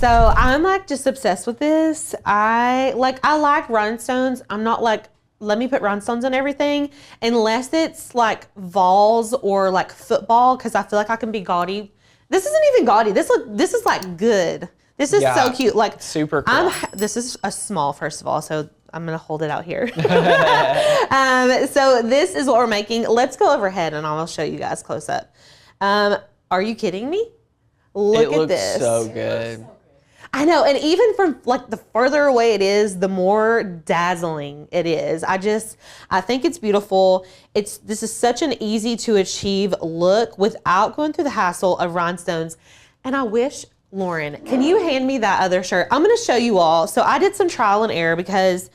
So I'm like just obsessed with this. I like rhinestones. I'm not like, let me put rhinestones on everything unless it's like Vols or like football, because I feel like I can be gaudy. This isn't even gaudy. This is like good. This is so cute. Like super cool. This is a small, first of all, so I'm gonna hold it out here. So this is what we're making. Let's go overhead and I'll show you guys close up. Are you kidding me? Look at this. It looks so good. I know, and even from like the further away it is, the more dazzling it is. I think it's beautiful. This is such an easy to achieve look without going through the hassle of rhinestones. And I wish, Lauren, can you hand me that other shirt? I'm gonna show you all. So I did some trial and error because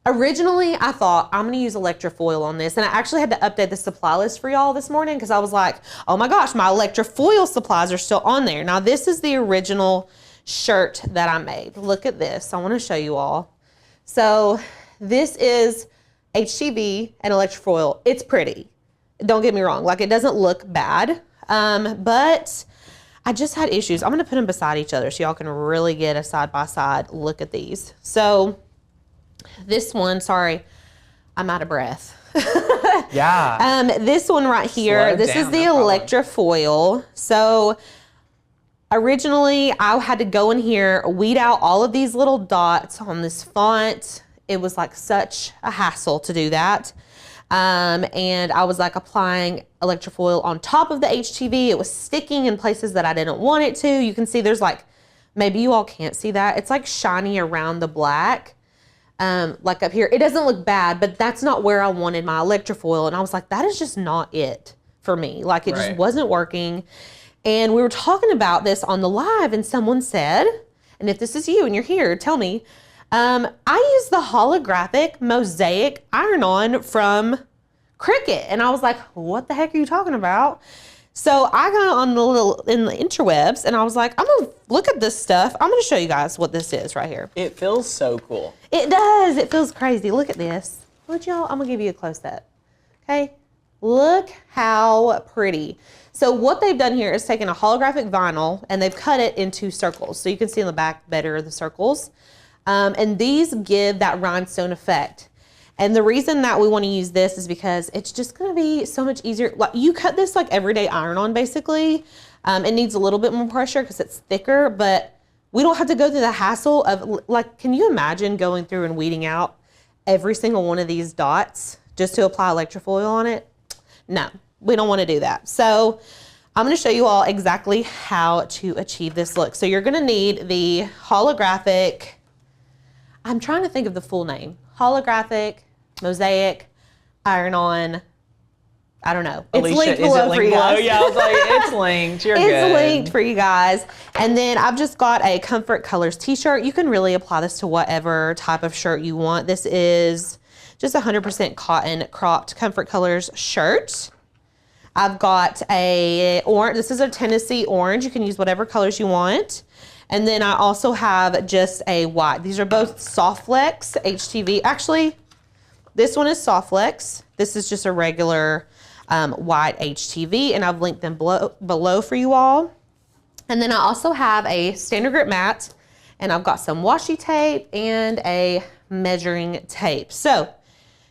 originally I thought I'm gonna use Electra foil on this, and I actually had to update the supply list for y'all this morning because I was like, oh my gosh, my Electra foil supplies are still on there. Now this is the original shirt that I made. Look at this. I want to show you all. So this is HTV and Electra foil. It's pretty. Don't get me wrong. Like, it doesn't look bad, but I just had issues. I'm going to put them beside each other so y'all can really get a side-by-side look at these. So this one, sorry, I'm out of breath. Yeah. This one right here, this is the Electra foil. So originally, I had to go in here, weed out all of these little dots on this font. It was like such a hassle to do that. And I was like applying Electra foil on top of the HTV. It was sticking in places that I didn't want it to. You can see there's like, maybe you all can't see that. It's like shiny around the black, like up here. It doesn't look bad, but that's not where I wanted my Electra foil. And I was like, that is just not it for me. Like, it just wasn't working. And we were talking about this on the live, and someone said, and if this is you and you're here, tell me, I use the holographic mosaic iron-on from Cricut. And I was like, what the heck are you talking about? So I got on in the interwebs, and I was like, I'm gonna look at this stuff. I'm gonna show you guys what this is right here. It feels so cool. It does. It feels crazy. Look at this. Would y'all? I'm gonna give you a close-up. Okay. Look how pretty. So what they've done here is taken a holographic vinyl and they've cut it into circles. So you can see in the back better the circles. And these give that rhinestone effect. And the reason that we want to use this is because it's just going to be so much easier. Like, you cut this like everyday iron on basically. It needs a little bit more pressure because it's thicker, but we don't have to go through the hassle of, like, can you imagine going through and weeding out every single one of these dots just to apply Electra foil on it? No, we don't want to do that. So I'm going to show you all exactly how to achieve this look. So you're going to need the holographic, I'm trying to think of the full name, holographic mosaic iron-on, I don't know. It's Alicia, linked below for you guys. Yeah, I was like, it's linked. You're good. It's linked for you guys. And then I've just got a Comfort Colors t-shirt. You can really apply this to whatever type of shirt you want. This is just 100% cotton cropped Comfort Colors shirt. I've got a orange. This is a Tennessee orange. You can use whatever colors you want. And then I also have just a white. These are both Soft Flex HTV. Actually, this one is Soft Flex. This is just a regular white HTV, and I've linked them below for you all. And then I also have a standard grip mat, and I've got some washi tape and a measuring tape. So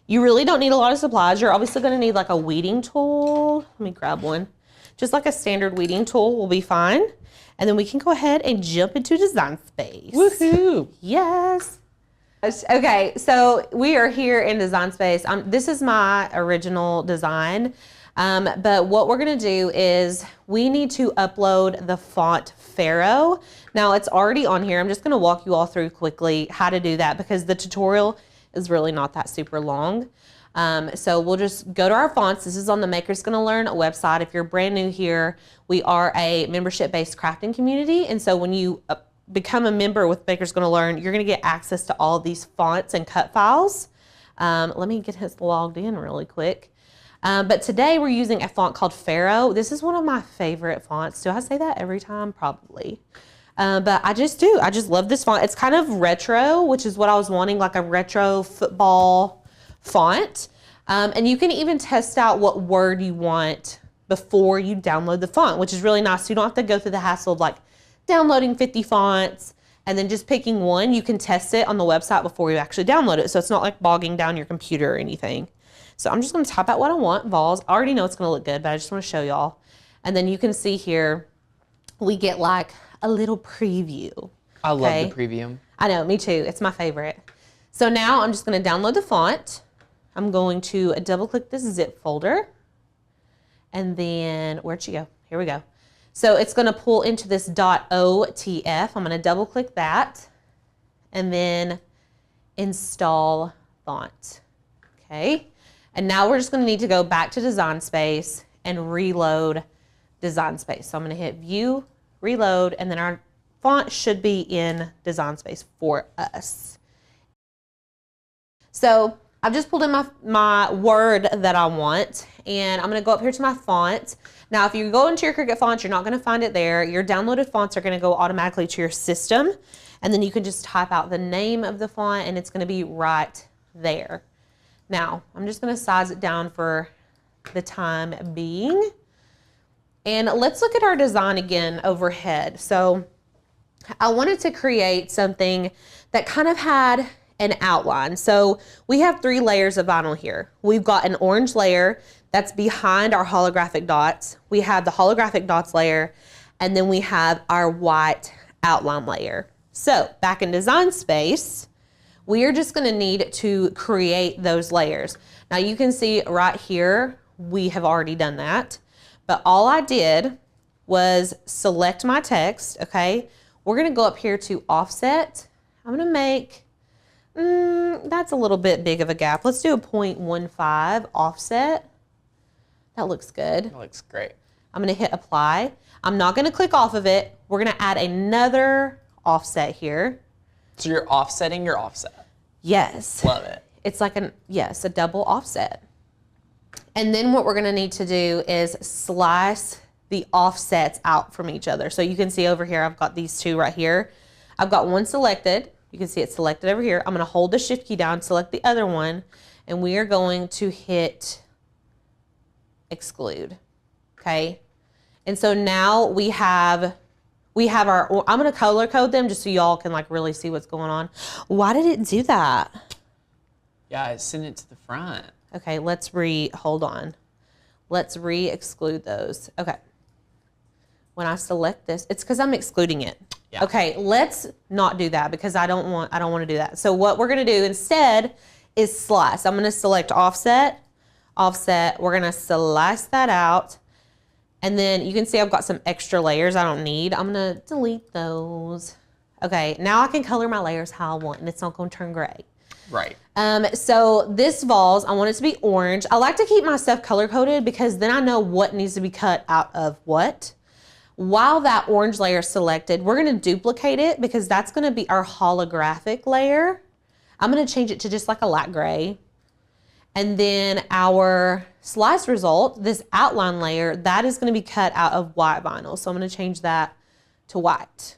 you really don't need a lot of supplies. You're obviously going to need like a weeding tool. Let me grab one. Just like a standard weeding tool will be fine. And then we can go ahead and jump into Design Space. Woohoo! Yes. Okay, so we are here in Design Space. This is my original design, but what we're gonna do is we need to upload the font Pharaoh. Now it's already on here. I'm just gonna walk you all through quickly how to do that because the tutorial is really not that super long. So we'll just go to our fonts. This is on the Makers Gonna Learn website. If you're brand new here, we are a membership-based crafting community. And so when you become a member with Makers Gonna Learn, you're gonna get access to all these fonts and cut files. Let me get this logged in really quick. But today we're using a font called Pharaoh. This is one of my favorite fonts. Do I say that every time? Probably. But I just do. I just love this font. It's kind of retro, which is what I was wanting, like a retro football font. And you can even test out what word you want before you download the font, which is really nice. So you don't have to go through the hassle of like downloading 50 fonts and then just picking one. You can test it on the website before you actually download it. So it's not like bogging down your computer or anything. So I'm just going to type out what I want, vols. I already know it's going to look good, but I just want to show y'all. And then you can see here, we get like a little preview. I love the preview. I know, me too. It's my favorite. So now I'm just going to download the font. I'm going to double click this zip folder. And then, where'd she go? Here we go. So it's going to pull into this .otf. I'm going to double click that and then install font. Okay. And now we're just going to need to go back to Design Space and reload Design Space. So I'm going to hit View, Reload, and then our font should be in Design Space for us. So I've just pulled in my word that I want, and I'm going to go up here to my font. Now, if you go into your Cricut fonts, you're not going to find it there. Your downloaded fonts are going to go automatically to your system, and then you can just type out the name of the font, and it's going to be right there. Now, I'm just going to size it down for the time being. And let's look at our design again overhead. So I wanted to create something that kind of had an outline. So we have 3 layers of vinyl here. We've got an orange layer that's behind our holographic dots. We have the holographic dots layer, and then we have our white outline layer. So back in Design Space, we are just going to need to create those layers. Now you can see right here, we have already done that, but all I did was select my text, okay? We're going to go up here to offset. I'm going to make, that's a little bit big of a gap. Let's do a 0.15 offset. That looks good. That looks great. I'm going to hit apply. I'm not going to click off of it. We're going to add another offset here. So you're offsetting your offset. Yes. Love it. It's like a double offset. And then what we're going to need to do is slice the offsets out from each other. So you can see over here, I've got these 2 right here. I've got one selected. You can see it's selected over here. I'm going to hold the shift key down, select the other one, and we are going to hit exclude. Okay. And so now we have our, I'm going to color code them just so y'all can like really see what's going on. Why did it do that? Yeah, send it to the front. Okay, hold on. Let's re-exclude those. Okay. When I select this, it's because I'm excluding it. Yeah. Okay, let's not do that because I don't want to do that. So what we're going to do instead is slice. I'm going to select offset. We're going to slice that out. And then you can see I've got some extra layers I don't need. I'm going to delete those. Okay, now I can color my layers how I want and it's not going to turn gray. Right. So this vols, I want it to be orange. I like to keep my stuff color coded because then I know what needs to be cut out of what. While that orange layer is selected, we're going to duplicate it because that's going to be our holographic layer. I'm going to change it to just like a light gray. And then our slice result, this outline layer, that is going to be cut out of white vinyl. So I'm going to change that to white.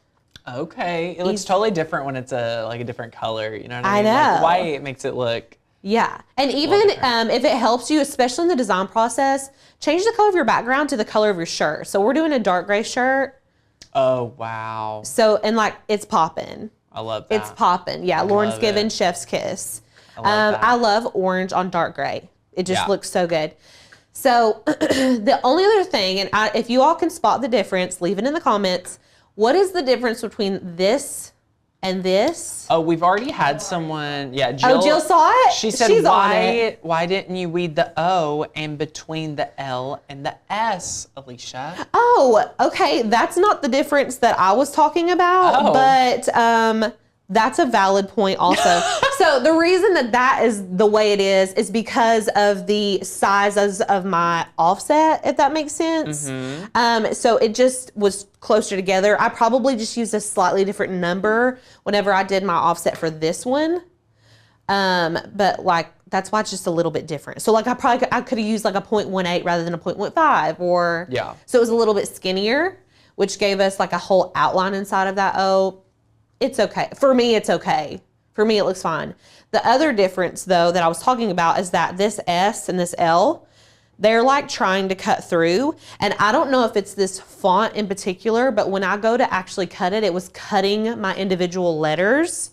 Okay, it looks totally different when it's like a different color. You know what I mean? I know. Like white makes it look. Yeah, and even if it helps you, especially in the design process, change the color of your background to the color of your shirt. So we're doing a dark gray shirt. Oh, wow. So, and like, it's popping. I love that. It's popping. Yeah, Lauren's giving chef's kiss. I love orange on dark gray. It just looks so good. So the only other thing, and if you all can spot the difference, leave it in the comments. What is the difference between this and this? Oh, we've already had someone, Jill. Oh, Jill saw it? She said, why didn't you read the O in between the L and the S, Alicia? Oh, okay. That's not the difference that I was talking about, but that's a valid point also. So the reason that is the way it is because of the sizes of my offset, if that makes sense. Mm-hmm. So it just was closer together. I probably just used a slightly different number whenever I did my offset for this one. But like, that's why it's just a little bit different. So like I could have used like a 0.18 rather than a 0.15 or, so it was a little bit skinnier, which gave us like a whole outline inside of that O. It's okay. For me, it's okay. For me, it looks fine. The other difference, though, that I was talking about is that this S and this L, they're like trying to cut through. And I don't know if it's this font in particular, but when I go to actually cut it, it was cutting my individual letters.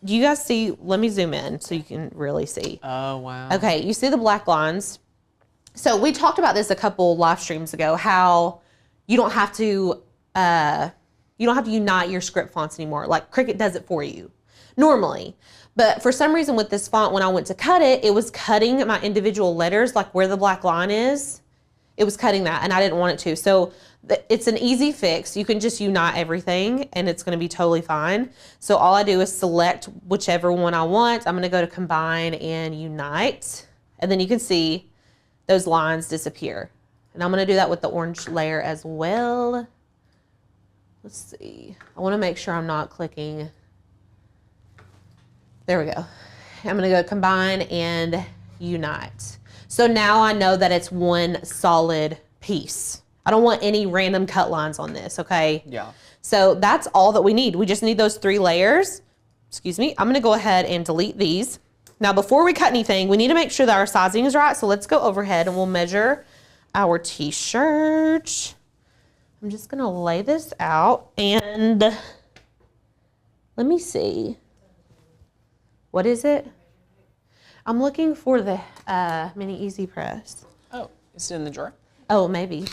Do you guys see? Let me zoom in so you can really see. Oh, wow. Okay, you see the black lines. So we talked about this a couple live streams ago, how you don't have to unite your script fonts anymore. Like Cricut does it for you normally. But for some reason with this font, when I went to cut it, it was cutting my individual letters, like where the black line is. It was cutting that, and I didn't want it to. So it's an easy fix. You can just unite everything, and it's going to be totally fine. So all I do is select whichever one I want. I'm going to go to Combine and Unite, and then you can see those lines disappear. And I'm going to do that with the orange layer as well. Let's see. I want to make sure I'm not clicking. There we go. I'm going to go Combine and Unite. So now I know that it's one solid piece. I don't want any random cut lines on this, okay? Yeah. So that's all that we need. We just need those 3 layers. Excuse me. I'm going to go ahead and delete these. Now, before we cut anything, we need to make sure that our sizing is right. So let's go overhead and we'll measure our t-shirt. I'm just going to lay this out and let me see. What is it? I'm looking for the mini easy press. Oh, is it in the drawer? Oh, maybe.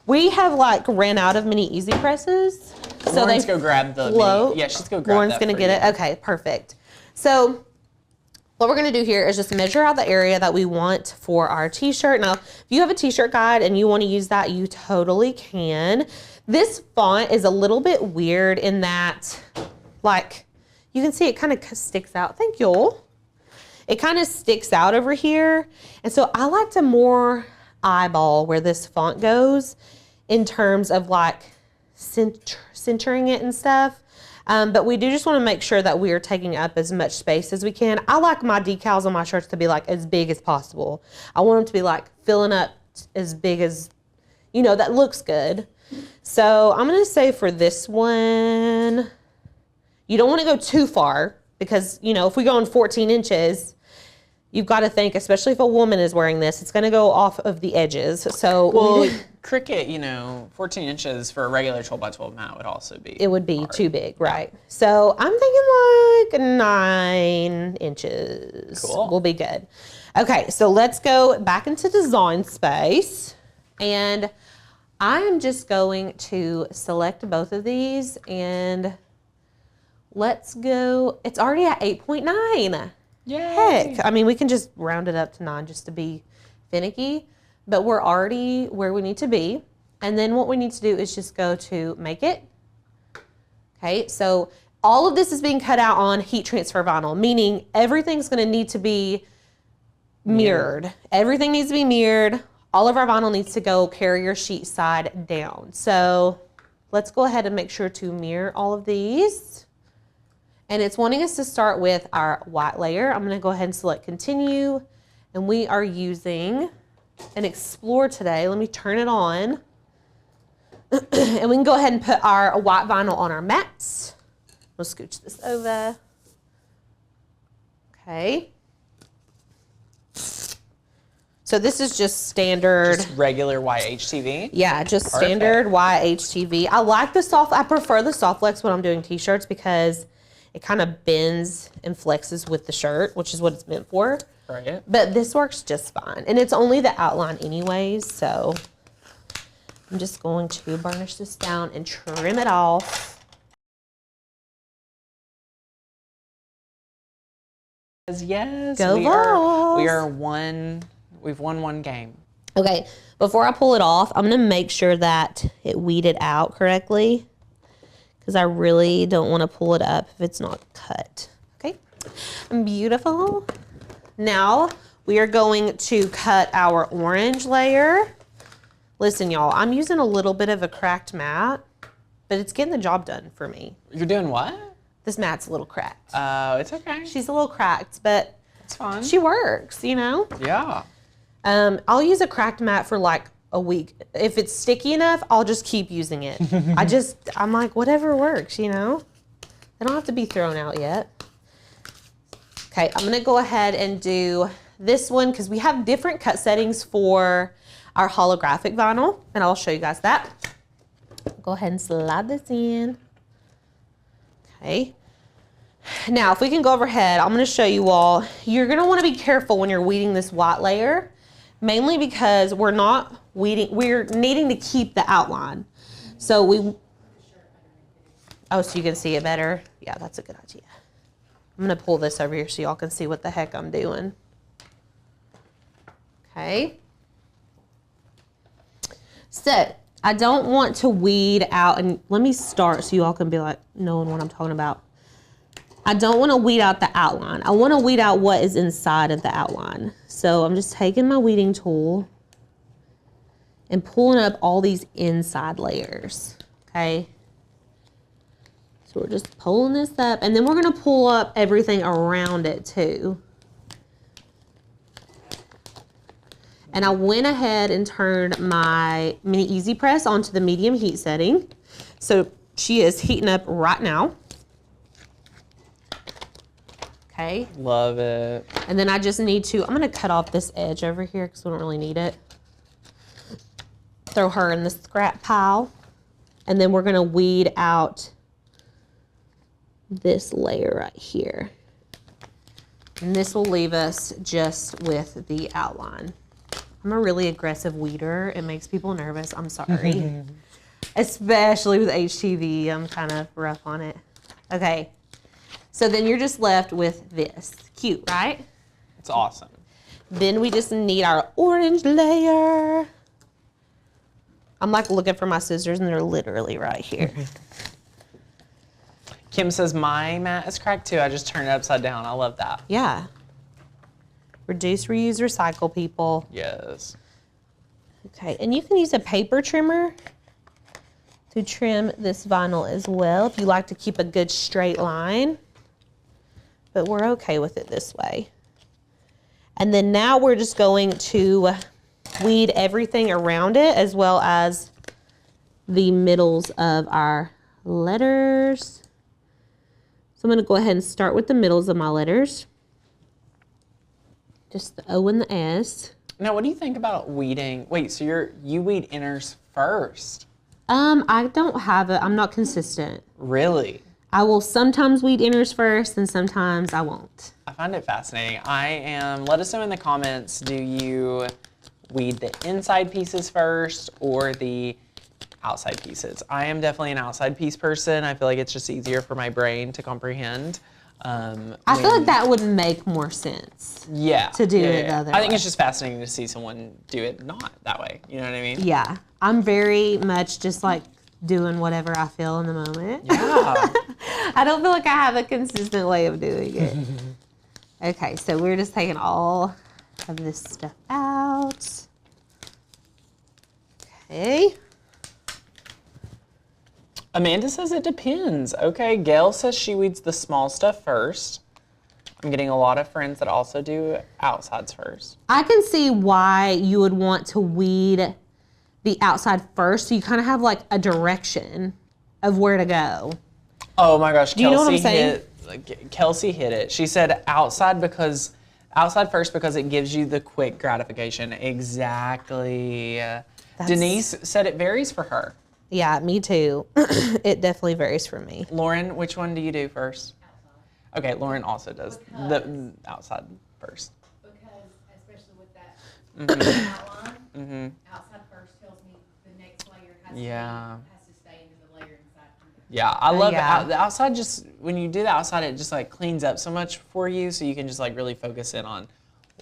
We have like ran out of mini easy presses. So Lauren's go grab the mini. Yeah, she's go grab Lauren's gonna get it. Okay, perfect. So what we're gonna do here is just measure out the area that we want for our t-shirt. Now, if you have a t-shirt guide and you want to use that, you totally can. This font is a little bit weird in that, like, you can see it kind of sticks out. Thank you. It kind of sticks out over here. And so I like to more eyeball where this font goes in terms of like centering it and stuff. But we do just want to make sure that we are taking up as much space as we can. I like my decals on my shirts to be like as big as possible. I want them to be like filling up as big as, you know, that looks good. So I'm going to say for this one, you don't want to go too far because, you know, if we go on 14 inches, you've got to think, especially if a woman is wearing this, it's going to go off of the edges. So, well, Cricut, you know, 14 inches for a regular 12 by 12 mat would also be. It would be hard. too big, right? Yeah. So I'm thinking like 9 inches. Cool. Will be good. Okay, so let's go back into design space. And I am just going to select both of these and let's go. It's already at 8.9. Yay. Heck, I mean, we can just round it up to 9 just to be finicky, but we're already where we need to be. And then what we need to do is just go to make it. Okay, so all of this is being cut out on heat transfer vinyl, meaning everything's gonna need to be mirrored. Everything needs to be mirrored. All of our vinyl needs to go carrier sheet side down. So let's go ahead and make sure to mirror all of these. And it's wanting us to start with our white layer. I'm gonna go ahead and select continue. And we are using an Explore today. Let me turn it on. And we can go ahead and put our white vinyl on our mats. We'll scooch this over. Okay. So this is just standard. Just regular white HTV? Yeah, just standard white HTV. I like the soft, I prefer the soft flex when I'm doing t-shirts because it kind of bends and flexes with the shirt, which is what it's meant for. Right. But this works just fine. And it's only the outline anyways, so I'm just going to burnish this down and trim it off. Yes, Go Vols. We've won one game. Okay, before I pull it off, I'm gonna make sure that it weeded out correctly because I really don't want to pull it up if it's not cut. Okay, beautiful. Now we are going to cut our orange layer. Listen, y'all, I'm using a little bit of a cracked mat, but it's getting the job done for me. You're doing what? This mat's a little cracked. Oh, it's okay. She's a little cracked, but it's fine. She works, you know? Yeah. I'll use a cracked mat for like a week. If it's sticky enough, I'll just keep using it. I'm like, whatever works, you know? They don't have to be thrown out yet. Okay, I'm gonna go ahead and do this one because we have different cut settings for our holographic vinyl, and I'll show you guys that. Go ahead and slide this in. Okay. Now, if we can go overhead, I'm going to show you all. You're going to want to be careful when you're weeding this white layer, mainly because we're not weeding, we're needing to keep the outline. So oh, so you can see it better? Yeah, that's a good idea. I'm going to pull this over here so y'all can see what the heck I'm doing. Okay. So, I don't want to weed out, and let me start so you all can be like, knowing what I'm talking about. I don't want to weed out the outline. I want to weed out what is inside of the outline. So I'm just taking my weeding tool and pulling up all these inside layers, okay? So we're just pulling this up, and then we're going to pull up everything around it too. And I went ahead and turned my mini easy press onto the medium heat setting. So she is heating up right now. Okay. Love it. And then I just need to, I'm gonna cut off this edge over here because we don't really need it. Throw her in the scrap pile. And then we're gonna weed out this layer right here. And this will leave us just with the outline. I'm a really aggressive weeder. It makes people nervous, I'm sorry. Especially with HTV, I'm kind of rough on it. Okay. So then you're just left with this. Cute, right? It's awesome. Then we just need our orange layer. I'm like looking for my scissors and they're literally right here. Kim says, my mat is cracked too. I just turned it upside down. I love that. Yeah. Reduce, reuse, recycle, people. Yes. Okay, and you can use a paper trimmer to trim this vinyl as well if you like to keep a good straight line. But we're okay with it this way. And then now we're just going to weed everything around it as well as the middles of our letters. So I'm going to go ahead and start with the middles of my letters. Just the O and the S. Now, what do you think about weeding? Wait, so you weed inners first? I don't have it. I'm not consistent. Really? I will sometimes weed inners first and sometimes I won't. I find it fascinating. Let us know in the comments, do you weed the inside pieces first or the outside pieces? I am definitely an outside piece person. I feel like it's just easier for my brain to comprehend. I feel like that would make more sense. Yeah. To do it the other way. I think it's just fascinating to see someone do it not that way. You know what I mean? Yeah. I'm very much just like doing whatever I feel in the moment. Yeah. I don't feel like I have a consistent way of doing it. Okay, so we're just taking all of this stuff out. Okay. Amanda says it depends. Okay, Gail says she weeds the small stuff first. I'm getting a lot of friends that also do outsides first. I can see why you would want to weed the outside first, so you kind of have like a direction of where to go. Oh my gosh, Do you know what I'm saying? Kelsey hit it. She said outside first because it gives you the quick gratification. Exactly. Denise said it varies for her. Yeah, me too. It definitely varies for me. Lauren, which one do you do first? Outside. Okay, Lauren also does the outside first. Because, especially with that outline, outside first tells me the next layer has to stay into the layer inside. Yeah, I love it. The outside just, when you do the outside, it just like cleans up so much for you, so you can just like really focus in on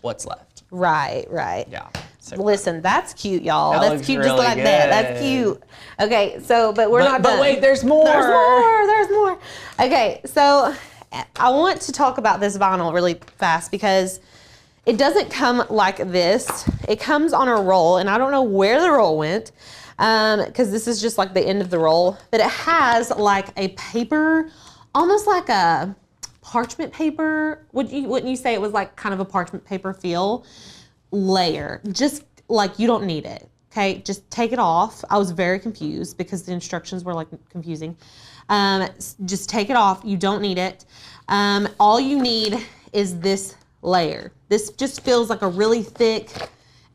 what's left. Right, right. Yeah. So listen, that's cute, y'all. That That's looks cute really just like good. that. That's cute. Okay, so, but we're not done. But wait, there's more. There's more. There's more. Okay, so I want to talk about this vinyl really fast because it doesn't come like this. It comes on a roll, and I don't know where the roll went because this is just like the end of the roll, but it has like a paper, almost like a parchment paper. Wouldn't you say it was like kind of a parchment paper feel layer? Just like you don't need it. Okay, just take it off. I was very confused because the instructions were like confusing. Just take it off. You don't need it. All you need is this layer. This just feels like a really thick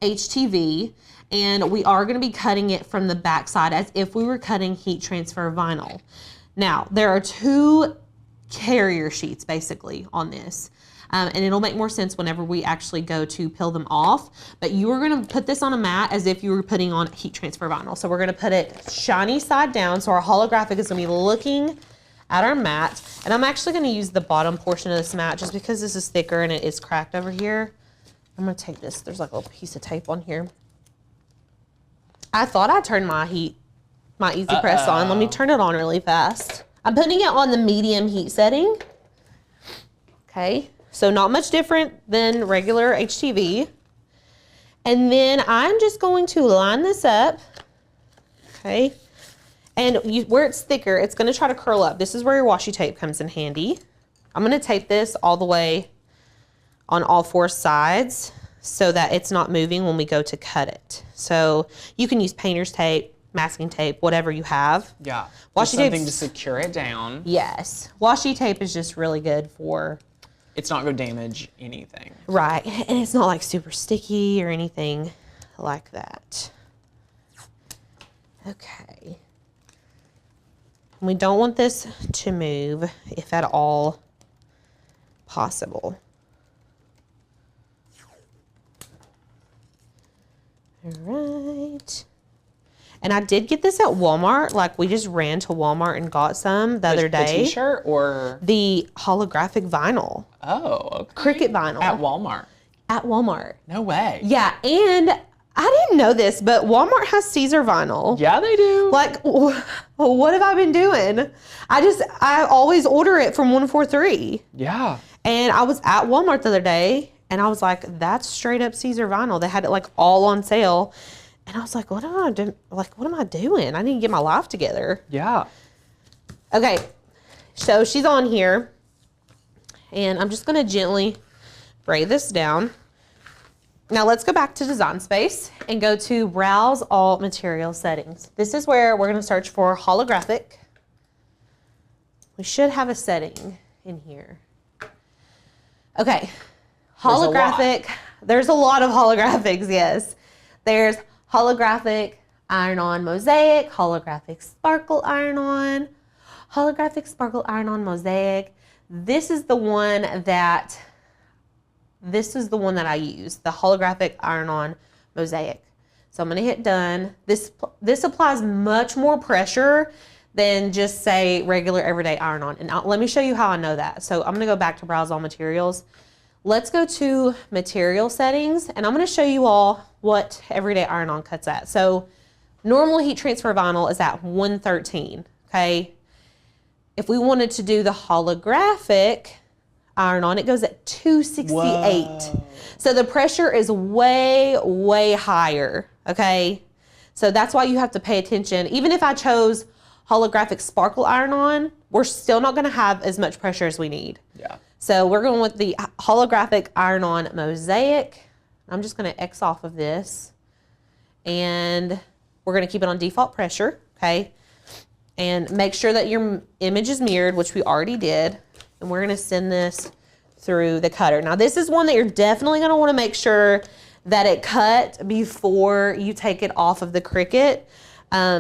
HTV, and we are going to be cutting it from the back side as if we were cutting heat transfer vinyl. Now, there are 2 carrier sheets basically on this. And it'll make more sense whenever we actually go to peel them off. But you are going to put this on a mat as if you were putting on heat transfer vinyl. So we're going to put it shiny side down. So our holographic is going to be looking at our mat. And I'm actually going to use the bottom portion of this mat just because this is thicker and it is cracked over here. I'm going to take this. There's like a little piece of tape on here. I thought I turned my Easy Press on. Let me turn it on really fast. I'm putting it on the medium heat setting. Okay. So not much different than regular HTV. And then I'm just going to line this up, okay? And where it's thicker, it's gonna try to curl up. This is where your washi tape comes in handy. I'm gonna tape this all the way on all 4 sides so that it's not moving when we go to cut it. So you can use painter's tape, masking tape, whatever you have. Yeah, washi tape. Something to secure it down. Yes, washi tape is just really good for... It's not going to damage anything. Right, and it's not like super sticky or anything like that. Okay. We don't want this to move, if at all possible. All right. And I did get this at Walmart. Like, we just ran to Walmart and got some the other day. The t-shirt or? The holographic vinyl. Oh, okay. Cricut vinyl. At Walmart? At Walmart. No way. Yeah, and I didn't know this, but Walmart has Caesar vinyl. Yeah, they do. Like, what have I been doing? I always order it from 143. Yeah. And I was at Walmart the other day, and I was like, that's straight up Caesar vinyl. They had it like all on sale. And I was like, what am I doing? Like, what am I doing? I need to get my life together. Yeah. Okay, so she's on here. And I'm just going to gently braid this down. Now let's go back to Design Space and go to Browse All Material Settings. This is where we're going to search for holographic. We should have a setting in here. Okay, holographic. There's a lot of holographics, yes. There's holographic iron-on mosaic, holographic sparkle iron-on, holographic sparkle iron-on mosaic. This is the one that I use, the holographic iron-on mosaic. So I'm gonna hit done. This applies much more pressure than just say regular everyday iron-on. And let me show you how I know that. So I'm gonna go back to Browse All Materials. Let's go to Material Settings, and I'm gonna show you all what everyday iron-on cuts at. So normal heat transfer vinyl is at 113, okay? If we wanted to do the holographic iron-on, it goes at 268. Whoa. So the pressure is way, way higher, okay? So that's why you have to pay attention. Even if I chose holographic sparkle iron-on, we're still not gonna have as much pressure as we need. Yeah. So we're going with the holographic iron-on mosaic. I'm just gonna X off of this, and we're gonna keep it on default pressure, okay? And make sure that your image is mirrored, which we already did. And we're gonna send this through the cutter. Now this is one that you're definitely gonna wanna make sure that it cut before you take it off of the Cricut,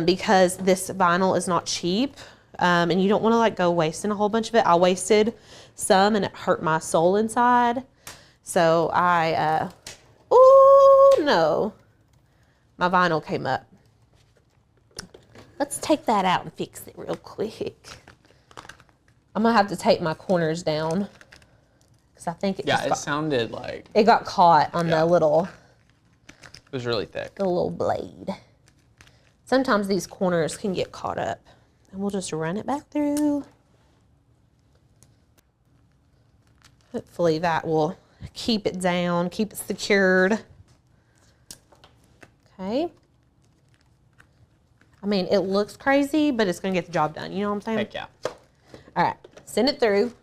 because this vinyl is not cheap, and you don't wanna like go wasting a whole bunch of it. I wasted some and it hurt my soul inside. So oh no, my vinyl came up. Let's take that out and fix it real quick. I'm gonna have to tape my corners down because I think it sounded like it got caught on the little. It was really thick. The little blade. Sometimes these corners can get caught up, and we'll just run it back through. Hopefully that will keep it down, keep it secured. Okay. I mean, it looks crazy, but it's gonna get the job done. You know what I'm saying? Heck yeah. All right, send it through.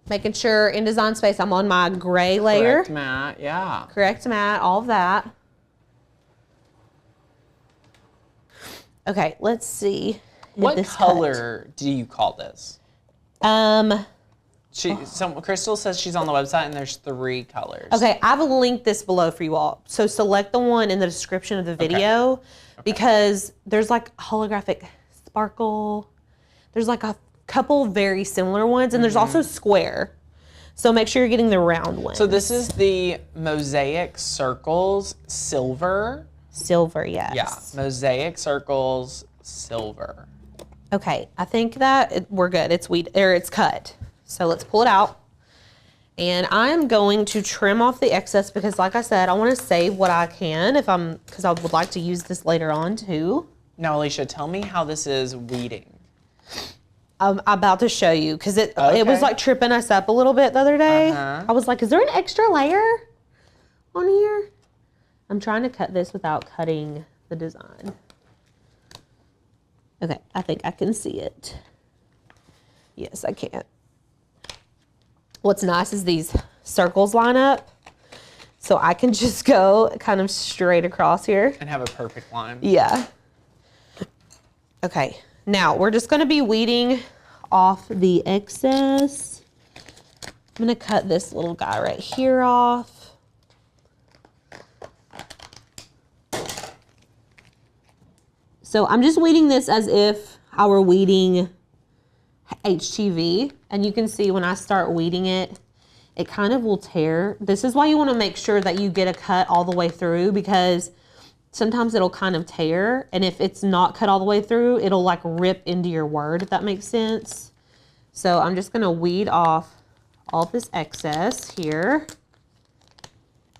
Making sure in Design Space I'm on my gray layer. Correct mat, yeah. Correct mat, all of that. Okay, let's see. What color do you call this? Crystal says she's on the website and there's 3 colors. Okay, I've linked this below for you all. So select the one in the description of the video because there's like holographic sparkle. There's like a couple very similar ones and there's also square. So make sure you're getting the round one. So this is the Mosaic Circles Silver. Silver, yes. Yeah, Mosaic Circles Silver. Okay, I think that we're good. It's cut. So let's pull it out. And I'm going to trim off the excess because like I said, I want to save what I can because I would like to use this later on too. Now, Alicia, tell me how this is weeding. I'm about to show you because it was like tripping us up a little bit the other day. I was like, is there an extra layer on here? I'm trying to cut this without cutting the design. Okay, I think I can see it. Yes, I can. What's nice is these circles line up. So I can just go kind of straight across here. And have a perfect line. Yeah. Okay, now we're just gonna be weeding off the excess. I'm gonna cut this little guy right here off. So I'm just weeding this as if I were weeding HTV, and you can see when I start weeding it, it kind of will tear. This is why you want to make sure that you get a cut all the way through because sometimes it'll kind of tear, and if it's not cut all the way through, it'll like rip into your word, if that makes sense. So I'm just going to weed off all this excess here,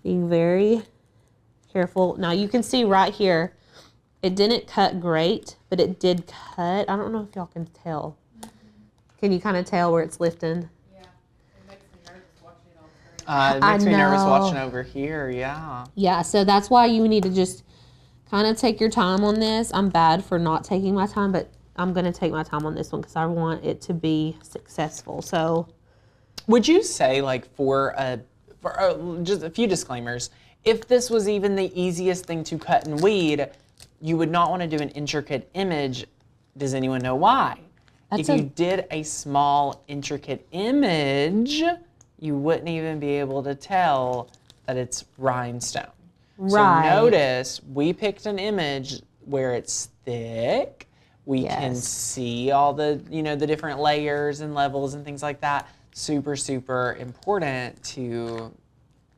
being very careful. Now you can see right here, it didn't cut great, but it did cut. I don't know if y'all can tell. Can you kind of tell where it's lifting? Yeah, it makes me nervous watching it on screen. It makes me nervous watching over here, yeah. Yeah, so that's why you need to just kind of take your time on this. I'm bad for not taking my time, but I'm going to take my time on this one because I want it to be successful. So, would you say, like, for just a few disclaimers, if this was even the easiest thing to cut and weed, you would not want to do an intricate image. Does anyone know why? If you did a small, intricate image, you wouldn't even be able to tell that it's rhinestone. Right. So notice, we picked an image where it's thick. We can see all the, the different layers and levels and things like that. Super, super important to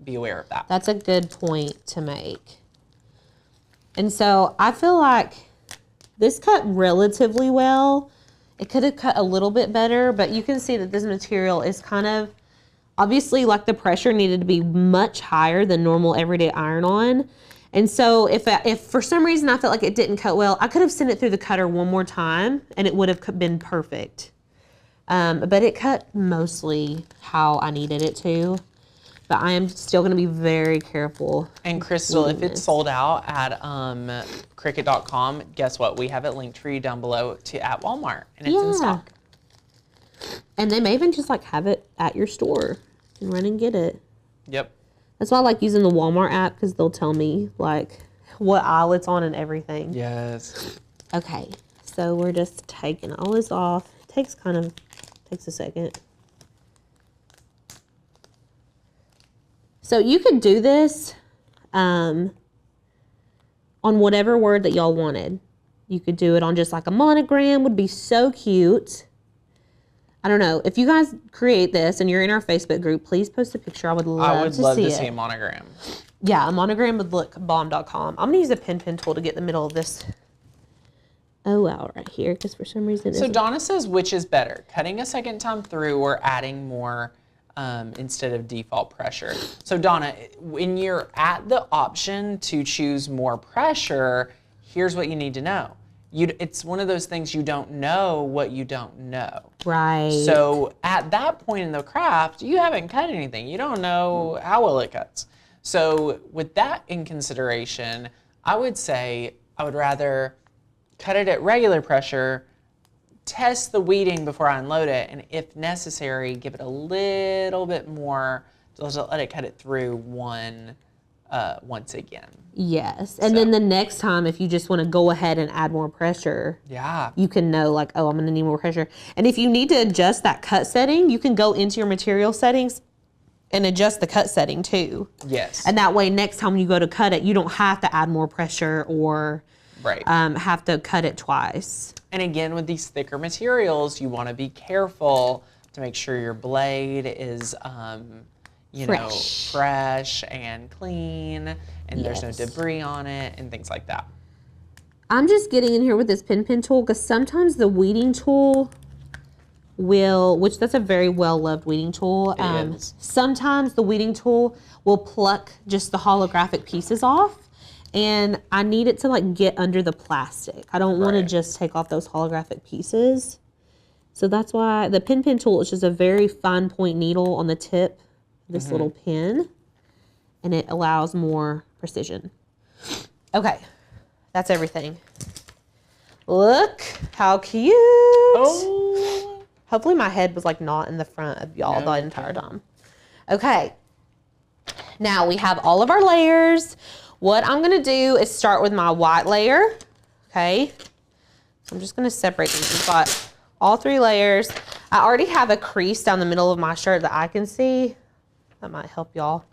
be aware of that. That's a good point to make. And so I feel like this cut relatively well. It could have cut a little bit better, but you can see that this material is kind of, obviously like the pressure needed to be much higher than normal everyday iron-on. And so if for some reason I felt like it didn't cut well, I could have sent it through the cutter one more time and it would have been perfect. But it cut mostly how I needed it to. But I am still going to be very careful. And Crystal, if it's sold out at Cricut.com, guess what? We have it linked for you down below at Walmart, and it's in stock. And they may even just like have it at your store. You can run and get it. Yep. That's why I like using the Walmart app because they'll tell me like what aisle it's on and everything. Yes. Okay, so we're just taking all this off. It takes a second. So you could do this on whatever word that y'all wanted. You could do it on just like a monogram, would be so cute. I don't know. If you guys create this and you're in our Facebook group, please post a picture. I would love to see a monogram. Yeah, a monogram would look bomb.com. I'm going to use a pen tool to get in the middle of this out right here because for some reason So Donna says, which is better, cutting a second time through or adding more instead of default pressure? So Donna, when you're at the option to choose more pressure, here's what you need to know. It's one of those things you don't know what you don't know. Right. So at that point in the craft, you haven't cut anything. You don't know how well it cuts. So with that in consideration, I would say I would rather cut it at regular pressure, test the weeding before I unload it, and if necessary, give it a little bit more to let it cut it through one once again. Yes. And then the next time, if you just want to go ahead and add more pressure, you can know like, oh, I'm going to need more pressure. And if you need to adjust that cut setting, you can go into your material settings and adjust the cut setting too. Yes. And that way, next time you go to cut it, you don't have to add more pressure or have to cut it twice. And again, with these thicker materials, you want to be careful to make sure your blade is, fresh and clean, and there's no debris on it and things like that. I'm just getting in here with this pen tool because sometimes the weeding tool which that's a very well-loved weeding tool. It is. Sometimes the weeding tool will pluck just the holographic pieces off, and I need it to like get under the plastic. I don't want to just take off those holographic pieces. So that's why the pen tool is just a very fine point needle on the tip of this little pin, and it allows more precision. Okay, that's everything. Look how cute. Oh. Hopefully my head was like not in the front of y'all the entire time. Okay. Now we have all of our layers. What I'm going to do is start with my white layer. Okay. So I'm just going to separate these. We've got all 3 layers. I already have a crease down the middle of my shirt that I can see. That might help y'all.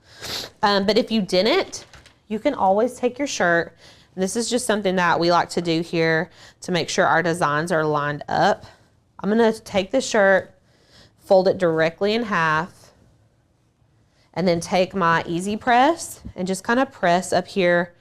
But if you didn't, you can always take your shirt. And this is just something that we like to do here to make sure our designs are lined up. I'm going to take the shirt, fold it directly in half, and then take my easy press and just kind of press up here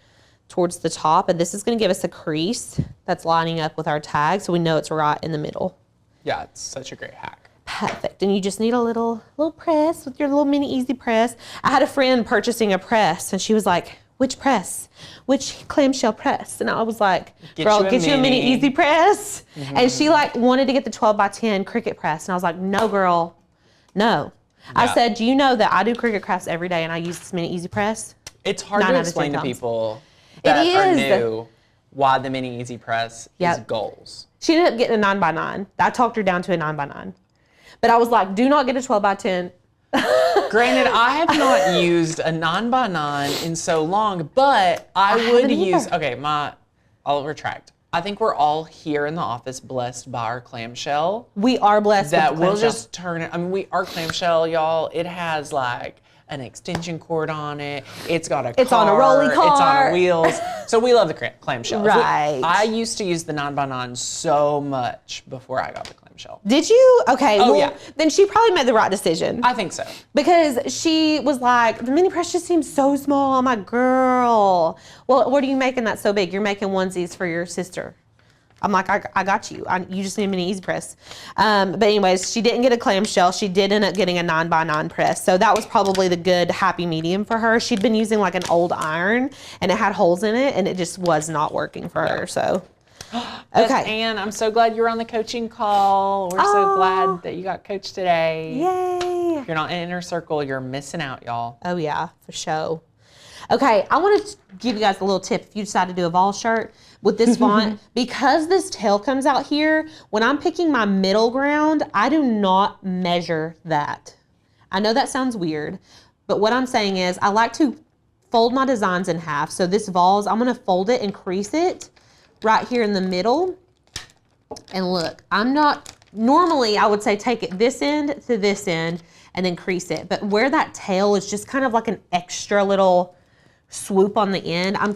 towards the top. And this is going to give us a crease that's lining up with our tag, so we know it's right in the middle. Yeah, it's such a great hack. Perfect. And you just need a little press with your little mini easy press. I had a friend purchasing a press, and she was like, which press? Which clamshell press? And I was like, girl, get you a mini easy press. And she like wanted to get the 12x10 Cricut press. And I was like, no, girl, no. I said, do you know that I do Cricut crafts every day and I use this mini easy press? It's hard to explain to people that are new why the mini easy press is goals. She ended up getting a 9x9. I talked her down to a 9x9. But I was like, do not get a 12x10. Granted, I have not used a 9x9 in so long, but I would use, I'll retract. I think we're all here in the office blessed by our clamshell. We are blessed that we'll just turn it, our clamshell, y'all, it has like an extension cord on it. It's got a car. It's on a rolly car. It's on wheels. So we love the clamshell. Right. I used to use the 9x9 so much before I got the clamshell. Did you? Okay. Then she probably made the right decision. I think so. Because she was like, the mini press just seems so small. I'm like, girl, well, what are you making that so big? You're making onesies for your sister. I'm like, I got you. You just need a mini easy press. But anyways, she didn't get a clamshell. She did end up getting a 9x9 press. So that was probably the good happy medium for her. She'd been using like an old iron and it had holes in it and it just was not working for her. So, okay. Anne, I'm so glad you were on the coaching call. We're so glad that you got coached today. Yay. If you're not in Inner Circle, you're missing out, y'all. Oh yeah, for sure. Okay, I want to give you guys a little tip if you decide to do a vol shirt with this font. Because this tail comes out here, when I'm picking my middle ground, I do not measure that. I know that sounds weird, but what I'm saying is I like to fold my designs in half. So this vols, I'm going to fold it and crease it right here in the middle. And look, normally I would say take it this end to this end and then crease it. But where that tail is just kind of like an extra little swoop on the end, I'm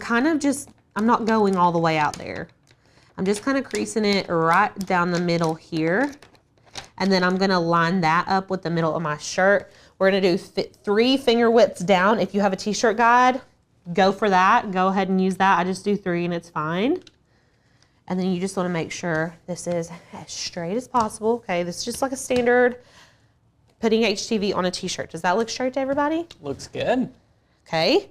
not going all the way out there. I'm just kind of creasing it right down the middle here. And then I'm gonna line that up with the middle of my shirt. We're gonna do 3 finger widths down. If you have a t-shirt guide, go for that. Go ahead and use that. I just do 3 and it's fine. And then you just wanna make sure this is as straight as possible. Okay, this is just like a standard putting HTV on a t-shirt. Does that look straight to everybody? Looks good. Okay.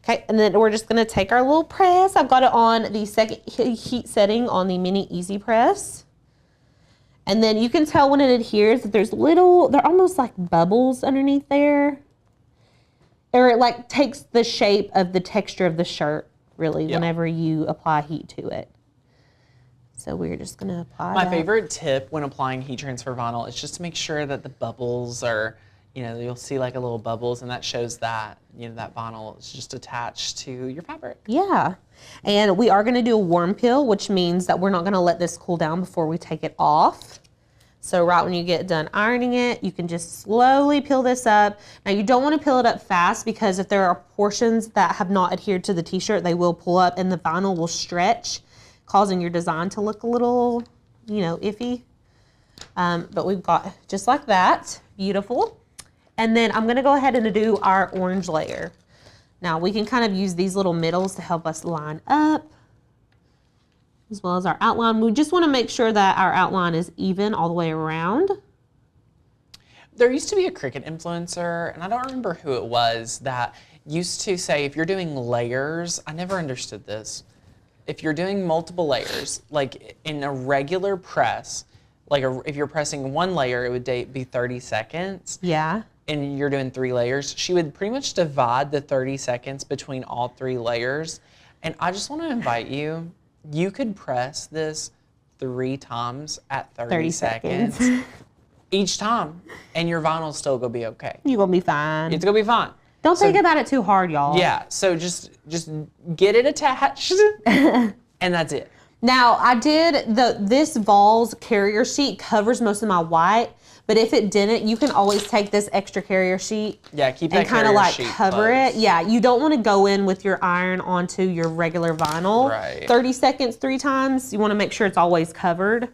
Okay, and then we're just gonna take our little press. I've got it on the second heat setting on the mini easy press. And then you can tell when it adheres that they're almost like bubbles underneath there. Or it like takes the shape of the texture of the shirt, really, whenever you apply heat to it. So we're just gonna apply My favorite tip when applying heat transfer vinyl is just to make sure that the bubbles are, you know, you'll see like a little bubbles, and that shows that, you know, that vinyl is just attached to your fabric. Yeah. And we are gonna do a warm peel, which means that we're not gonna let this cool down before we take it off. So right when you get done ironing it, you can just slowly peel this up. Now you don't want to peel it up fast, because if there are portions that have not adhered to the t-shirt, they will pull up and the vinyl will stretch, causing your design to look a little, you know, iffy. But we've got just like that, beautiful. And then I'm gonna go ahead and do our orange layer. Now we can kind of use these little middles to help us line up, as well as our outline. We just want to make sure that our outline is even all the way around. There used to be a Cricut influencer, and I don't remember who it was, that used to say if you're doing layers, I never understood this. If you're doing multiple layers, like in a regular press, like if you're pressing one layer, it would be 30 seconds. Yeah. And you're doing 3 layers, she would pretty much divide the 30 seconds between all 3 layers. And I just want to invite you, you could press this 3 times at 30 seconds each time, and your vinyl's still gonna be okay. You're gonna be fine. It's gonna be fine. Don't think about it too hard, y'all. Yeah, so just get it attached, and that's it. Now, I did, this Vols carrier sheet covers most of my white, but if it didn't, you can always take this extra carrier sheet. Yeah, keep that and kind of carrier like sheet cover close. it. Yeah, you don't want to go in with your iron onto your regular vinyl. Right. 30 seconds 3 times. You want to make sure it's always covered.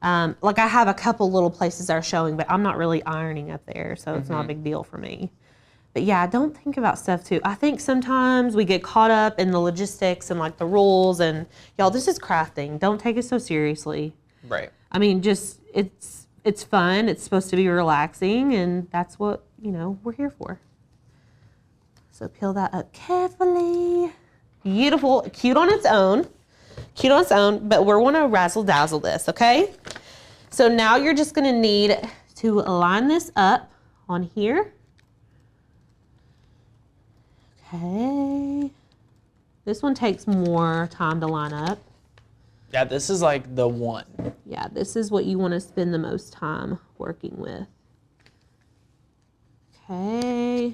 Like I have a couple little places that are showing, but I'm not really ironing up there, so it's not a big deal for me. But yeah, don't think about stuff too. I think sometimes we get caught up in the logistics and like the rules, and y'all, this is crafting. Don't take it so seriously. Right. I mean, just it's fun. It's supposed to be relaxing, and that's what, you know, we're here for. So peel that up carefully. Beautiful, cute on its own. Cute on its own, but we're gonna razzle dazzle this, okay? So now you're just gonna need to line this up on here. Okay. This one takes more time to line up. Yeah, this is like the one. Yeah, this is what you want to spend the most time working with. Okay.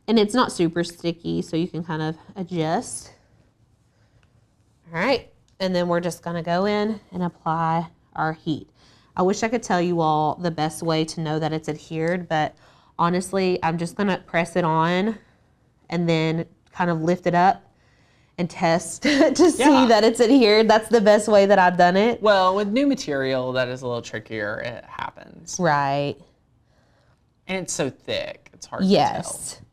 And it's not super sticky, so you can kind of adjust. All right, and then we're just gonna go in and apply our heat. I wish I could tell you all the best way to know that it's adhered, but honestly, I'm just gonna press it on and then kind of lift it up and test to see that it's adhered. That's the best way that I've done it. Well, with new material, that is a little trickier. It happens. Right. And it's so thick, it's hard to tell.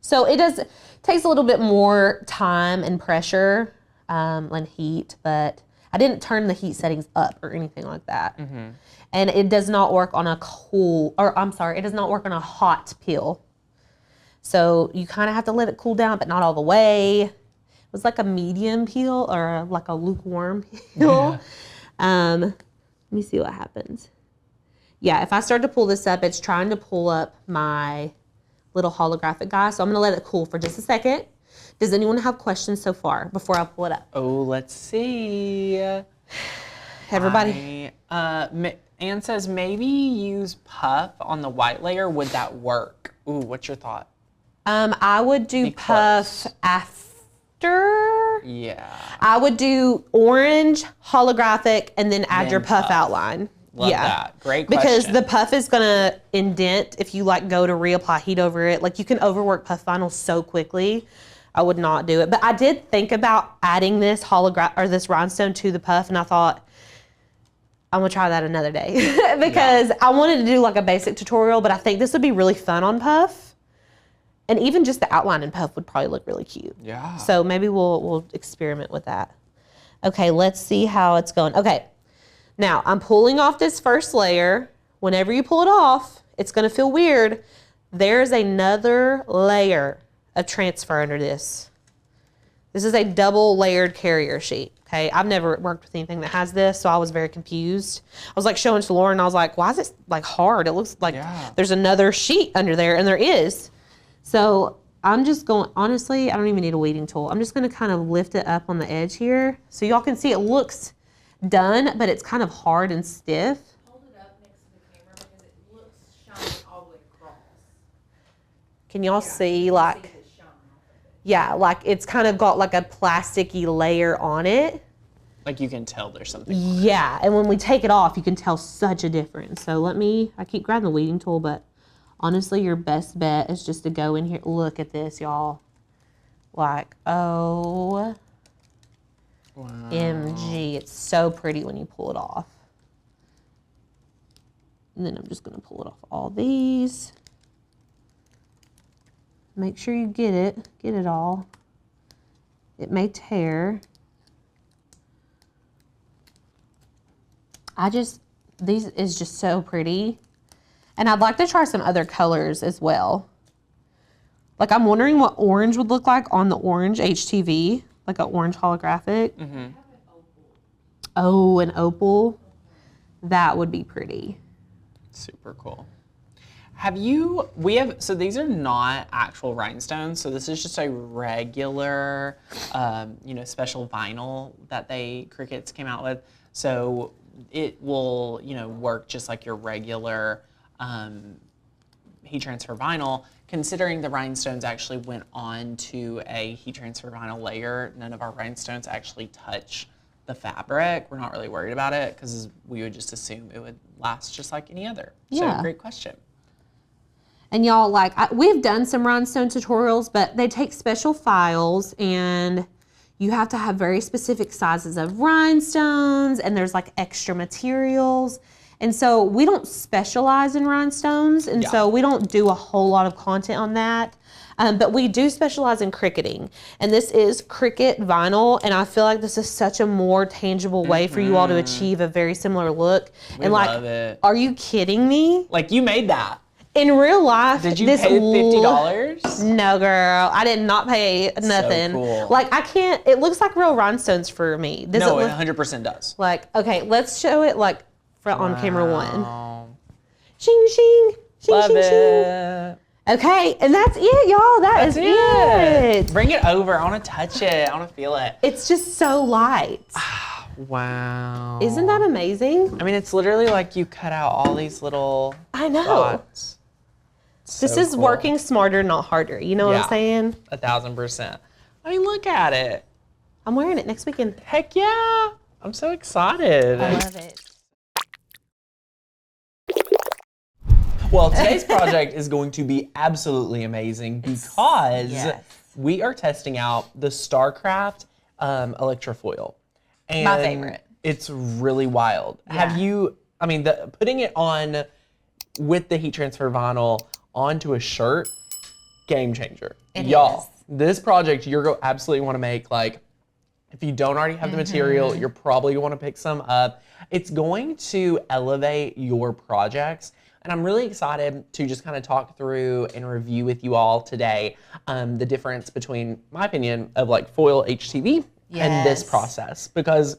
So it takes a little bit more time and pressure and heat, but I didn't turn the heat settings up or anything like that. And it does not work on a it does not work on a hot peel. So you kind of have to let it cool down, but not all the way. It was like a medium peel or like a lukewarm peel. Let me see what happens. Yeah, if I start to pull this up, it's trying to pull up my little holographic guy. So I'm gonna let it cool for just a second. Does anyone have questions so far before I pull it up? Oh, let's see. Everybody? Anne says maybe use puff on the white layer. Would that work? Ooh, what's your thought? I would do puff after. Yeah. I would do orange, holographic, and then add your puff outline. Love that. Great question. Because the puff is gonna indent if you like go to reapply heat over it. Like you can overwork puff vinyl so quickly. I would not do it. But I did think about adding this this rhinestone to the puff, and I thought, I'm gonna try that another day. Because I wanted to do like a basic tutorial, but I think this would be really fun on puff. And even just the outline in puff would probably look really cute. Yeah. So maybe we'll experiment with that. Okay, let's see how it's going. Okay, now I'm pulling off this first layer. Whenever you pull it off, it's gonna feel weird. There's another layer of transfer under this. This is a double layered carrier sheet. Okay, I've never worked with anything that has this, so I was very confused. I was like showing to Lauren, and I was like, why is it like hard? It looks like there's another sheet under there, and there is. So I'm just going, honestly, I don't even need a weeding tool. I'm just gonna kind of lift it up on the edge here so y'all can see it looks done, but it's kind of hard and stiff. Hold it up next to the camera because it looks shiny all the way across. Can y'all see like, yeah, like it's kind of got like a plasticky layer on it. Like you can tell there's something. Yeah, and when we take it off, you can tell such a difference. So I keep grabbing the weeding tool, but honestly, your best bet is just to go in here. Look at this, y'all. Like, oh, wow. MG. It's so pretty when you pull it off. And then I'm just going to pull it off all these. Make sure you get it all. It may tear. These is just so pretty. And I'd like to try some other colors as well. Like I'm wondering what orange would look like on the orange HTV, like an orange holographic. Mm-hmm. Oh, an opal. That would be pretty. Super cool. So these are not actual rhinestones. So this is just a regular, special vinyl that Cricut's came out with. So it will, work just like your regular heat transfer vinyl. Considering the rhinestones actually went on to a heat transfer vinyl layer, none of our rhinestones actually touch the fabric. We're not really worried about it because we would just assume it would last just like any other. Yeah. So great question. And y'all, we've done some rhinestone tutorials, but they take special files and you have to have very specific sizes of rhinestones and there's like extra materials. And so we don't specialize in rhinestones, and so we don't do a whole lot of content on that. But we do specialize in cricketing. And this is Cricut vinyl, and I feel like this is such a more tangible way for you all to achieve a very similar look. We love it. Are you kidding me? Like you made that. In real life, did you pay $50? No, girl. I did not pay nothing. So cool. Like I can't. It looks like real rhinestones for me. It 100% does. Like okay, let's show it like on camera one. Shing, shing, shing, love shing, it. shing. Okay, and that's it, y'all. That's it. Bring it over. I want to touch it. I want to feel it. It's just so light. Wow. Isn't that amazing? I mean, it's literally like you cut out all these little dots. This is working smarter, not harder. You know what I'm saying? 1000%. I mean, look at it. I'm wearing it next weekend. Heck yeah. I'm so excited. I love it. Well, today's project is going to be absolutely amazing because we are testing out the StarCraft Electra foil. And my favorite. It's really wild. Yeah. Have you, putting it on with the heat transfer vinyl onto a shirt, game changer. Y'all, this project you're absolutely want to make, like, if you don't already have the material, you're probably going to want to pick some up. It's going to elevate your projects. And I'm really excited to just kind of talk through and review with you all today the difference between, my opinion, of like foil HTV and this process, because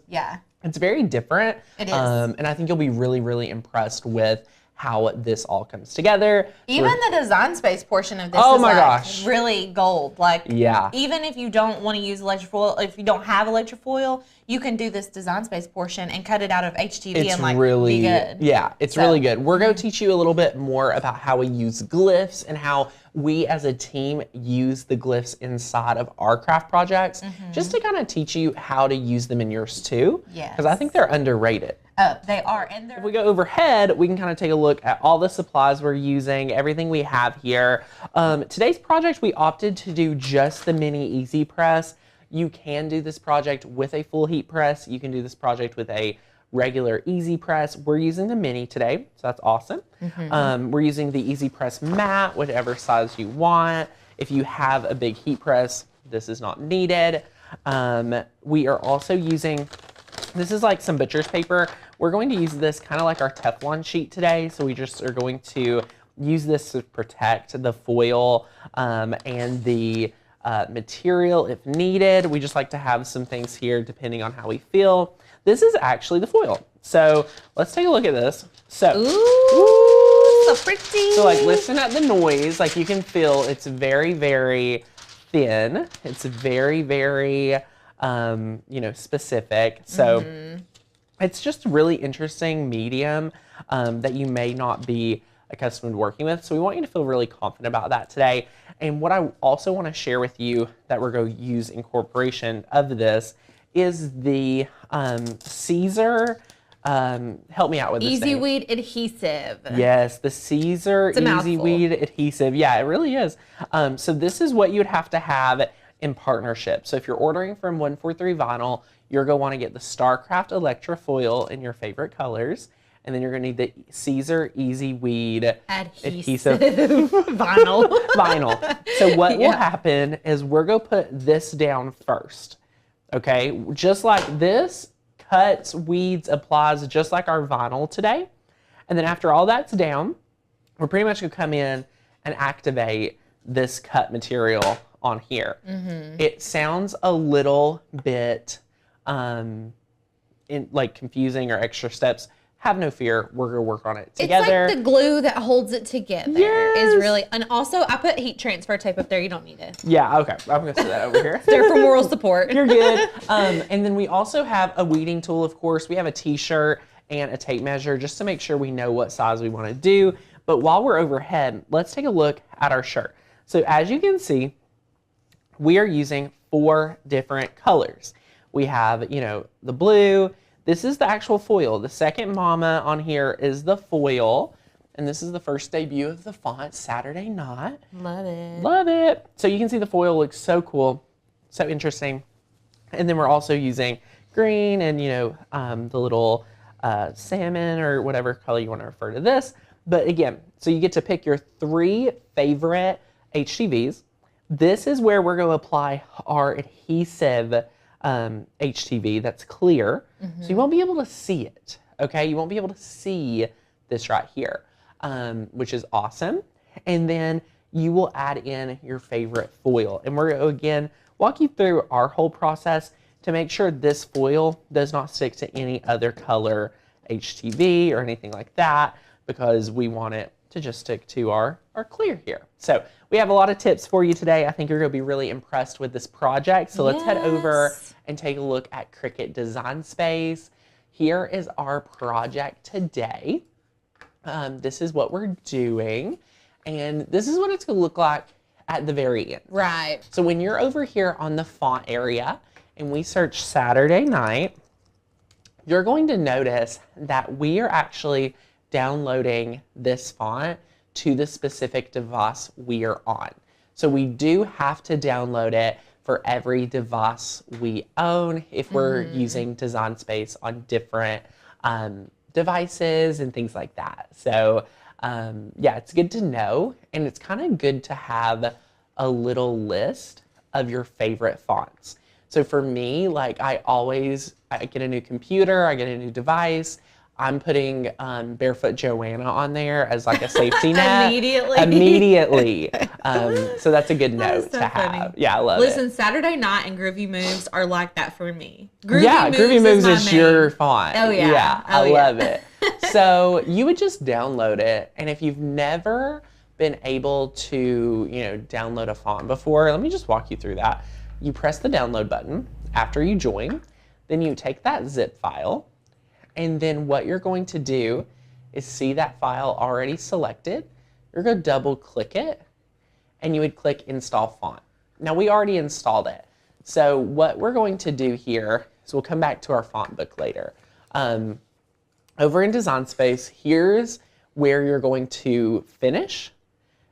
it's very different. It is. And I think you'll be really, really impressed with how this all comes together. Even the design space portion of this is really gold. Like, even if you don't want to use electrofoil, if you don't have electrofoil, you can do this design space portion and cut it out of HTV and like be good. Yeah, it's really good. We're going to teach you a little bit more about how we use glyphs and how we as a team use the glyphs inside of our craft projects, just to kind of teach you how to use them in yours too. Yes. Because I think they're underrated. Oh, they are. And if we go overhead, we can kind of take a look at all the supplies we're using, everything we have here. Today's project, we opted to do just the mini easy press. You can do this project with a full heat press. You can do this project with a regular easy press. We're using the mini today, so that's awesome. We're using the easy press mat, whatever size you want. If you have a big heat press, this is not needed. We are also using, this is like some butcher's paper. We're going to use this kind of like our Teflon sheet today. So we just are going to use this to protect the foil and the material if needed. We just like to have some things here depending on how we feel. This is actually the foil. So let's take a look at this. So, ooh, so pretty. So like listen at the noise. Like you can feel it's very, very thin. It's very, very, specific. So it's just really interesting medium that you may not be accustomed to working with. So we want you to feel really confident about that today. And what I also want to share with you that we're going to use incorporation of this is the Caesar, help me out with this Easy name. Weed adhesive. Yes, the Caesar Easy Weed adhesive. Yeah, it really is. So this is what you would have to have in partnership. So if you're ordering from 143 Vinyl, you're going to want to get the StarCraft Electra foil in your favorite colors. And then you're going to need the Caesar Easy Weed adhesive vinyl. Vinyl. So what will happen is we're going to put this down first. Okay, just like this, cuts, weeds, applies just like our vinyl today. And then after all that's down, we're pretty much going to come in and activate this cut material on here. It sounds a little bit like confusing or extra steps. Have no fear, we're gonna work on it together. It's like the glue that holds it together is really, and also I put heat transfer tape up there, you don't need it. Yeah, okay, I'm gonna set that over here. There for moral support. You're good. And then we also have a weeding tool, of course. We have a t-shirt and a tape measure just to make sure we know what size we wanna do. But while we're overhead, let's take a look at our shirt. So as you can see, we are using 4 different colors. We have, you know, the blue. This is the actual foil. The second mama on here is the foil. And this is the first debut of the font, Saturday Night. Love it. Love it. So you can see the foil looks so cool, so interesting. And then we're also using green and, you know, the little salmon or whatever color you want to refer to this. But again, so you get to pick your 3 favorite HTVs. This is where we're going to apply our adhesive HTV that's clear. So you won't be able to see it, okay? You won't be able to see this right here, which is awesome. And then you will add in your favorite foil. And we're going to, again, walk you through our whole process to make sure this foil does not stick to any other color HTV or anything like that, because we want it to just stick to our clear here. So we have a lot of tips for you today. I think you're going to be really impressed with this project. So let's head over and take a look at Cricut Design Space. Here is our project today. This is what we're doing. And this is what it's going to look like at the very end. Right. So when you're over here on the font area and we search Saturday Night, you're going to notice that we are actually downloading this font to the specific device we are on. So we do have to download it for every device we own if we're using Design Space on different devices and things like that. So yeah, it's good to know, and it's kind of good to have a little list of your favorite fonts. So for me, like I get a new computer, I get a new device, I'm putting Barefoot Joanna on there as like a safety net. Immediately. So that's a good note to have. Yeah, I love it. Listen, Saturday Night and Groovy Moves are like that for me. Groovy Moves is your font. Oh yeah. Yeah, I love it. So you would just download it, and if you've never been able to, you know, download a font before, let me just walk you through that. You press the download button after you join, then you take that zip file. And then what you're going to do is see that file already selected. You're going to double click it and you would click install font. Now we already installed it. So what we're going to do here is we'll come back to our font book later. Over in Design Space, here's where you're going to finish.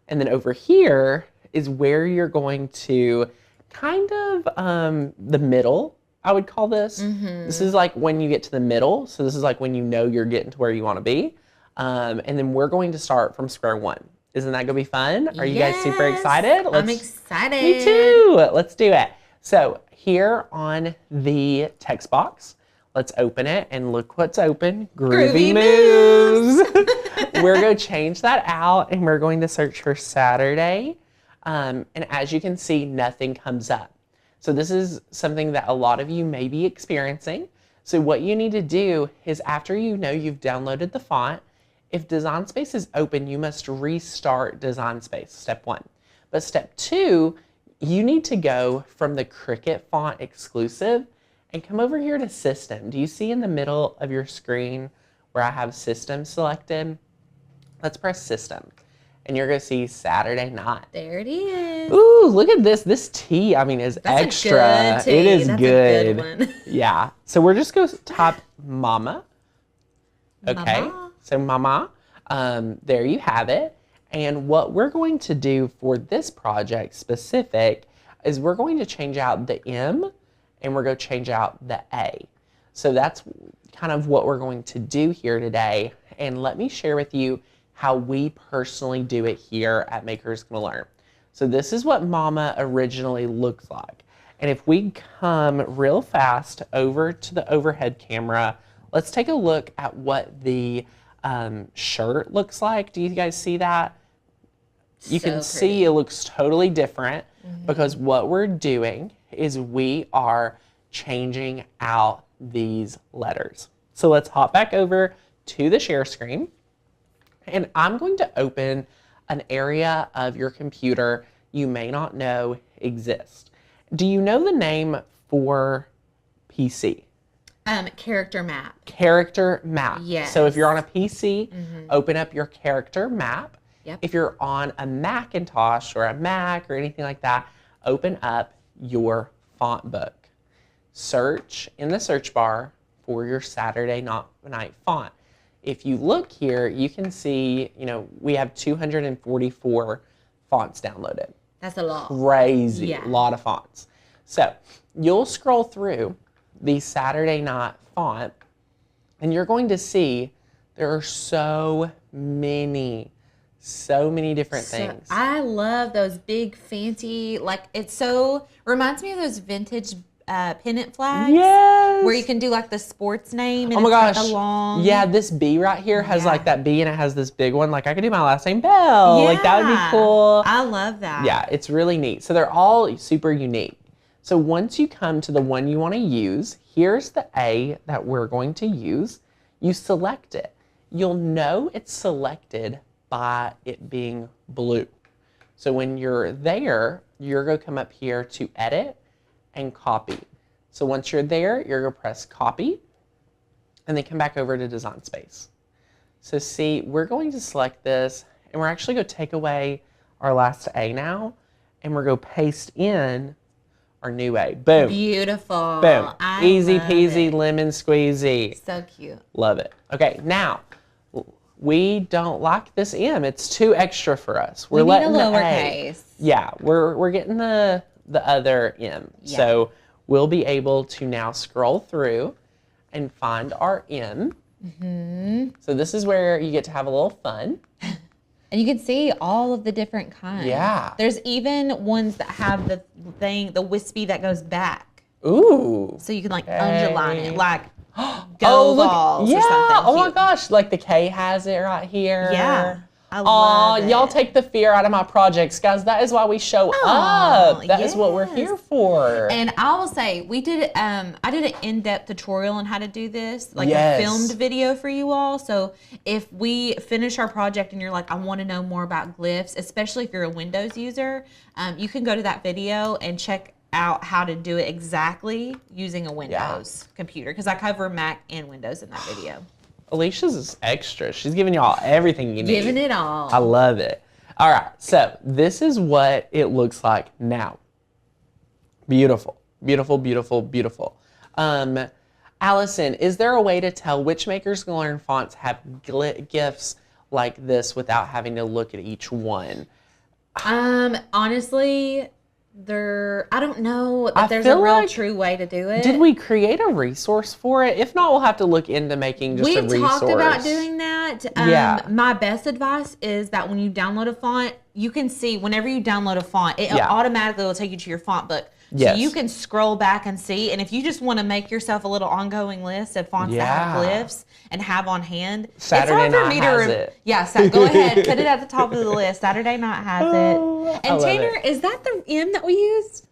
And then over here is where you're going to kind of the middle, I would call this. This is like when you get to the middle. So this is like when you know you're getting to where you want to be. And then we're going to start from square one. Isn't that going to be fun? Are you guys super excited? I'm excited. Me too. Let's do it. So here on the text box, let's open it and look what's open. Groovy Moves. We're going to change that out and we're going to search for Saturday. And as you can see, nothing comes up. So this is something that a lot of you may be experiencing. So what you need to do is after you know you've downloaded the font, if Design Space is open, you must restart Design Space, step 1. But step 2, you need to go from the Cricut font exclusive and come over here to System. Do you see in the middle of your screen where I have System selected? Let's press system. And you're going to see Saturday night. There it is. Ooh, look at this. This tea, I mean, is extra. A good tea. It is That's good. A good one. Yeah. So we're just going to type mama. Okay. Mama. So mama. There you have it. And what we're going to do for this project specific is we're going to change out the M and we're going to change out the A. So that's kind of what we're going to do here today. And let me share with you how we personally do it here at Makers Gonna Learn. So this is what mama originally looks like. And if we come real fast over to the overhead camera, let's take a look at what the shirt looks like. Do you guys see that? You can see it looks totally different because what we're doing is we are changing out these letters. So let's hop back over to the share screen. And I'm going to open an area of your computer you may not know exists. Do you know the name for PC? Character map. Character map. Yes. So if you're on a PC, open up your character map. Yep. If you're on a Macintosh or a Mac or anything like that, open up your font book. Search in the search bar for your Saturday night font. If you look here, you can see, we have 244 fonts downloaded. That's a lot. Crazy, Yeah. a lot of fonts. So you'll scroll through the Saturday night font and you're going to see there are so many different things. I love those big fancy, reminds me of those vintage pennant flags. Yes. Where you can do like the sports name and oh my gosh. Like the long. Yeah, this B right here has like that B and it has this big one. Like I could do my last name Bell. Like that would be cool. I love that. Yeah, it's really neat. So they're all super unique. So once you come to the one you want to use, here's the A that we're going to use. You select it. You'll know it's selected by it being blue. So when you're there, you're going to come up here to edit and copy. So once you're there, you're going to press copy and then come back over to Design Space. So see, we're going to select this and we're actually going to take away our last A now and we're going to paste in our new A. Boom. Beautiful. Boom. Easy peasy, lemon squeezy. So cute. Love it. Okay, now we don't like this M. It's too extra for us. We're letting need a the lowercase. A. Yeah, we're getting the other M. Yeah. So we'll be able to now scroll through and find our M. So this is where you get to have a little fun. And you can see all of the different kinds. Yeah. There's even ones that have the wispy that goes back. Ooh. So you can underline it, like Go look, balls or something. Oh my gosh, like the K has it right here. Yeah. I love it. Y'all take the fear out of my projects, guys. That is why we show up. That is what we're here for. And I will say, I did an in-depth tutorial on how to do this, a filmed video for you all. So if we finish our project and you're like, I want to know more about glyphs, especially if you're a Windows user, you can go to that video and check out how to do it exactly using a Windows computer, because I cover Mac and Windows in that video. Alicia's is extra. She's giving y'all everything you need. Giving it all. I love it. All right, so this is what it looks like now. Beautiful, beautiful, beautiful, beautiful. Allison, is there a way to tell which Makers Gonna Learn fonts have GIFs like this without having to look at each one? Honestly, I don't know that there's a real true way to do it. Did we create a resource for it? If not, we'll have to look into making just a resource. We talked about doing that. My best advice is that when you download a font, you can see whenever you download a font, it automatically will take you to your font book. So you can scroll back and see. And if you just want to make yourself a little ongoing list of fonts that have glyphs and have on hand, Saturday Night has it. Yeah, go ahead, put it at the top of the list. Saturday Night has it. And Tanner, is that the M that we used?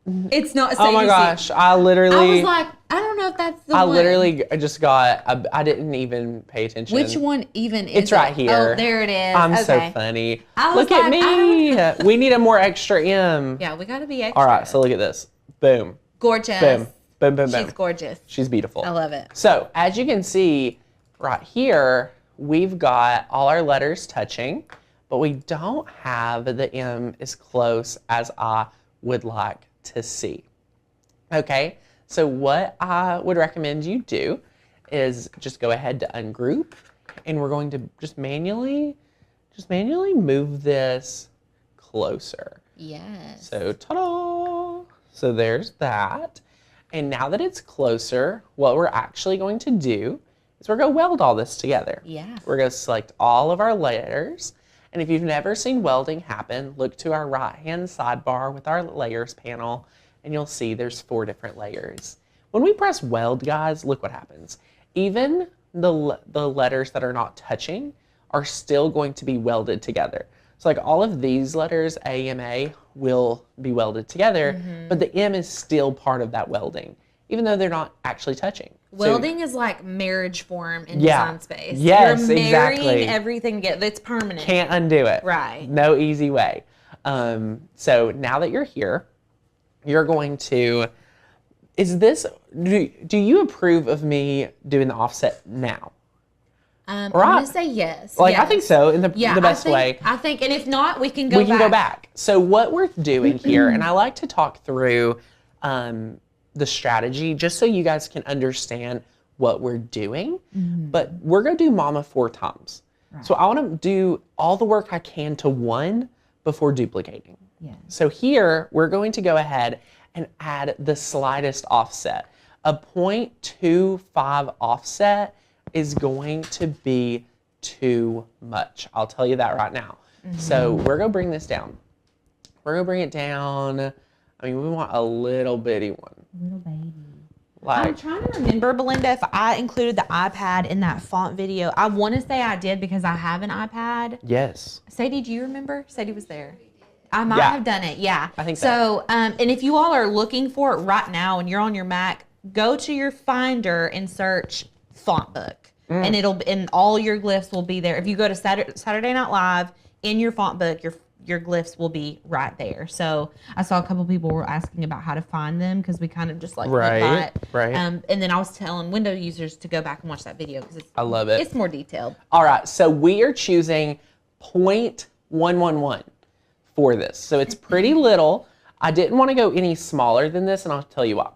No. It's not. Oh my gosh, I was like, I don't know if that's the one. I literally just got, I didn't even pay attention. Which one even is It's right here. Oh, there it is. I'm so funny. Look at me. We need a more extra M. Yeah, we got to be extra. All right, so look at this. Boom. Gorgeous. Boom. Boom, boom, boom. She's gorgeous. She's beautiful. I love it. So as you can see right here, we've got all our letters touching, but we don't have the M as close as I would like to see. Okay, so what I would recommend you do is just go ahead to ungroup, and we're going to just manually move this closer. Yes. So ta-da! So there's that. And now that it's closer, what we're actually going to do is we're going to weld all this together. Yeah. We're going to select all of our layers. And if you've never seen welding happen, look to our right-hand sidebar with our layers panel, and you'll see there's 4 different layers. When we press weld, guys, look what happens. Even the letters that are not touching are still going to be welded together. So like all of these letters, A, M, A, will be welded together, but the M is still part of that welding, even though they're not actually touching. Welding is like marriage form in Design Space. Yes, You're marrying exactly. everything together. It's permanent. Can't undo it. Right. No easy way. So now that you're here, you're going to, do you approve of me doing the offset now? I'm going to say yes. Like, yes. I think so, in the best way. I think, and if not, we can go back. So what we're doing here, and I like to talk through the strategy just so you guys can understand what we're doing, but we're going to do Mama 4 times. Right. So I want to do all the work I can to one before duplicating. Yeah. So here, we're going to go ahead and add the slightest offset. A 0.25 offset is going to be too much. I'll tell you that right now. So we're going to bring this down. We're going to bring it down. I mean, we want a little bitty one. Little baby. Like, I'm trying to remember, Belinda, if I included the iPad in that font video. I want to say I did because I have an iPad. yes. Sadie, do you remember? Sadie was there. I might have done it, yeah. I think so. So, and if you all are looking for it right now and you're on your Mac, go to your Finder and search font book. And all your glyphs will be there. If you go to Saturday Night Live, in your font book, your glyphs will be right there. So I saw a couple people were asking about how to find them because we kind of just like right. And then I was telling Windows users to go back and watch that video because I love it. It's more detailed. All right, so we are choosing 0.111 for this. So it's pretty little. I didn't want to go any smaller than this, and I'll tell you why.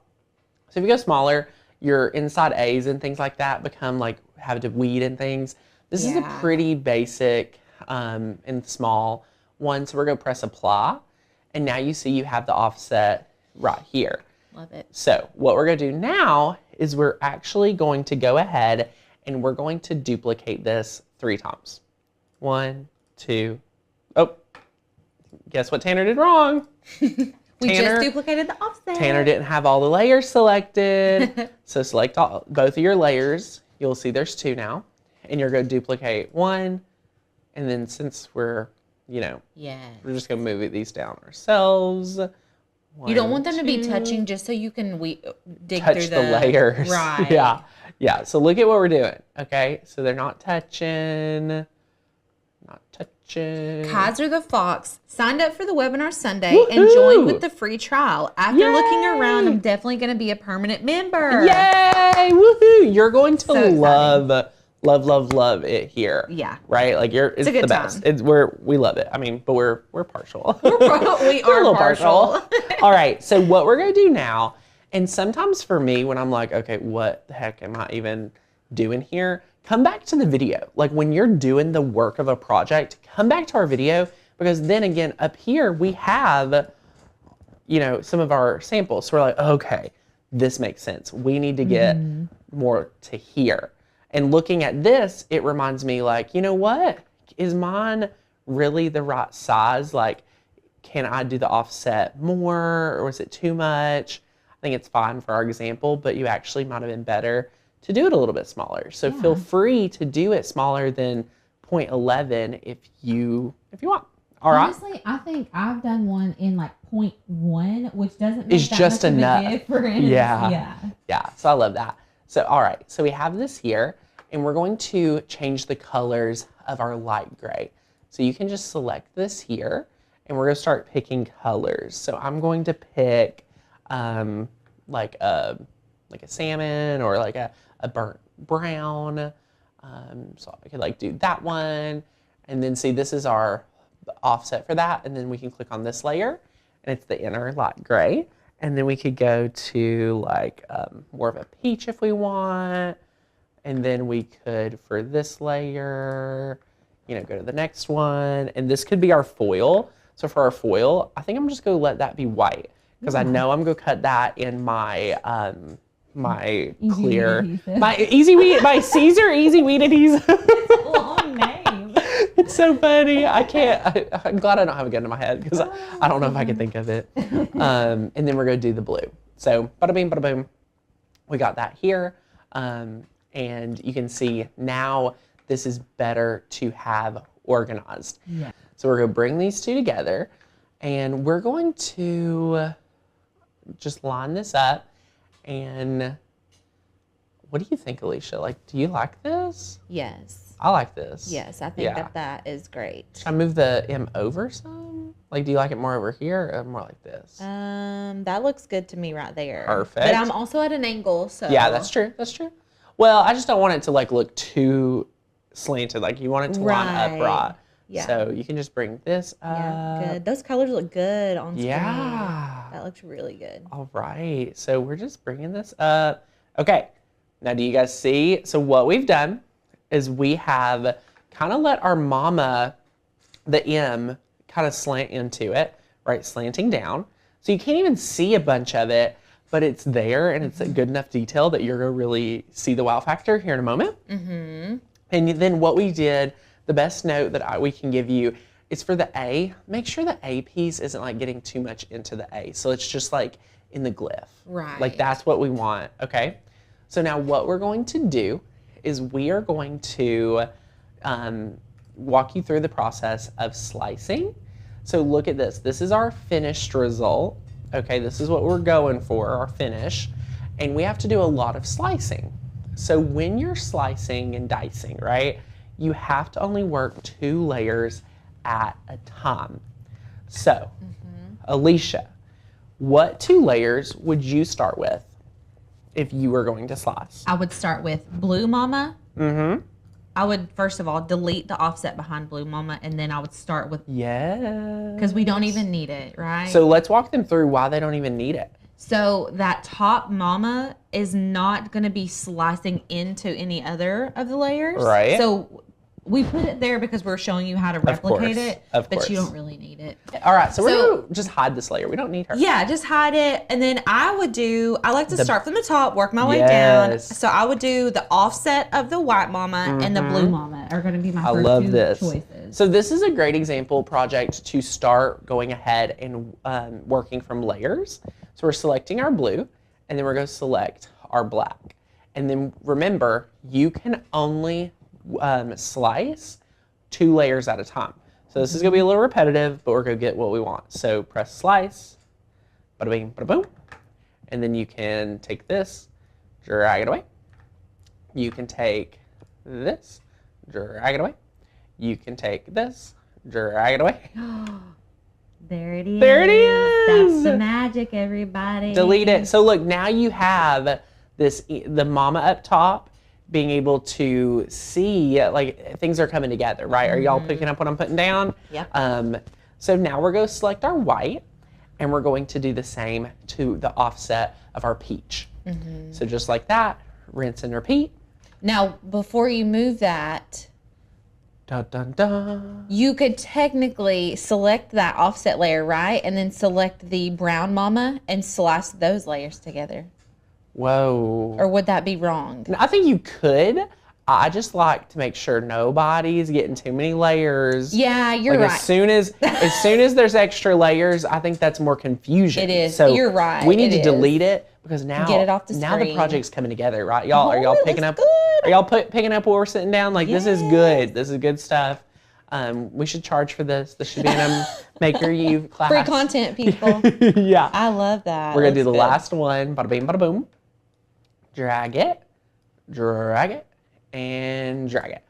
So if you go smaller, your inside A's and things like that become like have to weed and things. This is a pretty basic and small one. So we're going to press apply. And now you see you have the offset right here. Love it. So what we're going to do now is we're actually going to go ahead and we're going to duplicate this 3 times. 1, 2, oh, guess what Tanner did wrong? We just duplicated the offset. Tanner didn't have all the layers selected. So select both of your layers. You'll see there's 2 now. And you're going to duplicate 1. And then since we're, we're just going to move these down ourselves. 1, you don't want them to be touching just so you can dig touch through the layers. Right. Yeah. So look at what we're doing. Okay. So they're not touching. Not touching. Kaiser the Fox signed up for the webinar Sunday and joined with the free trial. After looking around, I'm definitely going to be a permanent member. Yay! Woohoo! You're going to love it here. Yeah. Right? Like it's a good the best. time. We love it. I mean, but we're partial. We We're are a little partial. All right. So what we're going to do now, and sometimes for me when I'm like, okay, what the heck am I even doing here? Come back to the video. Like when you're doing the work of a project, come back to our video because then again, up here we have, some of our samples. So we're like, okay, this makes sense. We need to get more to here. And looking at this, it reminds me like, you know what? Is mine really the right size? Like, can I do the offset more or was it too much? I think it's fine for our example, but you actually might have been better to do it a little bit smaller. So feel free to do it smaller than 0.11 if you want. All right. Honestly, I think I've done one in like 0.1, which doesn't make it's that just much enough. of a difference. Yeah. So I love that. So all right. So we have this here, and we're going to change the colors of our light gray. So you can just select this here, and we're going to start picking colors. So I'm going to pick like a salmon or like a burnt brown. So I could like do that one, and then see this is our offset for that, and then we can click on this layer, and it's the inner light gray, and then we could go to like more of a peach if we want, and then we could, for this layer, you know, go to the next one, and this could be our foil. So for our foil, I think I'm just gonna let that be white, because I know I'm gonna cut that in my my clear, my Caesar Easy Weed Adhesive. Long name. It's so funny. I'm glad I don't have a gun in my head, because I don't know if I can think of it. And then we're gonna do the blue. So bada bing, bada boom. We got that here. And you can see now this is better to have organized. Yeah. So we're gonna bring these two together, and we're going to just line this up. And what do you think, Alicia? Like, do you like this? Yes. I like this. Yes, I think that is great. Should I move the M over some? Like, do you like it more over here or more like this? That looks good to me right there. Perfect. But I'm also at an angle, so. Yeah, that's true. That's true. Well, I just don't want it to like look too slanted. Like, you want it to line up right. Yeah. So you can just bring this up. Yeah, good. Those colors look good on screen. Yeah. That looks really good. All right. So we're just bringing this up. Okay. Now, do you guys see? So what we've done is we have kind of let our mama, the M, kind of slant into it, right? Slanting down. So you can't even see a bunch of it, but it's there, and it's a good enough detail that you're going to really see the wow factor here in a moment. Mm-hmm. And then what we did, the best note that we can give you is for the A, make sure the A piece isn't like getting too much into the A. So it's just like in the glyph. Right. Like that's what we want, okay? So now what we're going to do is we are going to walk you through the process of slicing. So look at this. This is our finished result. Okay, this is what we're going for, our finish. And we have to do a lot of slicing. So when you're slicing and dicing, right, you have to only work 2 layers at a time. So, Alicia, what 2 layers would you start with if you were going to slice? I would start with Blue Mama. Mm-hmm. I would, first of all, delete the offset behind Blue Mama, and then I would start with, because we don't even need it, right? So let's walk them through why they don't even need it. So that top Mama is not going to be slicing into any other of the layers. Right. So we put it there because we're showing you how to replicate it, but you don't really need it. All right, so we're going to just hide this layer. We don't need her. Yeah, just hide it. And then I like to start from the top, work my way down. So I would do the offset of the white Mama and the Blue Mama are going to be my first 2 choices. So this is a great example project to start going ahead and working from layers. So we're selecting our blue, and then we're going to select our black. And then remember, you can only slice 2 layers at a time. So this is going to be a little repetitive, but we're going to get what we want. So press slice, bada bing, bada boom. And then you can take this, drag it away. You can take this, drag it away. You can take this, drag it away. There it is. There it is. That's the magic, everybody. Delete it. So look, now you have the Mama up top being able to see like things are coming together, right? Are y'all picking up what I'm putting down? Yep. So now we're going to select our white, and we're going to do the same to the offset of our peach. So just like that, rinse and repeat. Now, before you move that, Dun, dun, dun. you could technically select that offset layer, right? And then select the brown Mama and slice those layers together. Whoa. Or would that be wrong? I think you could. I just like to make sure nobody's getting too many layers. Yeah, you're right. As soon as there's extra layers, I think that's more confusion. It is. So you're right. We need to delete it because now get it off the now the screen. project's coming together, right? Y'all are y'all picking up? Good. Are y'all picking up what we're sitting down? Like this is good. This is good stuff. We should charge for this. This should be in a Maker You class. Free content, people. Yeah. I love that. We're gonna do the last one. Bada bing, bada boom. Drag it, and drag it.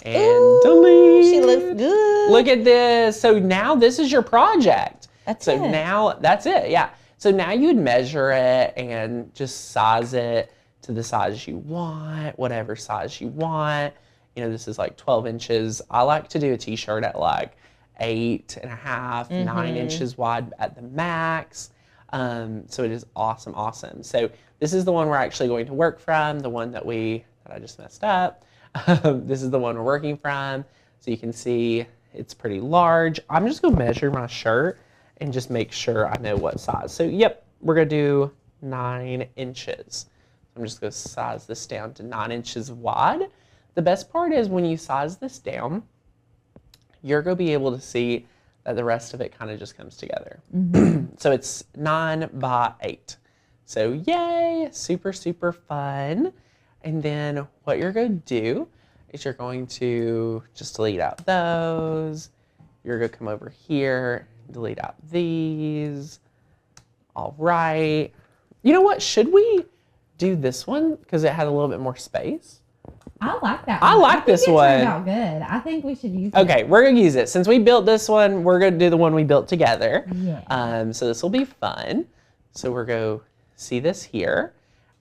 And delete. She looks good. Look at this. So now this is your project. That's so it. Now that's it. Yeah. So now you'd measure it and just size it to the size you want, whatever size you want. you know, this is like 12 inches. I like to do a t-shirt at like 8.5, 9 inches wide at the max. So it is awesome, awesome. So this is the one we're actually going to work from, the one that I just messed up. This is the one we're working from. So you can see it's pretty large. I'm just gonna measure my shirt and just make sure I know what size. So yep, we're gonna do 9 inches. I'm just gonna size this down to 9 inches wide. The best part is when you size this down, you're gonna be able to see that the rest of it kind of just comes together. So it's 9 by 8. So yay, super, super fun. And then what you're gonna do is you're going to just delete out those. You're gonna come over here, delete out these. All right. You know what, should we do this one? Because it had a little bit more space. I like that one. I like this one. It turned out good. I think we should use it. Okay, we're gonna use it. Since we built this one, we're gonna do the one we built together. Yeah. So this will be fun. So we're gonna see this here.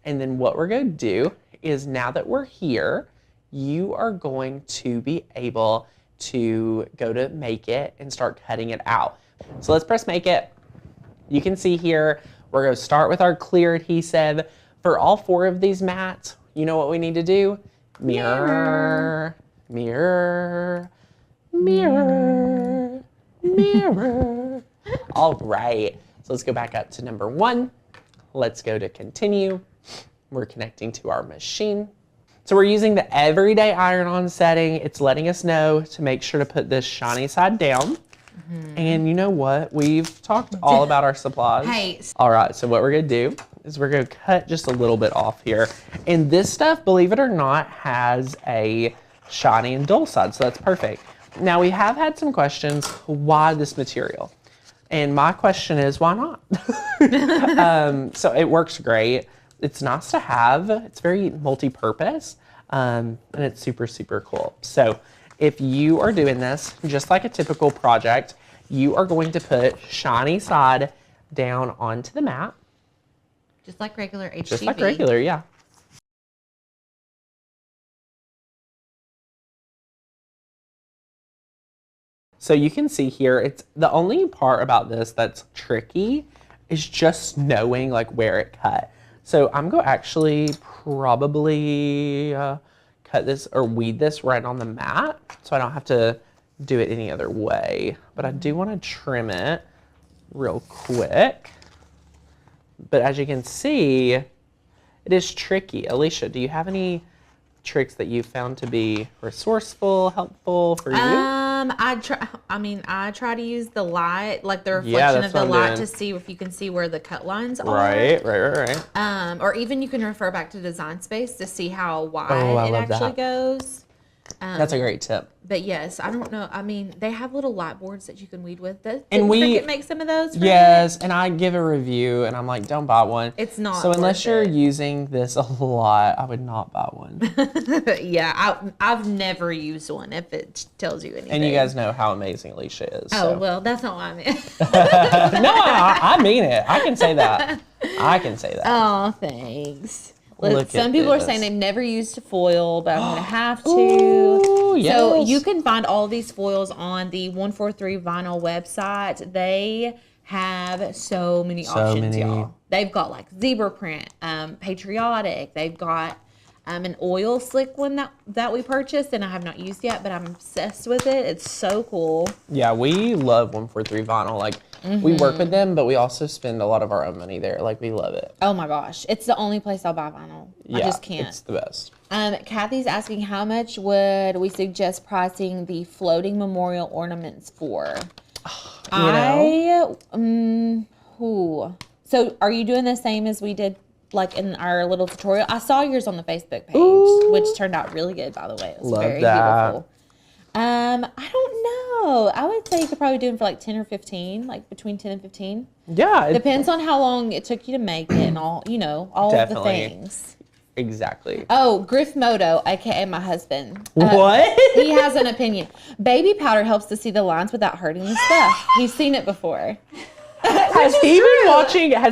And then what we're gonna do is now that we're here, you are going to be able to go to make it and start cutting it out. So let's press make it. You can see here, we're gonna start with our clear adhesive. For all 4 of these mats, you know what we need to do? Mirror, mirror, mirror, mirror. All right, so let's go back up to number 1. Let's go to continue. We're connecting to our machine. So we're using the everyday iron-on setting. It's letting us know to make sure to put this shiny side down. And you know what? We've talked all about our supplies. Hey. All right, so what we're gonna do is we're gonna cut just a little bit off here. And this stuff, believe it or not, has a shiny and dull side, so that's perfect. Now we have had some questions, why this material? And my question is, why not? So it works great. It's nice to have, it's very multi-purpose, and it's super, super cool. So if you are doing this, just like a typical project, you are going to put shiny side down onto the mat. Just like regular HTV. Just like regular, yeah. So you can see here, it's the only part about this that's tricky is just knowing like where it cut. So I'm going to actually probably cut this or weed this right on the mat so I don't have to do it any other way. But I do want to trim it real quick. But as you can see, it is tricky. Alicia, do you have any tricks that you found to be resourceful, helpful for you? I try to use the light, like the reflection of the light to see if you can see where the cut lines are. Right. Or even you can refer back to Design Space to see how wide it actually goes. That's a great tip. But yes, I don't know. I mean, they have little light boards that you can weed with. Did Cricut make some of those? Yes, and I give a review, and I'm like, don't buy one. It's not. So unless you're using this a lot, I would not buy one. Yeah, I've never used one. If it tells you anything. And you guys know how amazing Alicia is. Oh well, that's not what I meant. No, I mean it. I can say that. Oh, thanks. Some people are saying they've never used a foil, but I'm going to have to. Ooh, yes. So you can find all these foils on the 143 Vinyl website. They have so many options, y'all. They've got like zebra print, patriotic. They've got an oil slick one that we purchased and I have not used yet, but I'm obsessed with it. It's so cool. Yeah, we love 143 Vinyl. Like, we work with them, but we also spend a lot of our own money there. Like, we love it. Oh my gosh. It's the only place I'll buy vinyl. Yeah, I just can't. It's the best. Kathy's asking how much would we suggest pricing the floating memorial ornaments for? So are you doing the same as we did like in our little tutorial? I saw yours on the Facebook page, which turned out really good, by the way. It was very beautiful. I don't know. I would say you could probably do them for like 10 or 15, like between 10 and 15. Yeah. Depends on how long it took you to make it and all, all of the things. Exactly. Oh, Griff Moto, aka my husband. What? He has an opinion. Baby powder helps to see the lines without hurting the stuff. He's seen it before. Has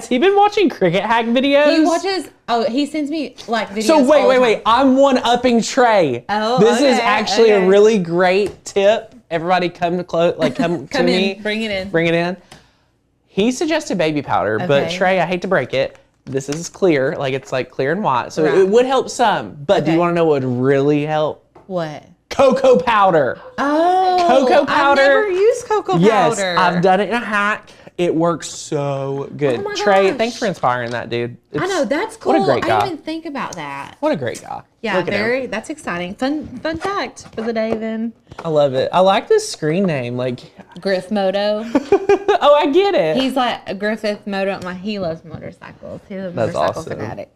he been watching Cricut hack videos? He watches. Oh, he sends me like videos. So wait. I'm one-upping Trey. Oh, this is actually a really great tip. Everybody, come to me. Bring it in. Bring it in. He suggested baby powder, but Trey, I hate to break it. This is clear, it's like clear and white, so it would help some. But do you want to know what would really help? What? Cocoa powder. Oh, cocoa powder. I've never used cocoa powder. Yes, I've done it in a hack. It works so good. Oh my Trey, gosh. thanks for inspiring that, dude. I know, that's cool. What a great guy. I didn't even think about that. What a great guy. Yeah, Look at him. that's exciting. Fun fact for the day then. I love it. I like this screen name, Griff Moto. Oh, I get it. He's like a Griffith Moto. He loves motorcycles. He's a motorcycle fanatic.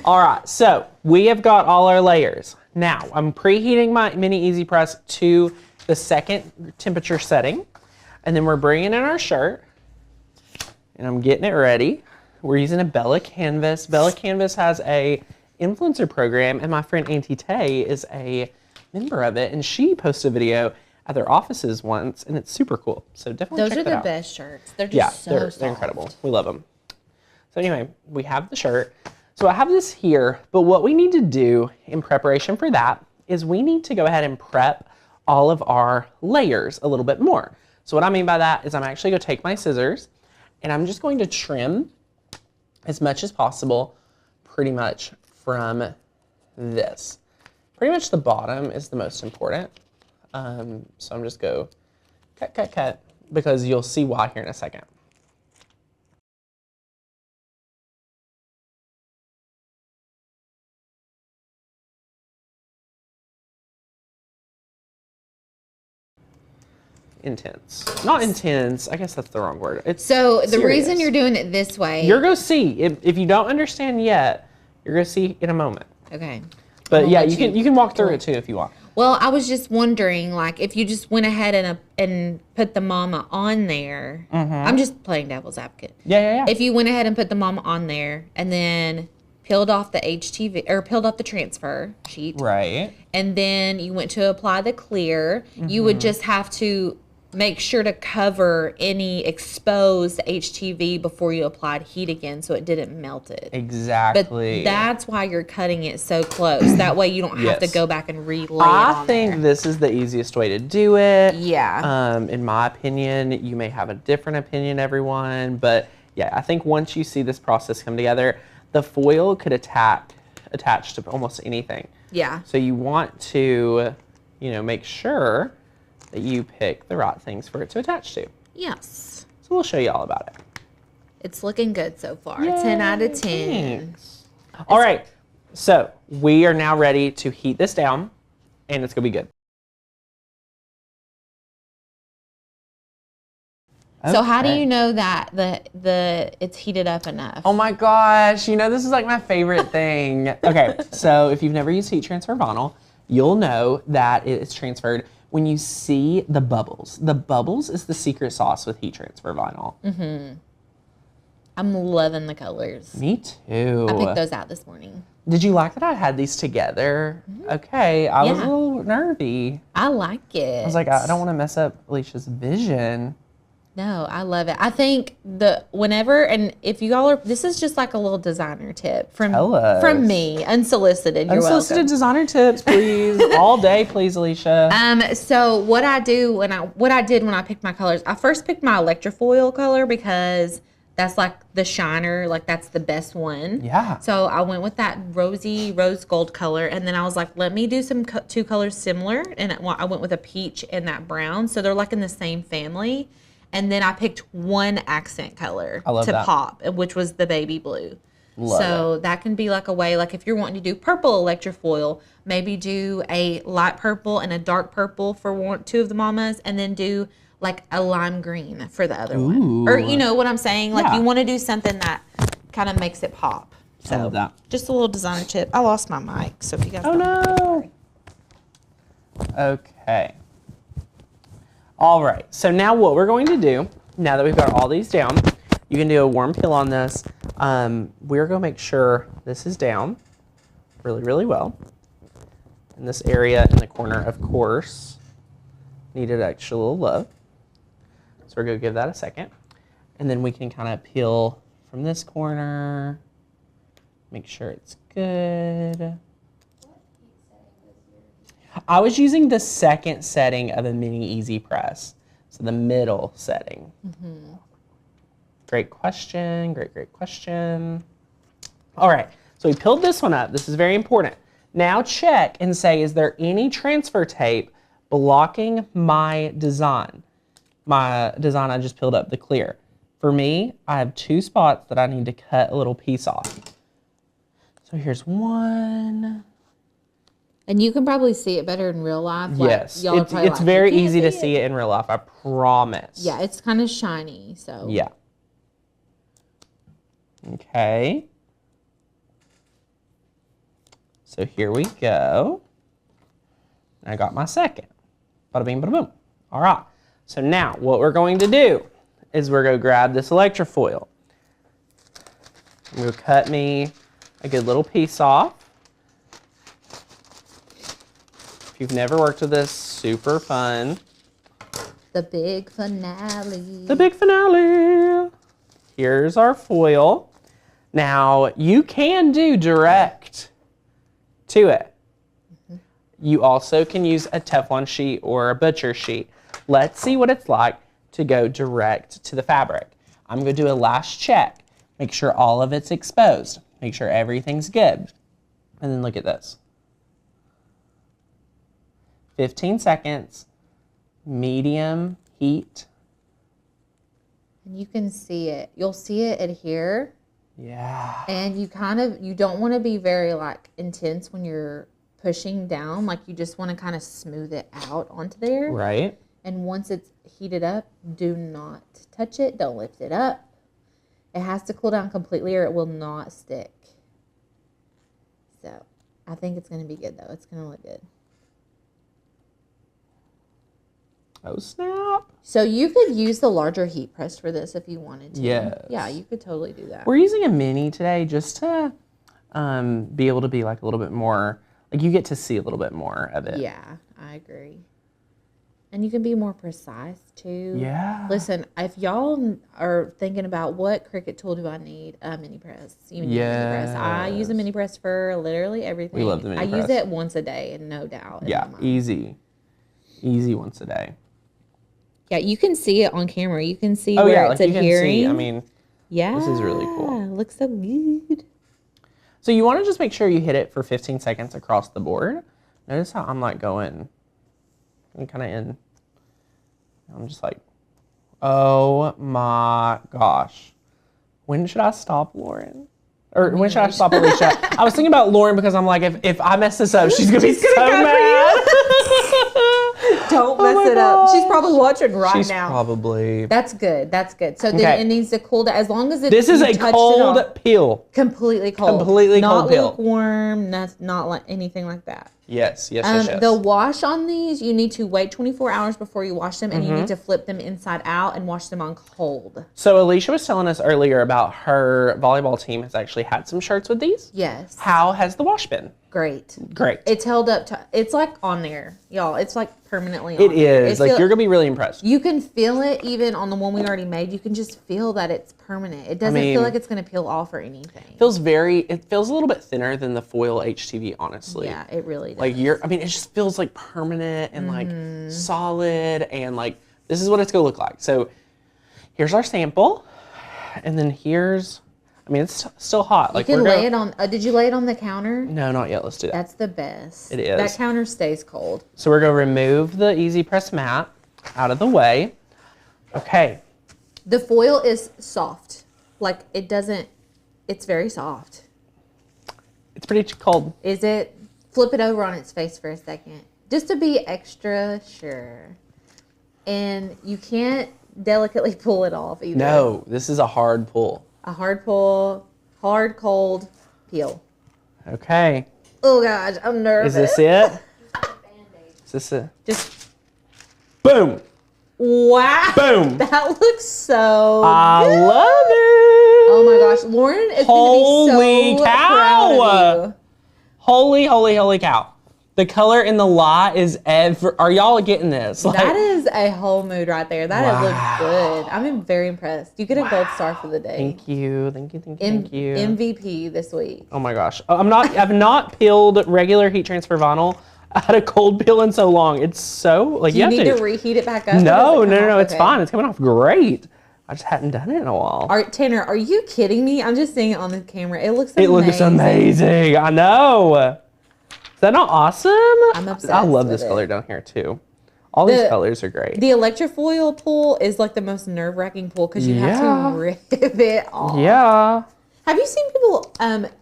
All right, so we have got all our layers. Now, I'm preheating my mini easy press to the second temperature setting, and then we're bringing in our shirt, and I'm getting it ready. We're using a Bella Canvas. Bella Canvas has a influencer program, and my friend Auntie Tay is a member of it, and she posted a video at their offices once, and it's super cool. So definitely check that out. Those are the best shirts. They're just they're incredible. We love them. So anyway, we have the shirt. So I have this here, but what we need to do in preparation for that is we need to go ahead and prep all of our layers a little bit more. So what I mean by that is I'm actually going to take my scissors and I'm just going to trim as much as possible pretty much from this. Pretty much the bottom is the most important. So I'm just go cut, because you'll see why here in a second. Intense. Not intense. I guess that's the wrong word. It's so the serious. reason you're doing it this way. You're going to see. If you don't understand yet, you're going to see in a moment. Okay. But yeah, you can walk through it too if you want. Well, I was just wondering, if you just went ahead and put the mama on there. I'm just playing devil's advocate. Yeah. If you went ahead and put the mama on there and then peeled off the HTV or peeled off the transfer sheet. Right. And then you went to apply the clear, you would just have to make sure to cover any exposed HTV before you applied heat again so it didn't melt it. Exactly. But that's why you're cutting it so close. That way you don't have to go back and relay it on I think this is the easiest way to do it. Yeah. In my opinion, you may have a different opinion, everyone, but yeah, I think once you see this process come together, the foil could attach to almost anything. Yeah. So you want to, make sure that you pick the right things for it to attach to. Yes. So we'll show you all about it. It's looking good so far. Yay, 10 out of 10. Thanks. All right. So we are now ready to heat this down, and it's going to be good. So how do you know that it's heated up enough? Oh my gosh, this is like my favorite thing. Okay, so if you've never used heat transfer vinyl, you'll know that it is transferred when you see the bubbles. The bubbles is the secret sauce with heat transfer vinyl. Mm-hmm. I'm loving the colors. Me too. I picked those out this morning. Did you like that I had these together? Mm-hmm. Okay, I was a little nervy. I like it. I was like, I don't want to mess up Alicia's vision. No, I love it. I think if you all are, this is just like a little designer tip from me, unsolicited. You're unsolicited welcome. Designer tips, please, all day, please, Alicia. So what I did when I picked my colors, I first picked my Electra foil color because That's like the shiner, like that's the best one. Yeah. So I went with that rose gold color, and then I was like, let me do some two colors similar, and I went with a peach and that brown, so they're like in the same family. And then I picked one accent color to pop, which was the baby blue. So that can be like a way, like if you're wanting to do purple Electra foil, maybe do a light purple and a dark purple for two of the mamas, and then do like a lime green for the other one. Or you know what I'm saying? Like you want to do something that kind of makes it pop. So I love that. Just a little designer tip. I lost my mic, so if you guys no. Okay. All right, so now what we're going to do, now that we've got all these down, you can do a warm peel on this. We're going to make sure this is down really, really well. And this area in the corner, of course, needed extra little love. So we're going to give that a second. And then we can kind of peel from this corner, make sure it's good. I was using the second setting of a mini easy press, so the middle setting. Great question, great question. All right, so we peeled this one up. This is very important. Now check and say, is there any transfer tape blocking my design? My design I just peeled up, the clear. For me, I have 2 spots that I need to cut a little piece off. So here's one. And you can probably see it better in real life. Yes, it's very easy to see it in real life, I promise. Yeah, it's kind of shiny, so. Yeah. Okay. So here we go. I got my second. Bada bing, bada boom. All right. So now what we're going to do is we're going to grab this Electra foil. I'm going to cut me a good little piece off. If you've never worked with this, super fun. The big finale. The big finale. Here's our foil. Now, you can do direct to it. You also can use a Teflon sheet or a butcher sheet. Let's see what it's like to go direct to the fabric. I'm going to do a last check. Make sure all of it's exposed. Make sure everything's good. And then look at this. 15 seconds, medium heat. And you can see it. You'll see it adhere. Yeah. And you don't want to be very like intense when you're pushing down. Like you just want to kind of smooth it out onto there. Right. And once it's heated up, do not touch it. Don't lift it up. It has to cool down completely or it will not stick. So I think it's going to be good though. It's going to look good. Oh, snap. So you could use the larger heat press for this if you wanted to. Yes. Yeah, you could totally do that. We're using a mini today just to be able to be like a little bit more, like you get to see a little bit more of it. Yeah, I agree. And you can be more precise too. Yeah. Listen, if y'all are thinking about what Cricut tool do I need, a mini press. You need a mini press. I use a mini press for literally everything. We love the mini press. I use it once a day, and no doubt. Yeah, easy. Easy once a day. Yeah, you can see it on camera. You can see where it's adhering. You can see, I mean, this is really cool. Looks so good. So you want to just make sure you hit it for 15 seconds across the board. Notice how I'm like going and kind of in. I'm just like, oh my gosh. When should I stop, Lauren? Or when should I stop, Alicia? I was thinking about Lauren because I'm like, if I mess this up, she's going to be so mad. Don't mess it up. She's probably watching now. She's probably. That's good. That's good. So then it needs to cool down. As long as it's This is a cold peel. Completely cold. Completely cold peel. Not lukewarm. Not like anything like that. Yes. The wash on these, you need to wait 24 hours before you wash them, and you need to flip them inside out and wash them on cold. So Alicia was telling us earlier about her volleyball team has actually had some shirts with these. Yes. How has the wash been? Great. It's held up to, it's like on there, y'all. It's like permanently on there. It is. Like you're going to be really impressed. You can feel it even on the one we already made. You can just feel that it's permanent. It doesn't feel like it's going to peel off or anything. It feels a little bit thinner than the foil HTV, honestly. Yeah, it really does. Like it just feels like permanent and like solid and like this is what it's going to look like. So here's our sample. And then here's, I mean, it's still hot. You can lay it on, did you lay it on the counter? No, not yet. Let's do that. That's the best. It is. That counter stays cold. So we're going to remove the Easy Press mat out of the way. Okay. The foil is soft. Like it doesn't, it's very soft. It's pretty cold. Is it? Flip it over on its face for a second. Just to be extra sure. And you can't delicately pull it off either. No, this is a hard pull. A hard pull, hard, cold peel. Okay. Oh gosh, I'm nervous. Is this it? Is this it? Just boom. Wow. Boom. That looks so I good. love it. Oh my gosh, Lauren is going to be so proud of you. Holy cow. The color in the lot is are y'all getting this? Like, that is a whole mood right there. That looks good. I'm very impressed. You get a gold star for the day. Thank you. MVP this week. Oh my gosh. I've not peeled regular heat transfer vinyl. I had a cold peel in so long. It's so like you need to reheat it back up. No, it's fine. It's coming off great. I just hadn't done it in a while. Tanner, are you kidding me? I'm just seeing it on the camera. It looks amazing. It looks amazing. I know. Is that not awesome? I'm obsessed. I love this color down here too. All these colors are great. The Electra foil pull is like the most nerve-wracking pull because you have to rip it off. Yeah. Have you seen people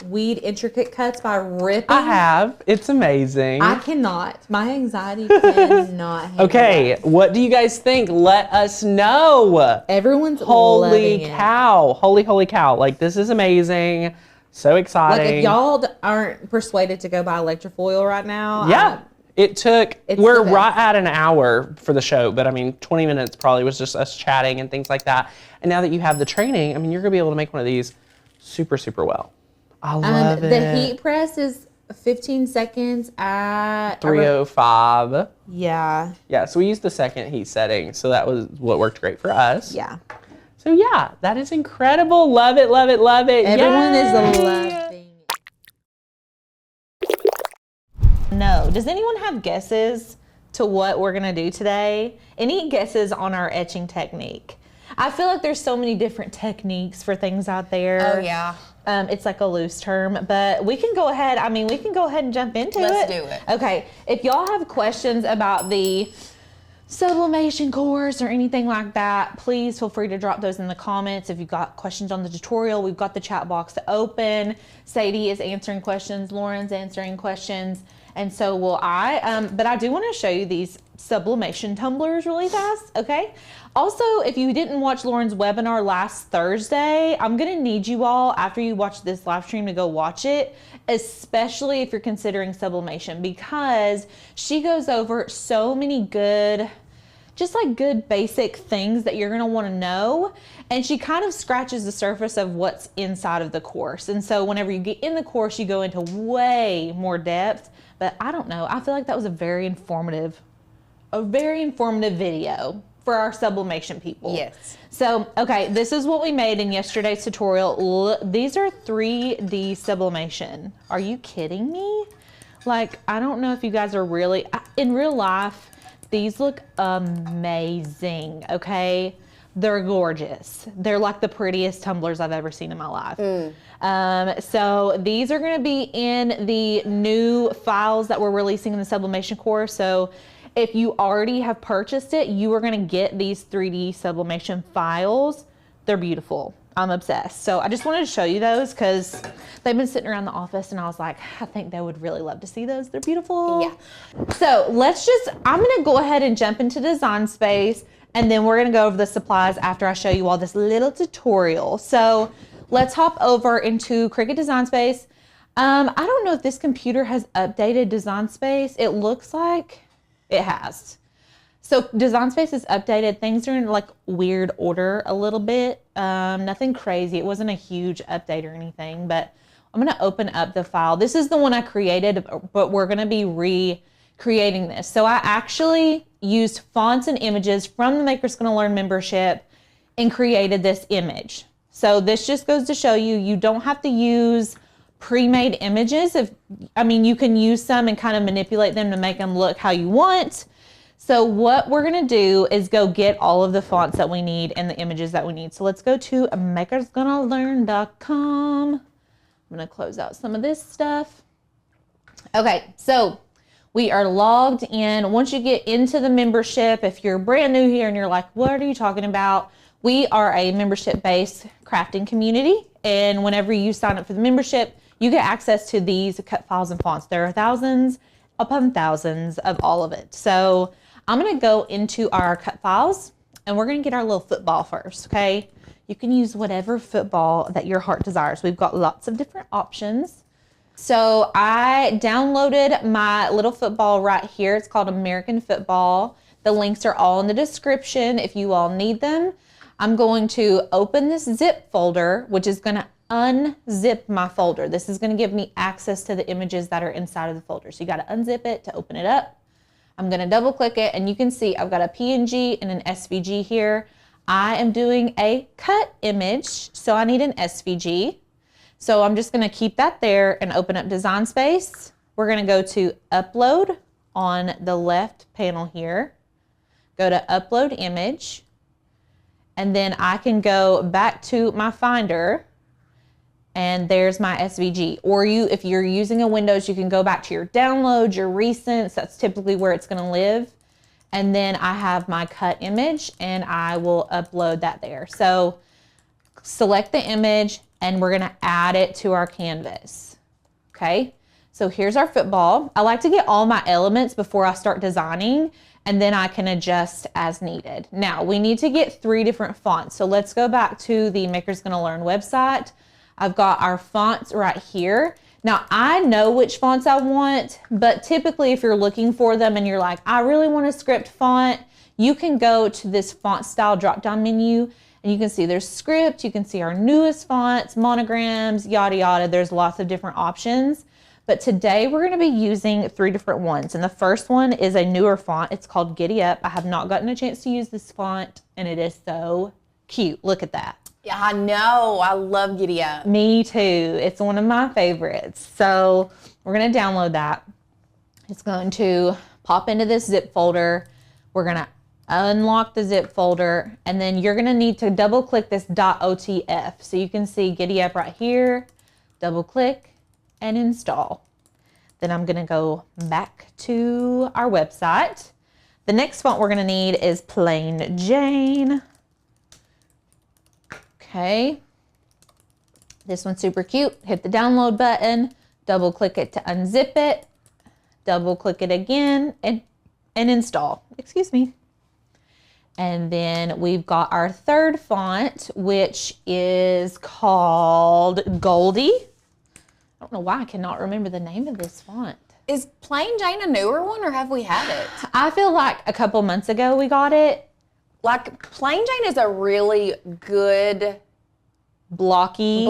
weed intricate cuts by ripping? I have. It's amazing. I cannot. My anxiety cannot handle Okay, that. what do you guys think? Let us know. Everyone's holy loving cow. It. Holy cow. Like, this is amazing. So exciting. Like, if y'all aren't persuaded to go buy Electra foil right now. Yeah. We're right at an hour for the show, but I mean, 20 minutes probably was just us chatting and things like that. And now that you have the training, I mean, you're going to be able to make one of these super well. I love it. The heat press is 15 seconds at 305. Yeah. Yeah, so we used the second heat setting, so that was what worked great for us. Yeah. So yeah, that is incredible. Love it. Everyone is loving it. No. Does anyone have guesses to what we're gonna do today? Any guesses on our etching technique? I feel like there's so many different techniques for things out there. Oh yeah. It's like a loose term, but we can go ahead. I mean, we can go ahead and jump into it. Let's do it. Okay. If y'all have questions about the sublimation course or anything like that, please feel free to drop those in the comments. If you've got questions on the tutorial, we've got the chat box open. Sadie is answering questions. Lauren's answering questions. And so will I. But I do want to show you these sublimation tumblers really fast, okay? Also, if you didn't watch Lauren's webinar last Thursday, I'm gonna need you all, after you watch this live stream, to go watch it, especially if you're considering sublimation, because she goes over so many good, just like good basic things that you're gonna wanna know. And she kind of scratches the surface of what's inside of the course. And so whenever you get in the course, you go into way more depth. But I don't know, I feel like that was a very informative video for our sublimation people. Yes. So, okay, this is what we made in yesterday's tutorial. These are 3D sublimation. Are you kidding me? Like, I don't know if you guys are really, in real life, these look amazing, okay? They're gorgeous. They're like the prettiest tumblers I've ever seen in my life. So these are gonna be in the new files that we're releasing in the sublimation course. So if you already have purchased it, you are gonna get these 3D sublimation files. They're beautiful. I'm obsessed. So I just wanted to show you those because they've been sitting around the office and I was like, I think they would really love to see those. They're beautiful. Yeah. So I'm gonna go ahead and jump into Design Space, and then we're gonna go over the supplies after I show you all this little tutorial. So let's hop over into Cricut Design Space. I don't know if this computer has updated Design Space. It looks like it has. So Design Space is updated. Things are in like weird order a little bit. Nothing crazy. It wasn't a huge update or anything, but I'm gonna open up the file. This is the one I created, but we're gonna be recreating this. So I actually used fonts and images from the Maker's Gonna Learn membership and created this image. So this just goes to show you, you don't have to use pre-made images. You can use some and kind of manipulate them to make them look how you want. So what we're gonna do is go get all of the fonts that we need and the images that we need. So let's go to makersgonnalearn.com. I'm gonna close out some of this stuff. Okay, so we are logged in. Once you get into the membership, if you're brand new here and you're like, what are you talking about? We are a membership-based crafting community. And whenever you sign up for the membership, you get access to these cut files and fonts. There are thousands upon thousands of all of it. So I'm gonna go into our cut files and we're gonna get our little football first, okay? You can use whatever football that your heart desires. We've got lots of different options. So I downloaded my little football right here. It's called American Football. The links are all in the description if you all need them. I'm going to open this zip folder, which is gonna unzip my folder. This is gonna give me access to the images that are inside of the folder. So you gotta unzip it to open it up. I'm gonna double click it and you can see I've got a PNG and an SVG here. I am doing a cut image, so I need an SVG. So I'm just gonna keep that there and open up Design Space. We're gonna go to Upload on the left panel here. Go to Upload Image. And then I can go back to my Finder and there's my SVG. Or if you're using a Windows, you can go back to your downloads, your recents. That's typically where it's gonna live. And then I have my cut image and I will upload that there. So select the image and we're gonna add it to our canvas, okay? So here's our football. I like to get all my elements before I start designing and then I can adjust as needed. Now we need to get 3 different fonts. So let's go back to the Makers Gonna Learn website. I've got our fonts right here. Now I know which fonts I want, but typically if you're looking for them and you're like, I really want a script font, you can go to this font style drop-down menu and you can see there's script, you can see our newest fonts, monograms, yada yada. There's lots of different options. But today we're gonna be using 3 different ones. And the first one is a newer font. It's called Giddy Up. I have not gotten a chance to use this font and it is so cute. Look at that. Yeah, I know. I love Giddy Up. Me too. It's one of my favorites. So we're gonna download that. It's going to pop into this zip folder. We're gonna unlock the zip folder and then you're gonna need to double click this .otf. So you can see Giddy Up right here, double click and install. Then I'm gonna go back to our website. The next font we're gonna need is Plain Jane. Okay, this one's super cute. Hit the download button, double click it to unzip it, double click it again and install, excuse me. And then we've got our third font, which is called Goldie. I don't know why I cannot remember the name of this font. Is Plain Jane a newer one or have we had it? I feel like a couple months ago we got it. Like Plain Jane is a really good blocky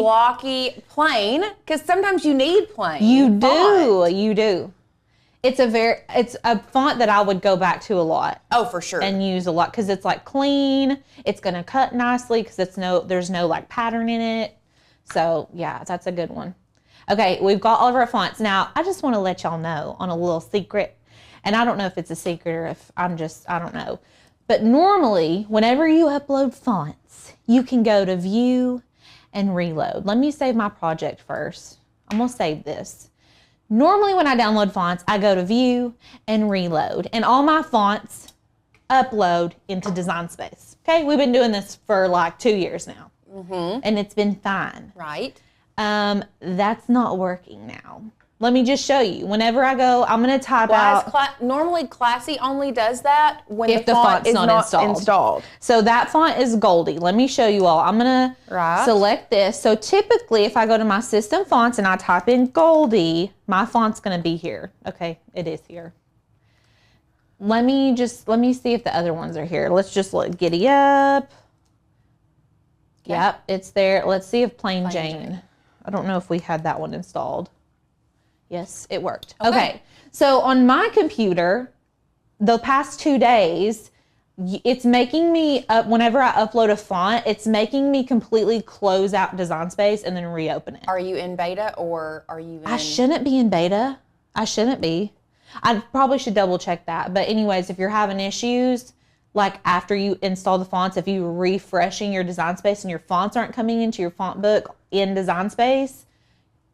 plain, because sometimes you need plain. You do. It's a font that I would go back to a lot. Oh, for sure. And use a lot because it's like clean. It's gonna cut nicely because there's no like pattern in it. So yeah, that's a good one. Okay, we've got all of our fonts. Now, I just want to let y'all know on a little secret, and I don't know if it's a secret or if I don't know. But normally, whenever you upload fonts, you can go to View and Reload. Let me save my project first. I'm gonna save this. Normally, when I download fonts, I go to View and Reload, and all my fonts upload into Design Space. Okay, we've been doing this for like 2 years now, and it's been fine. Right. That's not working now. Let me just show you. Whenever I go, I'm going to type out. Normally Classy only does that when if the font font's is not installed. So that font is Goldie. Let me show you all. I'm going to select this. So typically if I go to my system fonts and I type in Goldie, my font's going to be here. Okay, it is here. Let me see if the other ones are here. Let's just look. Giddy Up. Okay. Yep, it's there. Let's see if Plain Jane. I don't know if we had that one installed. Yes, it worked. Okay. So on my computer, the past 2 days, it's making me, whenever I upload a font, it's making me completely close out Design Space and then reopen it. Are you in beta or are you in? I shouldn't be in beta. I shouldn't be. I probably should double check that. But anyways, if you're having issues, like after you install the fonts, if you're refreshing your Design Space and your fonts aren't coming into your font book in Design Space,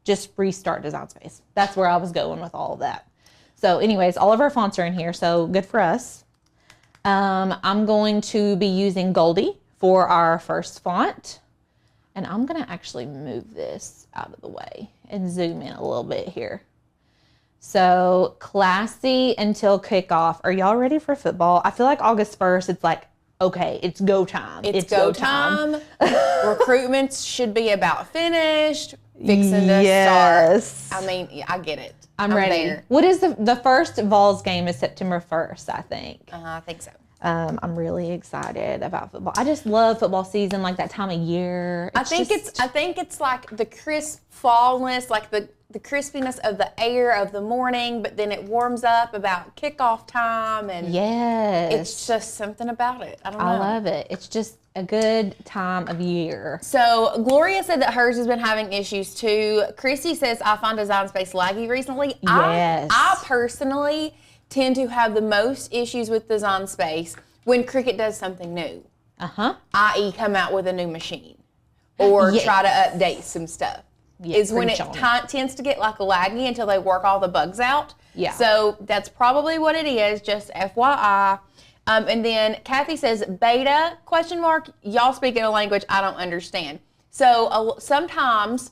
just restart Design Space. That's where I was going with all of that. So anyways, all of our fonts are in here, so good for us. I'm going to be using Goldie for our first font. And I'm going to actually move this out of the way and zoom in a little bit here. So classy until kickoff. Are y'all ready for football? I feel like August 1st, it's like, okay, it's go time. It's go time. Recruitments should be about finished. Fixing to start. I mean, I get it. I'm ready. There. What is the first Vols game is September 1st, I think. I think so. I'm really excited about football. I just love football season, like that time of year. I think it's like the crisp fallness, like the crispiness of the air of the morning, but then it warms up about kickoff time, and it's just something about it. I don't know. I love it. It's just a good time of year. So Gloria said that hers has been having issues too. Chrissy says, I find Design Space laggy recently. Yes. I personally tend to have the most issues with Design Space when Cricut does something new. I.e. come out with a new machine or try to update some stuff. Is when it tends to get like laggy until they work all the bugs out. Yeah. So that's probably what it is, just FYI. And then Kathy says, beta, ? Y'all speak in a language I don't understand. So sometimes,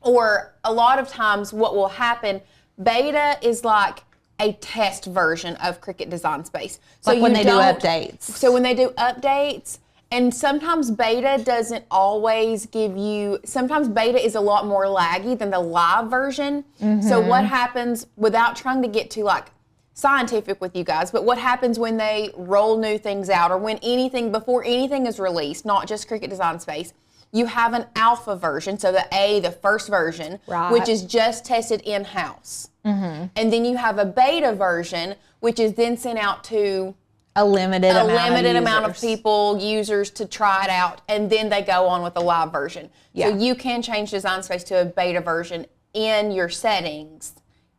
or a lot of times, what will happen, beta is like a test version of Cricut Design Space. So like when they do updates. So when they do updates, and sometimes beta doesn't always give you, sometimes beta is a lot more laggy than the live version. So what happens, without trying to get too like scientific with you guys, but what happens when they roll new things out, or when before anything is released, not just Cricut Design Space, you have an alpha version, so the first version, which is just tested in-house. And then you have a beta version, which is then sent out to a limited amount of people, users, to try it out, and then they go on with the live version. So you can change Design Space to a beta version in your settings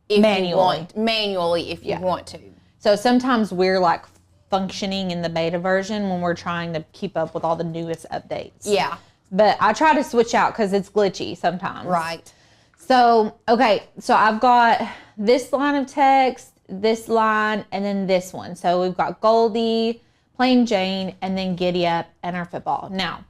manually if you want to. So sometimes we're like functioning in the beta version when we're trying to keep up with all the newest updates. Yeah. But I try to switch out because it's glitchy sometimes. Right. So, okay, so I've got this line of text, this line, and then this one. So we've got Goldie, Plain Jane, and then Giddy Up and our football. Now,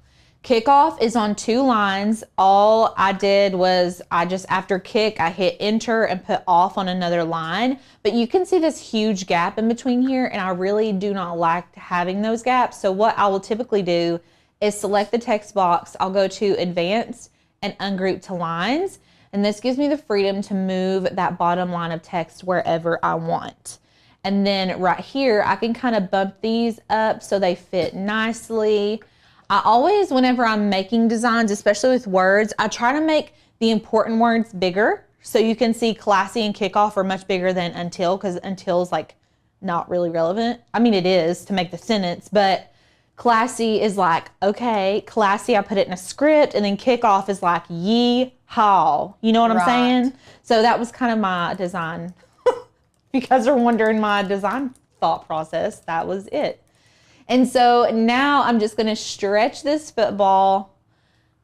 kickoff is on 2 lines. All I did was after kick, I hit enter and put off on another line. But you can see this huge gap in between here, and I really do not like having those gaps. So what I will typically do is select the text box. I'll go to advanced and ungroup to lines. And this gives me the freedom to move that bottom line of text wherever I want. And then right here, I can kind of bump these up so they fit nicely. I always, whenever I'm making designs, especially with words, I try to make the important words bigger. So you can see classy and kickoff are much bigger than until, because until is like not really relevant. I mean, it is to make the sentence, but classy is like, okay, classy, I put it in a script, and then kickoff is like yee-haw. You know what I'm saying? So that was kind of my design. If you guys are wondering my design thought process, that was it. And so now I'm just gonna stretch this football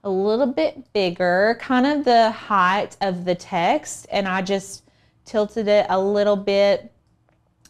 a little bit bigger, kind of the height of the text, and I just tilted it a little bit.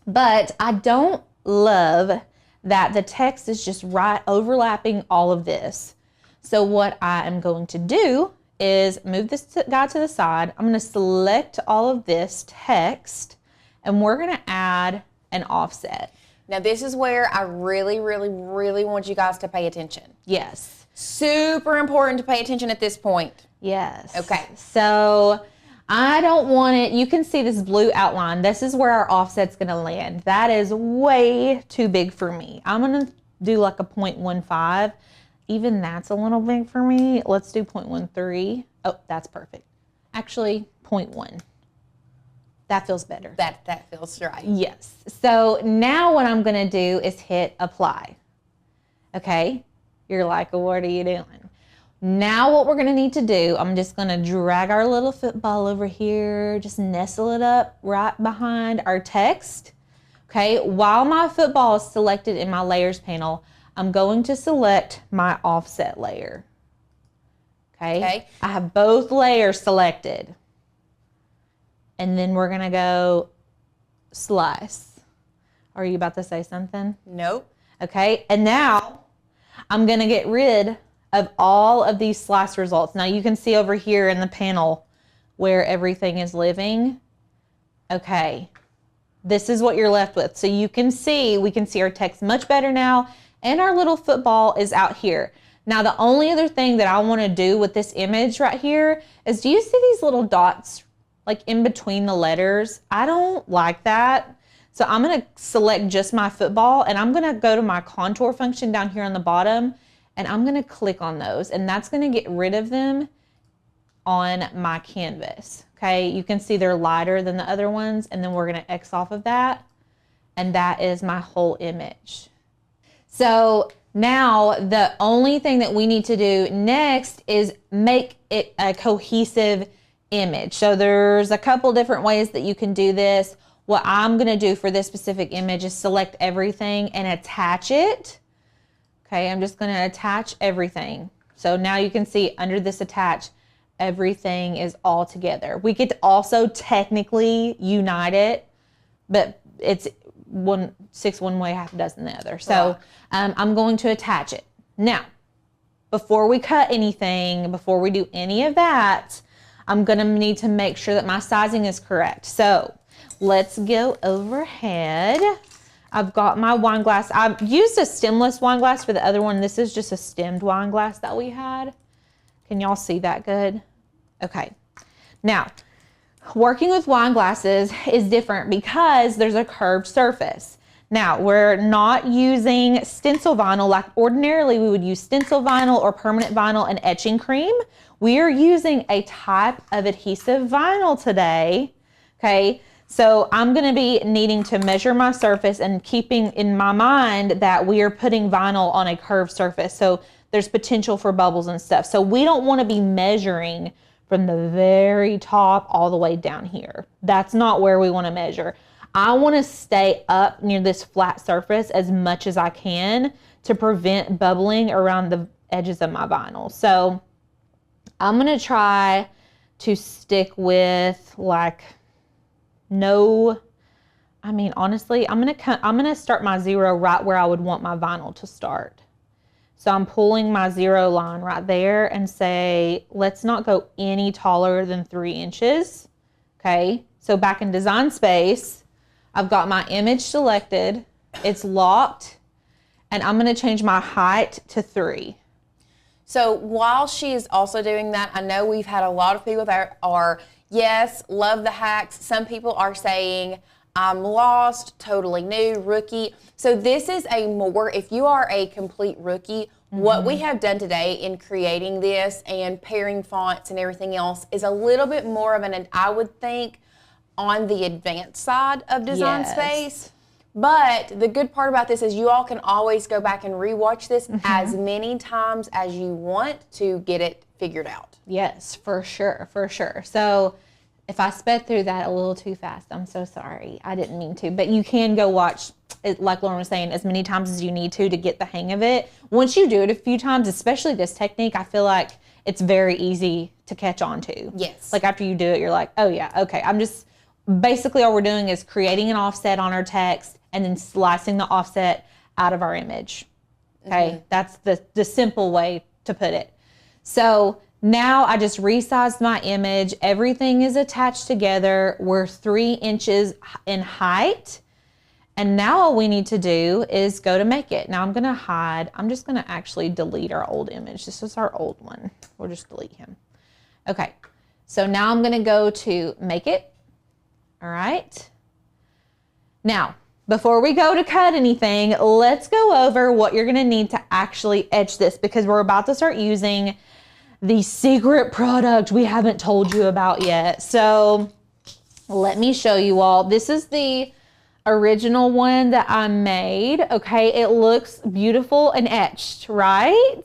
But I don't love that the text is just right overlapping all of this. So what I am going to do is move this guy to the side. I'm gonna select all of this text, and we're gonna add an offset. Now this is where I really, really, really want you guys to pay attention. Yes. Super important to pay attention at this point. Yes. Okay. So I don't want it, you can see this blue outline. This is where our offset's gonna land. That is way too big for me. I'm gonna do like a 0.15. Even that's a little big for me. Let's do 0.13. Oh, that's perfect. Actually, 0.1. That feels better. That feels right. Yes. So now what I'm gonna do is hit apply. Okay? You're like, what are you doing? Now what we're gonna need to do, I'm just gonna drag our little football over here, just nestle it up right behind our text. Okay, while my football is selected in my layers panel, I'm going to select my offset layer. Okay. I have both layers selected. And then we're gonna go slice. Are you about to say something? Nope. Okay, and now I'm gonna get rid of all of these slice results. Now you can see over here in the panel where everything is living. Okay, this is what you're left with. So you can see, we can see our text much better now, and our little football is out here. Now the only other thing that I wanna do with this image right here is, do you see these little dots like in between the letters? I don't like that. So I'm gonna select just my football, and I'm gonna go to my contour function down here on the bottom, and I'm gonna click on those, and that's gonna get rid of them on my canvas. Okay, you can see they're lighter than the other ones, and then we're gonna X off of that, and that is my whole image. So now the only thing that we need to do next is make it a cohesive image. So there's a couple different ways that you can do this. What I'm gonna do for this specific image is select everything and attach it. Okay, I'm just gonna attach everything. So now you can see under this attach, everything is all together. We could also technically unite it, but it's 6 one way, half a dozen the other. So I'm going to attach it. Now, before we cut anything, before we do any of that, I'm gonna need to make sure that my sizing is correct. So let's go overhead. I've got my wine glass. I've used a stemless wine glass for the other one. This is just a stemmed wine glass that we had. Can y'all see that good? Okay. Now, working with wine glasses is different because there's a curved surface. Now, we're not using stencil vinyl like ordinarily we would use stencil vinyl or permanent vinyl and etching cream. We are using a type of adhesive vinyl today, okay? So I'm gonna be needing to measure my surface and keeping in my mind that we are putting vinyl on a curved surface. So there's potential for bubbles and stuff. So we don't wanna be measuring from the very top all the way down here. That's not where we wanna measure. I wanna stay up near this flat surface as much as I can to prevent bubbling around the edges of my vinyl. So I'm gonna try to stick with like honestly, I'm gonna start my zero right where I would want my vinyl to start. So I'm pulling my zero line right there and say, let's not go any taller than 3 inches. Okay, so back in Design Space, I've got my image selected, it's locked, and I'm gonna change my height to 3. So while she is also doing that, I know we've had a lot of people that are, yes, love the hacks. Some people are saying, I'm lost, totally new, rookie. So this is if you are a complete rookie, what we have done today in creating this and pairing fonts and everything else is a little bit more of I would think, on the advanced side of Design Space. But the good part about this is you all can always go back and rewatch this as many times as you want to get it figured out. Yes, for sure, for sure. So if I sped through that a little too fast, I'm so sorry. I didn't mean to. But you can go watch it, like Lauren was saying, as many times as you need to get the hang of it. Once you do it a few times, especially this technique, I feel like it's very easy to catch on to. Yes. Like after you do it, you're like, oh yeah, okay. Basically all we're doing is creating an offset on our text and then slicing the offset out of our image. Okay, that's the simple way to put it. So now I just resized my image. Everything is attached together. We're 3 inches in height. And now all we need to do is go to make it. Now I'm just gonna actually delete our old image. This is our old one. We'll just delete him. Okay, so now I'm gonna go to make it. All right. Now, before we go to cut anything, let's go over what you're gonna need to actually etch this, because we're about to start using the secret product we haven't told you about yet. So let me show you all. This is the original one that I made. Okay, it looks beautiful and etched, right?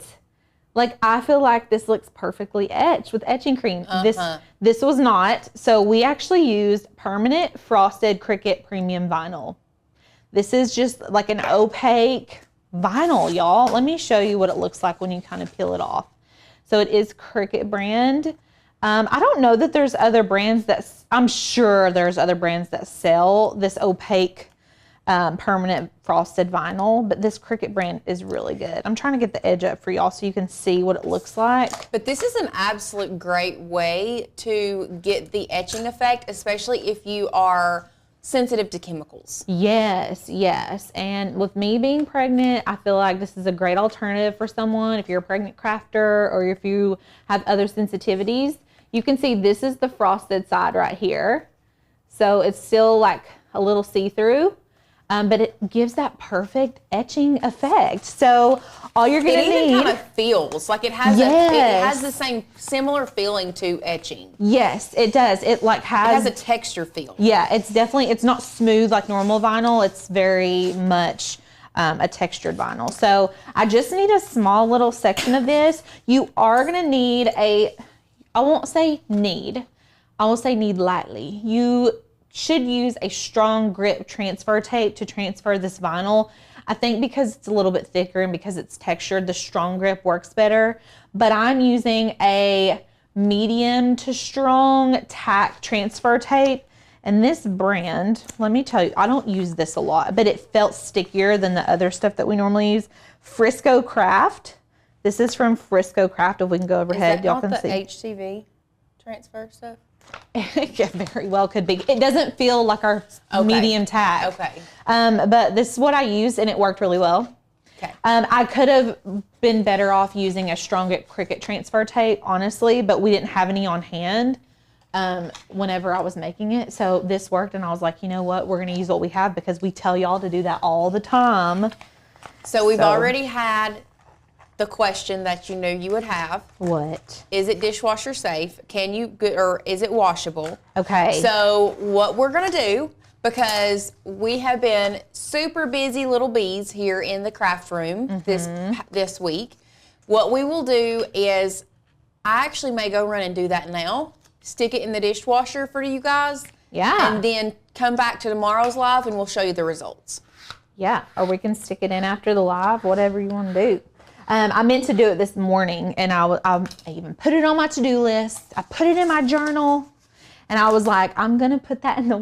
Like, I feel like this looks perfectly etched with etching cream. This was not. So we actually used permanent frosted Cricut premium vinyl. This is just like an opaque vinyl, y'all. Let me show you what it looks like when you kind of peel it off. So it is Cricut brand. I don't know that there's other brands I'm sure there's other brands that sell this opaque permanent frosted vinyl, but this Cricut brand is really good. I'm trying to get the edge up for y'all so you can see what it looks like. But this is an absolute great way to get the etching effect, especially if you are sensitive to chemicals. Yes, yes. And with me being pregnant, I feel like this is a great alternative for someone. If you're a pregnant crafter or if you have other sensitivities, you can see this is the frosted side right here. So it's still like a little see-through. But it gives that perfect etching effect. So all you're gonna need. It even kind of feels like it has it has the same similar feeling to etching. Yes, it does. It has a texture feel. Yeah, it's not smooth like normal vinyl. It's very much a textured vinyl. So I just need a small little section of this. You are gonna need I won't say need. I will say need lightly. You should use a strong grip transfer tape to transfer this vinyl. I think because it's a little bit thicker and because it's textured, the strong grip works better. But I'm using a medium to strong tack transfer tape. And this brand, let me tell you, I don't use this a lot, but it felt stickier than the other stuff that we normally use. Frisco Craft. This is from Frisco Craft. If we can go overhead, y'all can see. Is that not the HTV transfer stuff? Yeah, very well could be. It doesn't feel like our medium tack. Okay. But this is what I used and it worked really well. Okay. I could have been better off using a stronger Cricut transfer tape, honestly, but we didn't have any on hand whenever I was making it. So this worked and I was like, you know what? We're going to use what we have because we tell y'all to do that all the time. So we've already had the question that you knew you would have. What? Is it dishwasher safe? Or is it washable? Okay. So what we're gonna do, because we have been super busy little bees here in the craft room this week, what we will do is, I actually may go run and do that now, stick it in the dishwasher for you guys. Yeah. And then come back to tomorrow's live and we'll show you the results. Yeah, or we can stick it in after the live, whatever you want to do. I meant to do it this morning, and I even put it on my to-do list. I put it in my journal, and I was like, I'm gonna put that in the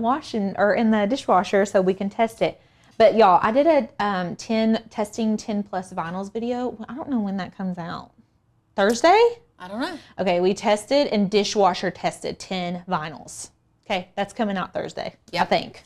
in the dishwasher so we can test it. But y'all, I did a testing 10 plus vinyls video. I don't know when that comes out. Thursday? I don't know. Okay, we tested and dishwasher tested 10 vinyls. Okay, that's coming out Thursday. I think.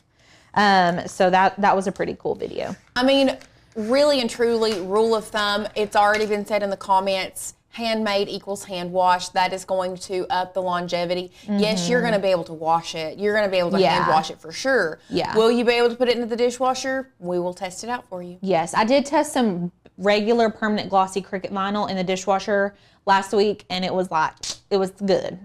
So that was a pretty cool video. I mean, really and truly, rule of thumb, it's already been said in the comments, handmade equals hand wash. That is going to up the longevity. Yes, you're going to be able to wash it. You're going to be able to hand wash it for sure. Yeah. Will you be able to put it into the dishwasher? We will test it out for you. Yes, I did test some regular permanent glossy Cricut vinyl in the dishwasher last week, and it was good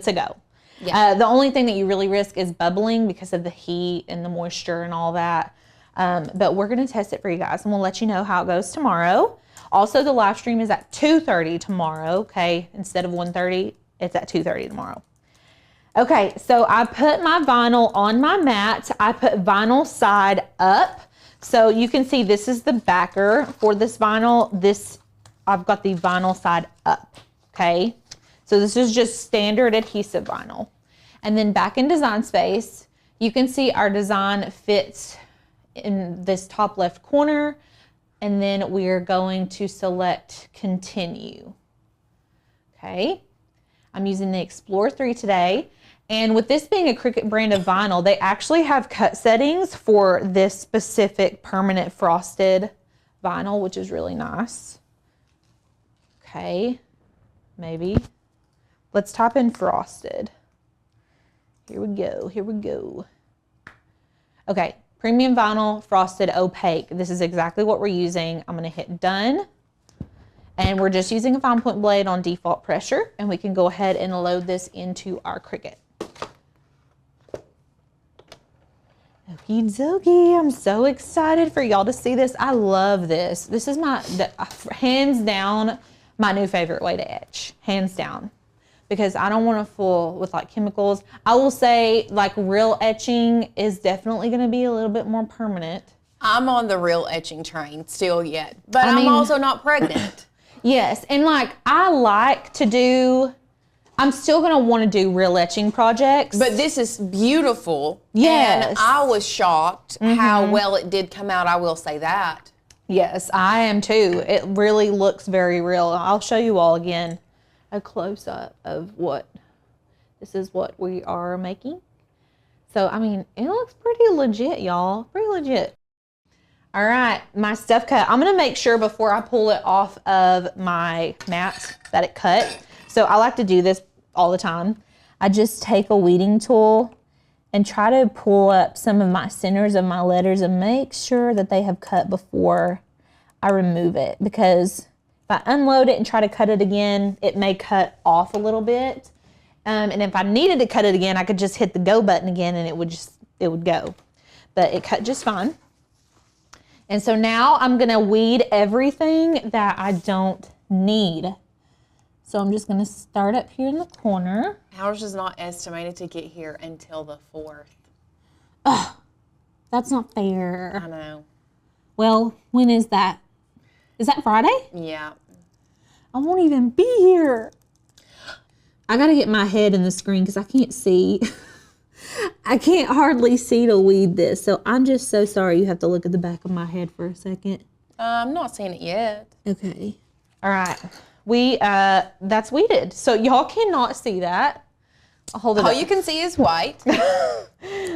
to go. Yeah. The only thing that you really risk is bubbling because of the heat and the moisture and all that. But we're going to test it for you guys, and we'll let you know how it goes tomorrow. Also, the live stream is at 2:30 tomorrow, okay? Instead of 1:30, it's at 2:30 tomorrow. Okay, so I put my vinyl on my mat. I put vinyl side up. So you can see this is the backer for this vinyl. I've got the vinyl side up, okay? So this is just standard adhesive vinyl. And then back in Design Space, you can see our design fits in this top left corner, and then we're going to select continue. Okay, I'm using the Explore 3 today, and with this being a Cricut brand of vinyl, they actually have cut settings for this specific permanent frosted vinyl, which is really nice. Okay, maybe let's type in frosted. Here we go. Okay. Premium vinyl, frosted, opaque. This is exactly what we're using. I'm gonna hit done. And we're just using a fine point blade on default pressure, and we can go ahead and load this into our Cricut. Okie dokie, I'm so excited for y'all to see this. I love this. This is hands down, my new favorite way to etch, hands down. Because I don't want to fool with like chemicals. I will say like real etching is definitely going to be a little bit more permanent. I'm on the real etching train still yet, but I'm also not pregnant. Yes, and like I like to do, I'm still going to want to do real etching projects. But this is beautiful. Yes. And I was shocked how well it did come out, I will say that. Yes, I am too. It really looks very real. I'll show you all again a close-up of this is what we are making. So, I mean, it looks pretty legit, y'all. Pretty legit. All right, my stuff cut. I'm going to make sure before I pull it off of my mat that it cut. So, I like to do this all the time. I just take a weeding tool and try to pull up some of my centers of my letters and make sure that they have cut before I remove it, because if I unload it and try to cut it again, it may cut off a little bit. And if I needed to cut it again, I could just hit the go button again and it would go. But it cut just fine. And so now I'm gonna weed everything that I don't need. So I'm just gonna start up here in the corner. Ours is not estimated to get here until the 4th. Ugh, that's not fair. I know. Well, when is that? Is that Friday? Yeah. I won't even be here. I gotta get my head in the screen because I can't see. I can't hardly see to weed this. So I'm just so sorry you have to look at the back of my head for a second. I'm not seeing it yet. Okay. All right. That's weeded. So y'all cannot see that. I'll hold it All up. you can see is white.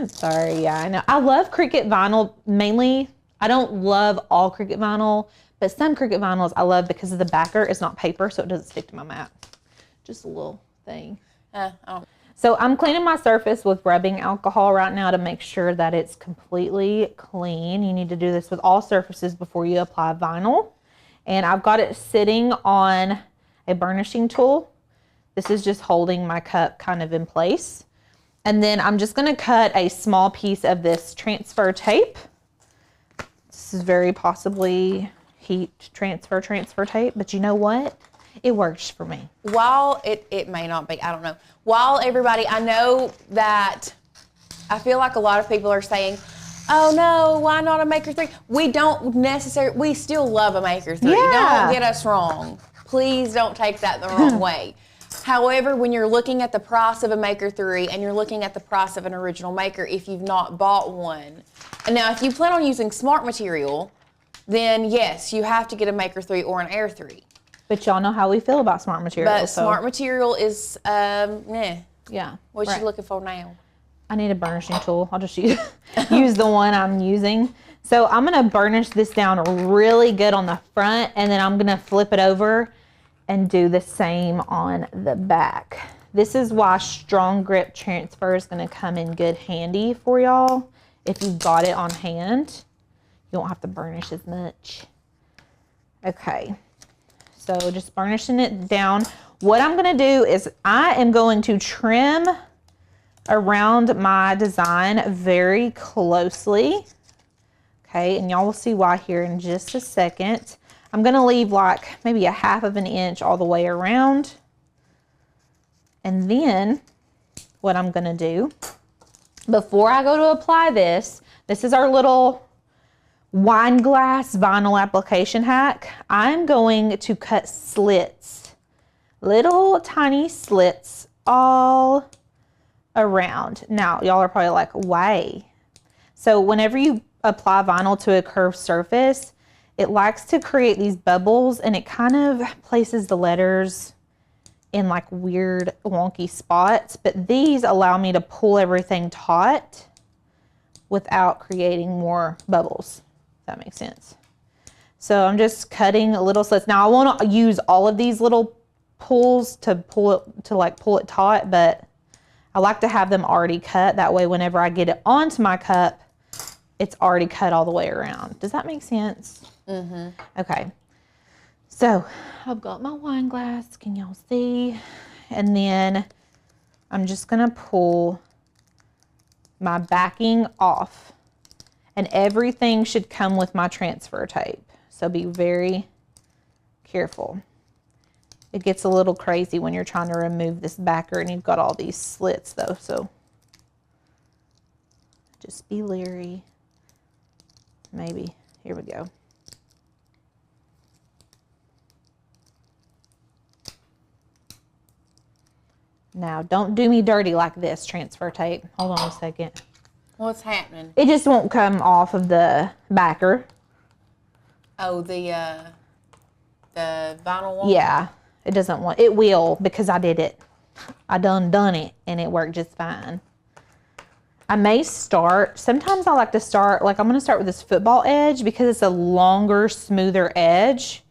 Sorry, yeah, I know. I love Cricut vinyl mainly. I don't love all Cricut vinyl, but some Cricut vinyls I love because of the backer is not paper, so it doesn't stick to my mat. Just a little thing. So I'm cleaning my surface with rubbing alcohol right now to make sure that it's completely clean. You need to do this with all surfaces before you apply vinyl. And I've got it sitting on a burnishing tool. This is just holding my cup kind of in place. And then I'm just gonna cut a small piece of this transfer tape. This is very possibly heat transfer tape, but you know what? It works for me. While it may not be, I don't know. While everybody, I know that I feel like a lot of people are saying, oh no, why not a Maker 3? We still love a Maker 3. Yeah. Don't get us wrong. Please don't take that the wrong way. However, when you're looking at the price of a Maker 3 and you're looking at the price of an original Maker, if you've not bought one, and now if you plan on using smart material, then yes, you have to get a Maker 3 or an Air 3. But y'all know how we feel about smart material. But smart material is, meh. Yeah. What you looking for now? I need a burnishing tool. I'll just use the one I'm using. So I'm gonna burnish this down really good on the front, and then I'm gonna flip it over and do the same on the back. This is why strong grip transfer is gonna come in good handy for y'all. If you've got it on hand, you won't have to burnish as much. Okay, so just burnishing it down. What I'm gonna do is I am going to trim around my design very closely. Okay, and y'all will see why here in just a second. I'm gonna leave like maybe a 1/2 inch all the way around. And then what I'm gonna do, before I go to apply this is our little wine glass vinyl application hack. I'm going to cut slits, little tiny slits all around. Now, y'all are probably like, why? So whenever you apply vinyl to a curved surface, it likes to create these bubbles, and it kind of places the letters in like weird wonky spots, but these allow me to pull everything taut without creating more bubbles, if that makes sense. So I'm just cutting little slits. Now I want to use all of these little pulls to pull it taut, but I like to have them already cut. That way whenever I get it onto my cup, it's already cut all the way around. Does that make sense? Mm-hmm. Okay. So I've got my wine glass. Can y'all see? And then I'm just gonna pull my backing off, and everything should come with my transfer tape. So be very careful. It gets a little crazy when you're trying to remove this backer and you've got all these slits though, so just be leery. Maybe. Here we go. Now, don't do me dirty like this, transfer tape. Hold on a second. What's happening? It just won't come off of the backer. Oh, the vinyl one? Yeah, it doesn't want, it will because I did it. I done it and it worked just fine. I may start, sometimes I like to start, like I'm going to start with this football edge because it's a longer, smoother edge.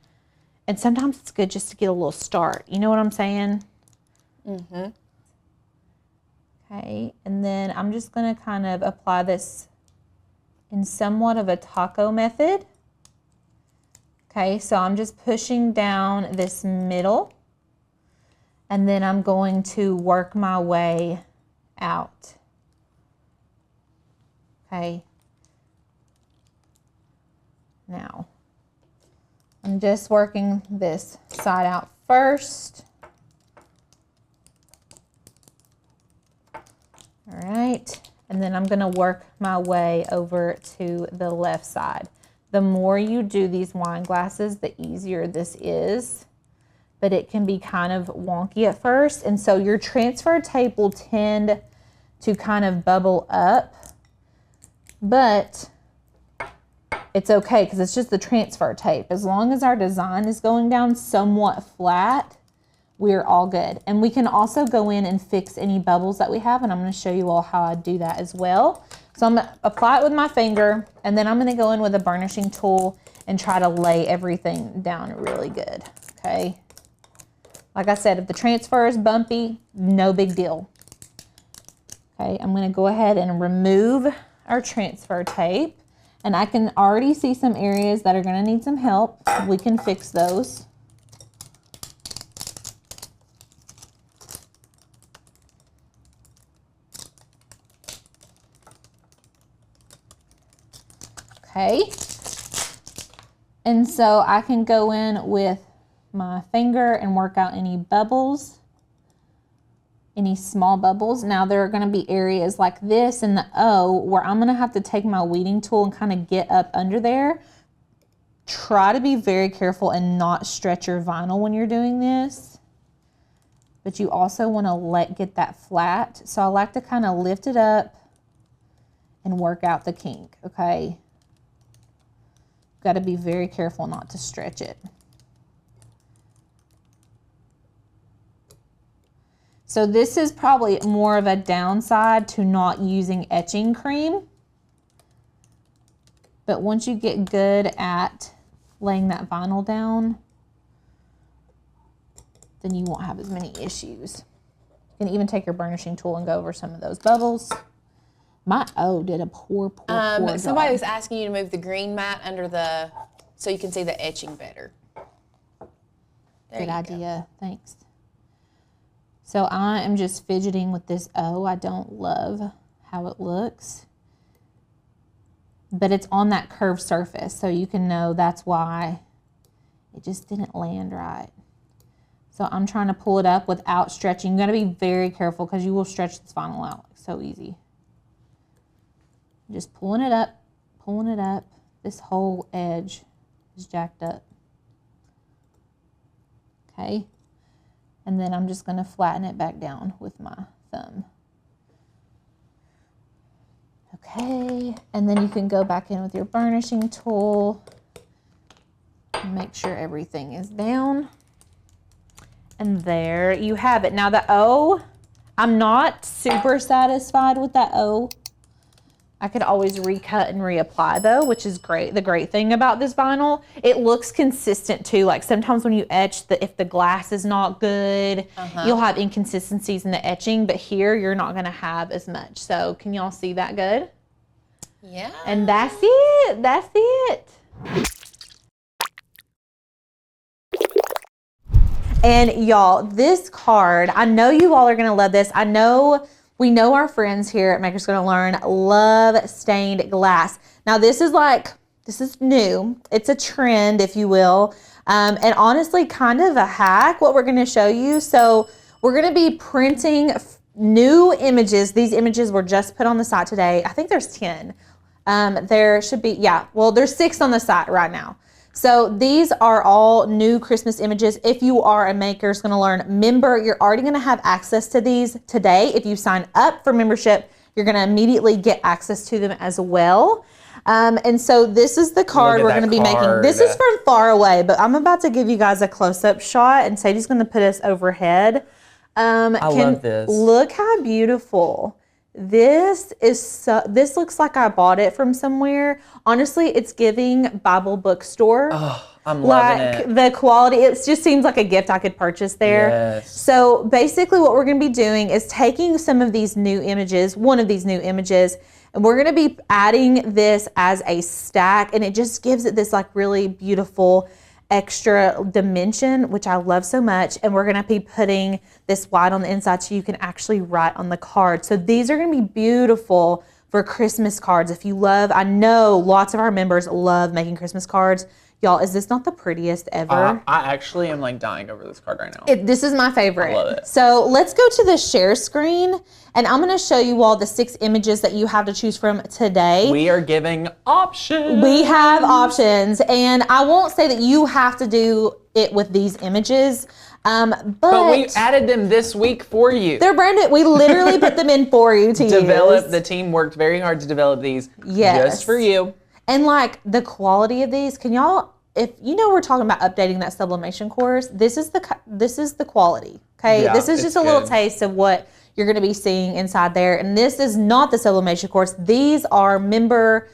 And sometimes it's good just to get a little start. You know what I'm saying? Mm-hmm. Okay, and then I'm just going to kind of apply this in somewhat of a taco method. Okay, so I'm just pushing down this middle, and then I'm going to work my way out. Okay. Now, I'm just working this side out first. All right, and then I'm gonna work my way over to the left side. The more you do these wine glasses, the easier this is, but it can be kind of wonky at first. And so your transfer tape will tend to kind of bubble up, but it's okay because it's just the transfer tape. As long as our design is going down somewhat flat, we're all good. And we can also go in and fix any bubbles that we have, and I'm going to show you all how I do that as well. So I'm going to apply it with my finger, and then I'm going to go in with a burnishing tool and try to lay everything down really good, okay? Like I said, if the transfer is bumpy, no big deal. Okay, I'm going to go ahead and remove our transfer tape, and I can already see some areas that are going to need some help. We can fix those. Okay, and so I can go in with my finger and work out any bubbles, any small bubbles. Now there are going to be areas like this in the O where I'm going to have to take my weeding tool and kind of get up under there. Try to be very careful and not stretch your vinyl when you're doing this, but you also want to get that flat. So I like to kind of lift it up and work out the kink, okay? Got to be very careful not to stretch it. So this is probably more of a downside to not using etching cream. But once you get good at laying that vinyl down, then you won't have as many issues. You can even take your burnishing tool and go over some of those bubbles. My O did a poor job. Somebody was asking you to move the green mat under the, so you can see the etching better. Good idea, thanks. So I am just fidgeting with this O. I don't love how it looks, but it's on that curved surface, so you can know that's why it just didn't land right. So I'm trying to pull it up without stretching. You gotta be very careful because you will stretch this vinyl out so easy. Just pulling it up, pulling it up. This whole edge is jacked up. Okay. And then I'm just going to flatten it back down with my thumb. Okay. And then you can go back in with your burnishing tool and make sure everything is down. And there you have it. Now the O, I'm not super satisfied with that O. I could always recut and reapply though, which is great. The great thing about this vinyl, it looks consistent too. Like sometimes when you etch, if the glass is not good, you'll have inconsistencies in the etching, but here you're not gonna have as much. So can y'all see that good? Yeah. And that's it, that's it. And y'all, this card, I know you all are gonna love this. We know our friends here at Makers Gonna Learn love stained glass. Now this is new. It's a trend, if you will. And honestly, kind of a hack, what we're gonna show you. So we're gonna be printing new images. These images were just put on the site today. I think there's 10. There should be, there's 6 on the site right now. So these are all new Christmas images. If you are a maker, is going to learn member, you're already going to have access to these today. If you sign up for membership, you're going to immediately get access to them as well. And so this is the card we're going to be making. This is from far away, but I'm about to give you guys a close-up shot, and Sadie's going to put us overhead. I love this. Look how beautiful. This looks like I bought it from somewhere. Honestly, it's giving Bible bookstore. Oh, I'm loving it. The quality, it just seems like a gift I could purchase there. Yes. So basically what we're going to be doing is taking some of these new images, one of these new images, and we're going to be adding this as a stack, and it just gives it this like really beautiful extra dimension, which I love so much. And we're gonna be putting this white on the inside so you can actually write on the card. So these are gonna be beautiful for Christmas cards. If you love, I know lots of our members love making Christmas cards. Y'all, is this not the prettiest ever? I actually am like dying over this card right now. This is my favorite. I love it. So let's go to the share screen, and I'm gonna show you all the 6 images that you have to choose from today. We are giving options. We have options, and I won't say that you have to do it with these images, but we added them this week for you. They're brand new. We literally put them in for you to use. The team worked very hard to develop these just for you. And like the quality of these, can y'all, if you know we're talking about updating that sublimation course, this is the quality, okay? Yeah, this is just a little taste of what you're gonna be seeing inside there. And this is not the sublimation course. These are member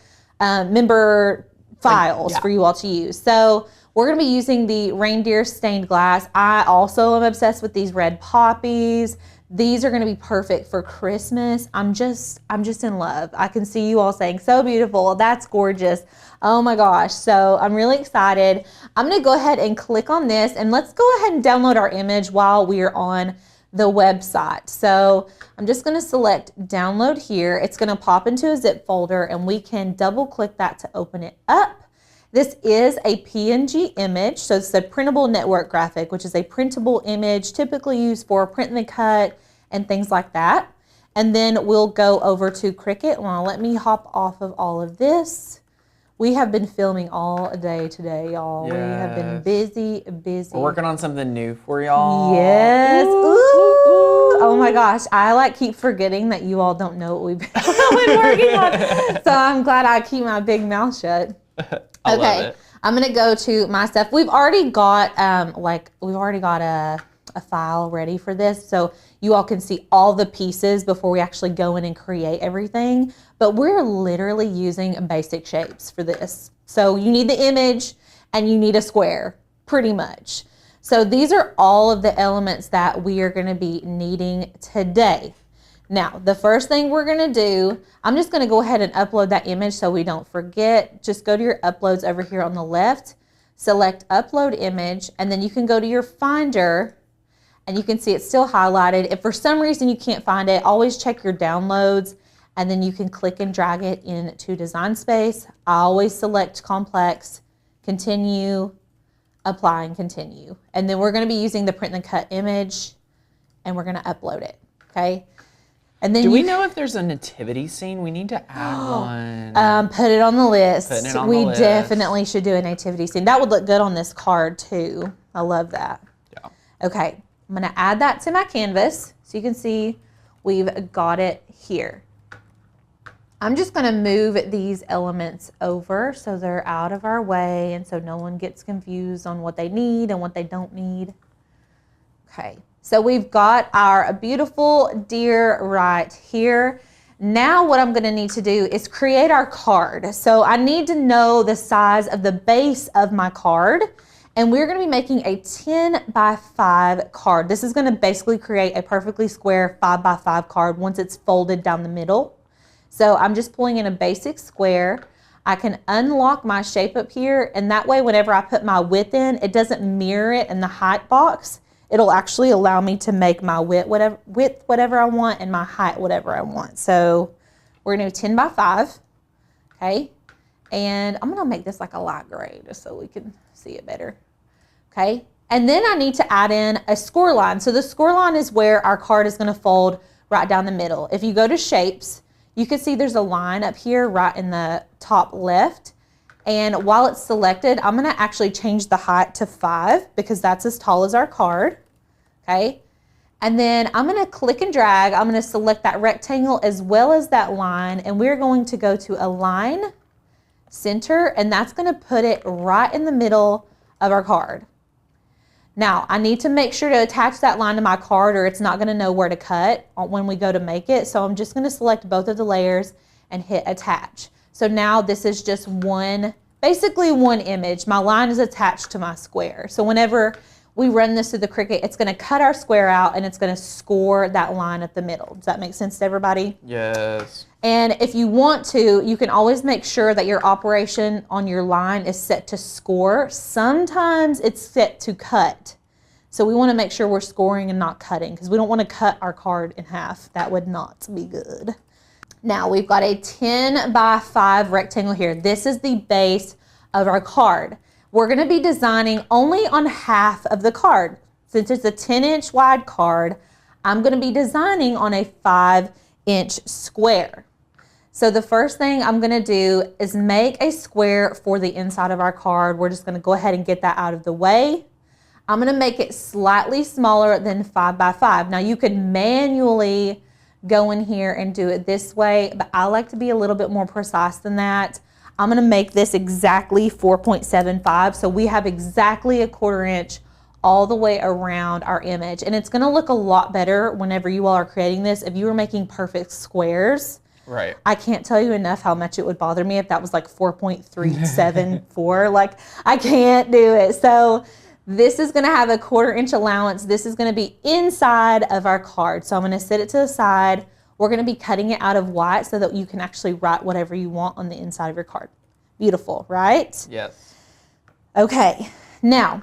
files for you all to use. So we're gonna be using the reindeer stained glass. I also am obsessed with these red poppies. These are gonna be perfect for Christmas. I'm just in love. I can see you all saying, so beautiful, that's gorgeous. Oh my gosh, so I'm really excited. I'm gonna go ahead and click on this, and let's go ahead and download our image while we're on the website. So I'm just gonna select download here. It's gonna pop into a zip folder, and we can double click that to open it up. This is a PNG image, so it's a printable network graphic, which is a printable image typically used for print and cut and things like that. And then we'll go over to Cricut. Well, let me hop off of all of this. We have been filming all day today, y'all. Yes. We have been busy. We're working on something new for y'all. Yes. Ooh. Oh my gosh. I keep forgetting that you all don't know what we've been working on. So I'm glad I keep my big mouth shut. Okay, I'm gonna go to my stuff. We've already got a file ready for this, so you all can see all the pieces before we actually go in and create everything. But we're literally using basic shapes for this. So you need the image and you need a square, pretty much. So these are all of the elements that we are gonna be needing today. Now, the first thing we're gonna do, I'm just gonna go ahead and upload that image so we don't forget. Just go to your uploads over here on the left, select upload image, and then you can go to your Finder, and you can see it's still highlighted. If for some reason you can't find it, always check your downloads, and then you can click and drag it into Design Space. I always select complex, continue, apply and continue. And then we're gonna be using the print and cut image, and we're gonna upload it, okay? And then do we know if there's a nativity scene? We need to add one. Put it on the list. We definitely should do a nativity scene. That would look good on this card too. I love that. Yeah. Okay, I'm gonna add that to my canvas so you can see we've got it here. I'm just gonna move these elements over so they're out of our way and so no one gets confused on what they need and what they don't need. Okay. So we've got our beautiful deer right here. Now what I'm gonna need to do is create our card. So I need to know the size of the base of my card, and we're gonna be making a 10 by 5 card. This is gonna basically create a perfectly square 5 by 5 card once it's folded down the middle. So I'm just pulling in a basic square. I can unlock my shape up here, and that way whenever I put my width in, it doesn't mirror it in the height box. It'll actually allow me to make my width whatever I want and my height whatever I want. So we're gonna do 10 by 5, okay? And I'm gonna make this like a light gray just so we can see it better. Okay. And then I need to add in a score line. So the score line is where our card is going to fold right down the middle. If you go to shapes, you can see there's a line up here right in the top left. And while it's selected, I'm going to actually change the height to 5 because that's as tall as our card. Okay. And then I'm going to click and drag. I'm going to select that rectangle as well as that line. And we're going to go to Align, Center, and that's going to put it right in the middle of our card. Now, I need to make sure to attach that line to my card or it's not going to know where to cut when we go to make it. So I'm just going to select both of the layers and hit attach. So now this is just basically one image. My line is attached to my square. So whenever we run this through the Cricut, it's going to cut our square out and it's going to score that line at the middle. Does that make sense to everybody? Yes. And if you want to, you can always make sure that your operation on your line is set to score. Sometimes it's set to cut. So we want to make sure we're scoring and not cutting because we don't want to cut our card in half. That would not be good. Now we've got a 10 by 5 rectangle here. This is the base of our card. We're going to be designing only on half of the card. Since it's a 10-inch wide card, I'm going to be designing on a 5-inch square. So the first thing I'm going to do is make a square for the inside of our card. We're just going to go ahead and get that out of the way. I'm going to make it slightly smaller than 5 by 5. Now you could manually go in here and do it this way, but I like to be a little bit more precise than that. I'm going to make this exactly 4.75. So we have exactly a 1/4 inch all the way around our image. And it's going to look a lot better whenever you all are creating this. If you were making perfect squares, right. I can't tell you enough how much it would bother me if that was like 4.374. Like I can't do it. So this is going to have a 1/4 inch allowance. This is going to be inside of our card. So I'm going to set it to the side. We're going to be cutting it out of white so that you can actually write whatever you want on the inside of your card. Beautiful, right? Yes. Okay, now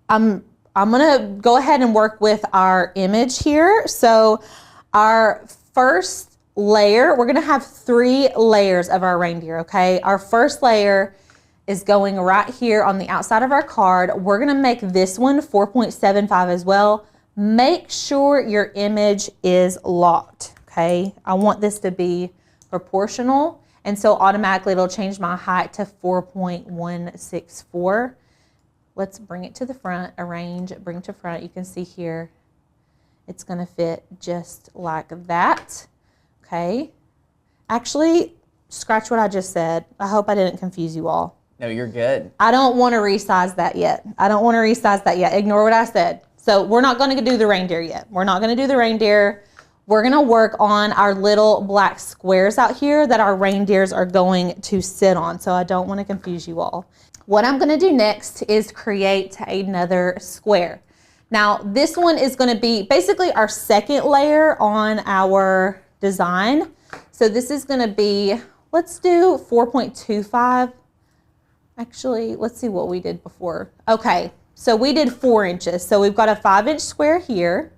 I'm going to go ahead and work with our image here. So our first layer, we're going to have 3 layers of our reindeer, okay? Our first layer is going right here on the outside of our card. We're going to make this one 4.75 as well. Make sure your image is locked, okay? I want this to be proportional, and so automatically it'll change my height to 4.164. Let's bring it to the front, arrange, bring to front. You can see here, it's gonna fit just like that, okay? Actually, scratch what I just said. I hope I didn't confuse you all. No, you're good. I don't want to resize that yet. Ignore what I said. So we're not going to do the reindeer yet. We're not going to do the reindeer. We're going to work on our little black squares out here that our reindeers are going to sit on. So I don't want to confuse you all. What I'm going to do next is create another square. Now this one is going to be basically our second layer on our design. So this is going to be, let's do 4.25. Actually, let's see what we did before. Okay, so we did 4 inches. So we've got a 5-inch square here.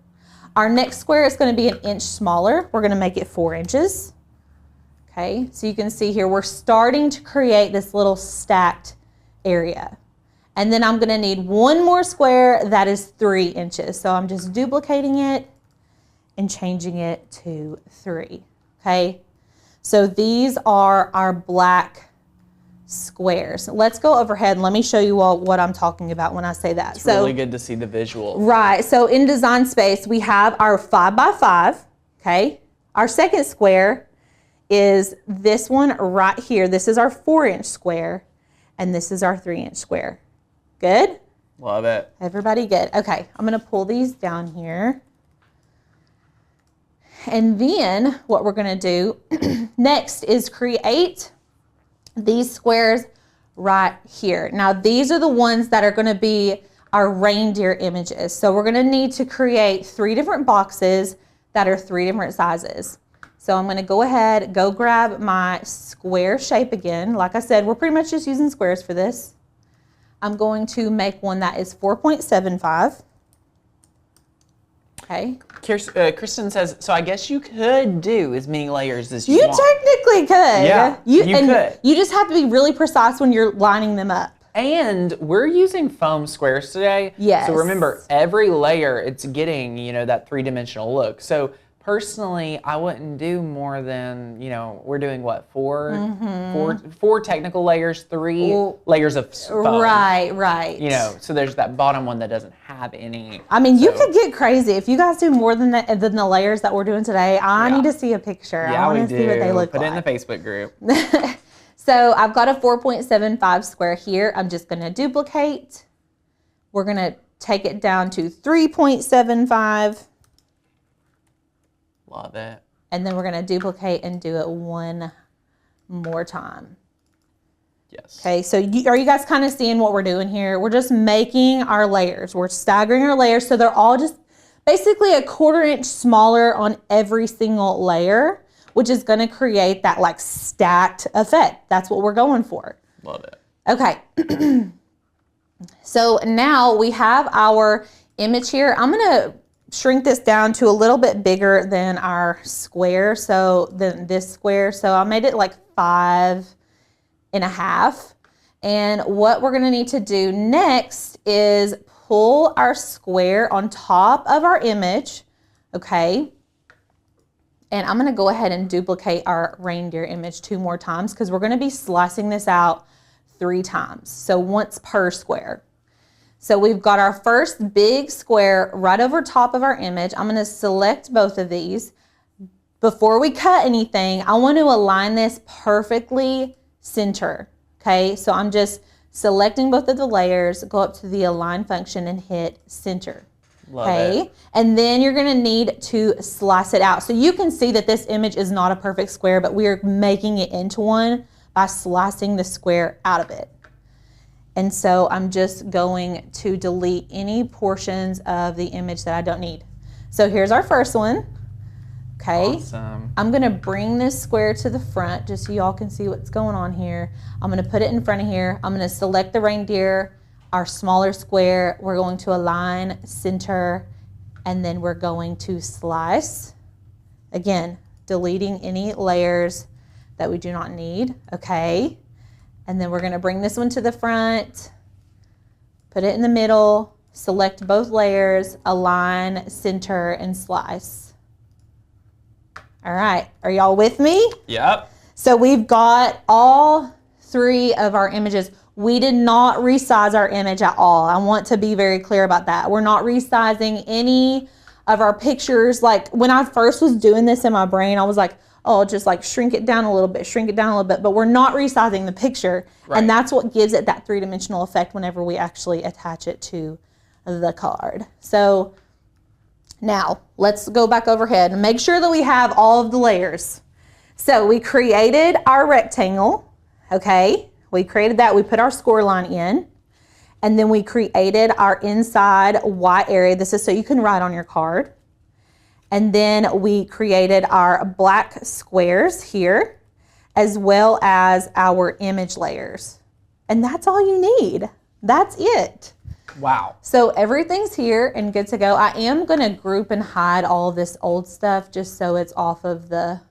Our next square is going to be an inch smaller. We're going to make it 4 inches. Okay, so you can see here we're starting to create this little stacked area. And then I'm going to need one more square that is 3 inches. So I'm just duplicating it and changing it to 3. Okay, so these are our black squares. Let's go overhead and let me show you all what I'm talking about when I say that. It's really good to see the visual. Right. So in Design Space, we have our 5 by 5. Okay. Our second square is this one right here. This is our 4-inch square, and this is our 3-inch square. Good? Love it. Everybody good? Okay. I'm going to pull these down here. And then what we're going to do next is create these squares right here. Now these are the ones that are going to be our reindeer images. So we're going to need to create 3 different boxes that are 3 different sizes. So I'm going to go ahead, go grab my square shape again. Like I said, we're pretty much just using squares for this. I'm going to make one that is 4.75. Okay. Kristen says, so I guess you could do as many layers as you want. You technically could. Yeah, you could. You just have to be really precise when you're lining them up. And we're using foam squares today. Yes. So remember, every layer, it's getting, you know, that 3-dimensional look. So personally, I wouldn't do more than, you know, we're doing what, four technical layers, 3 layers of foam. Right. You know, so there's that bottom one that doesn't have any. I mean, you could get crazy. If you guys do more than the layers that we're doing today, I need to see a picture. Yeah, I want to see what they look like. Put it in the Facebook group. So I've got a 4.75 square here. I'm just going to duplicate. We're going to take it down to 3.75. Love it. And then we're going to duplicate and do it one more time. Yes. Okay, so are you guys kind of seeing what we're doing here? We're just making our layers. We're staggering our layers so they're all just basically a 1/4 inch smaller on every single layer, which is going to create that like stacked effect. That's what we're going for. Love it. Okay. So now we have our image here. I'm going to shrink this down to a little bit bigger than our square. So than this square. So I made it like 5.5. And what we're going to need to do next is pull our square on top of our image. Okay. And I'm going to go ahead and duplicate our reindeer image 2 more times because we're going to be slicing this out 3 times. So once per square. So we've got our first big square right over top of our image. I'm going to select both of these. Before we cut anything, I want to align this perfectly center. Okay, so I'm just selecting both of the layers, go up to the align function and hit center. Love it. And then you're going to need to slice it out. So you can see that this image is not a perfect square, but we're making it into one by slicing the square out of it. And so I'm just going to delete any portions of the image that I don't need. So here's our first one. Okay. Awesome. I'm going to bring this square to the front just so y'all can see what's going on here. I'm going to put it in front of here. I'm going to select the reindeer, our smaller square. We're going to align, center, and then we're going to slice. Again, deleting any layers that we do not need. Okay. And then we're going to bring this one to the front, put it in the middle, select both layers, align, center, and slice. All right, are y'all with me? Yep. So we've got all 3 of our images. We did not resize our image at all. I want to be very clear about that. We're not resizing any of our pictures. Like when I first was doing this in my brain, I was like, oh, just like shrink it down a little bit, but we're not resizing the picture. Right. And that's what gives it that 3-dimensional effect whenever we actually attach it to the card. So now let's go back overhead and make sure that we have all of the layers. So we created our rectangle, okay? We created that, we put our score line in, and then we created our inside white area. This is so you can write on your card. And then we created our black squares here, as well as our image layers. And that's all you need. That's it. Wow. So everything's here and good to go. I am going to group and hide all of this old stuff just so it's off of the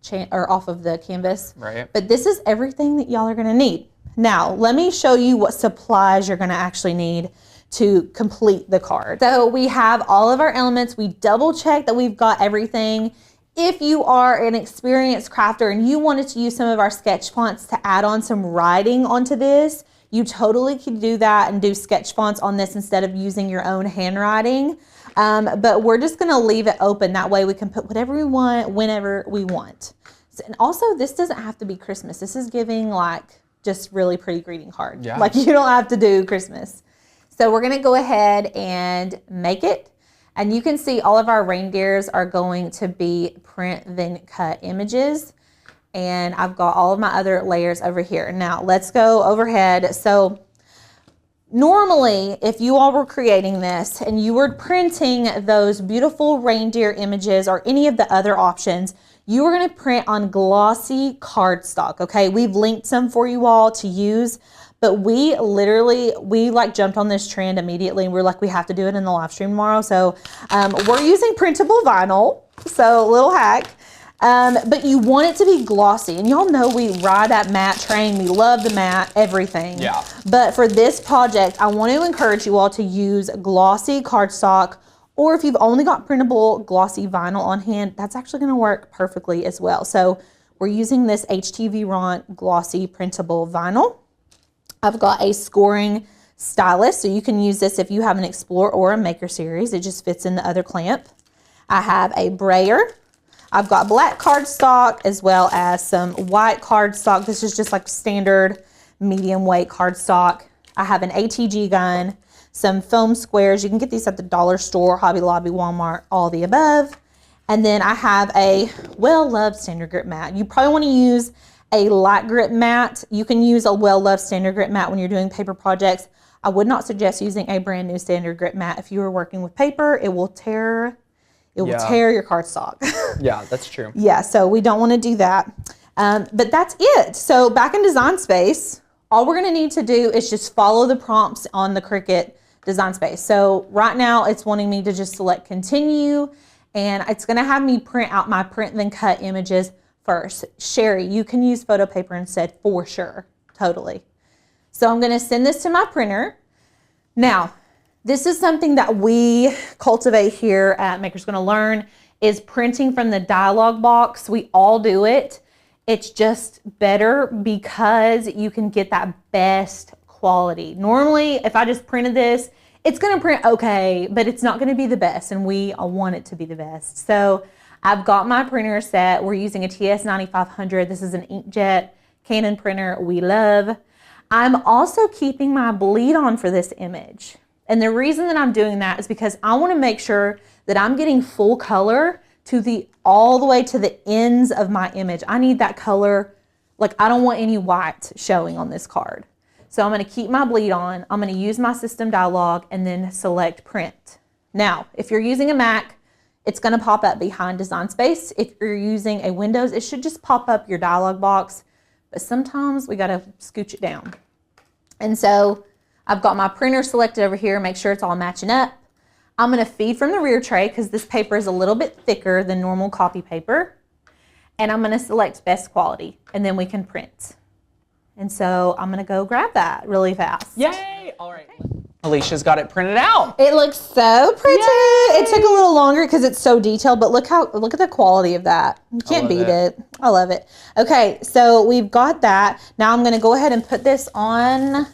canvas. Right. But this is everything that y'all are going to need. Now, let me show you what supplies you're going to actually need to complete the card. So we have all of our elements. We double check that we've got everything. If you are an experienced crafter and you wanted to use some of our sketch fonts to add on some writing onto this, you totally could do that and do sketch fonts on this instead of using your own handwriting. But we're just gonna leave it open. That way we can put whatever we want, whenever we want. And also this doesn't have to be Christmas. This is giving like just really pretty greeting card. Yeah. Like you don't have to do Christmas. So we're gonna go ahead and make it. And you can see all of our reindeers are going to be print then cut images. And I've got all of my other layers over here. Now let's go overhead. So normally, if you all were creating this and you were printing those beautiful reindeer images or any of the other options, you are gonna print on glossy cardstock, okay? We've linked some for you all to use, but we like jumped on this trend immediately and we're like, we have to do it in the live stream tomorrow. So we're using printable vinyl, so little hack. But you want it to be glossy. And y'all know we ride that matte train. We love the matte, everything. Yeah. But for this project, I want to encourage you all to use glossy cardstock, or if you've only got printable glossy vinyl on hand, that's actually going to work perfectly as well. So we're using this HTV Ront glossy printable vinyl. I've got a scoring stylus, so you can use this if you have an Explore or a Maker series. It just fits in the other clamp. I have a brayer. I've got black cardstock as well as some white cardstock. This is just like standard medium weight cardstock. I have an ATG gun, some foam squares. You can get these at the dollar store, Hobby Lobby, Walmart, all the above. And then I have a well-loved standard grip mat. You probably want to use a light grip mat. You can use a well-loved standard grip mat when you're doing paper projects. I would not suggest using a brand new standard grip mat. If you are working with paper, it will tear your cardstock. Yeah, that's true. Yeah, so we don't want to do that. But that's it. So back in Design Space, all we're going to need to do is just follow the prompts on the Cricut Design Space. So right now it's wanting me to just select continue, and it's going to have me print out my print then cut images first. Sherry, you can use photo paper instead for sure. Totally. So I'm going to send this to my printer. Now, this is something that we cultivate here at Maker's Gonna Learn, is printing from the dialog box. We all do it. It's just better because you can get that best quality. Normally, if I just printed this, it's gonna print okay, but it's not gonna be the best, and we want it to be the best. So I've got my printer set. We're using a TS9500. This is an inkjet Canon printer we love. I'm also keeping my bleed on for this image. And the reason that I'm doing that is because I want to make sure that I'm getting full color to all the way to the ends of my image. I need that color, like I don't want any white showing on this card. So I'm going to keep my bleed on. I'm going to use my system dialog and then select print. Now, if you're using a Mac, it's going to pop up behind Design Space. If you're using a Windows, it should just pop up your dialog box. But sometimes we got to scooch it down. And so I've got my printer selected over here, make sure it's all matching up. I'm gonna feed from the rear tray because this paper is a little bit thicker than normal copy paper. And I'm gonna select best quality, and then we can print. And so I'm gonna go grab that really fast. Yay! All right. Alicia's got it printed out. It looks so pretty. Yay! It took a little longer because it's so detailed, but look at the quality of that. You can't beat it. I love it. Okay, so we've got that. Now I'm gonna go ahead and put this on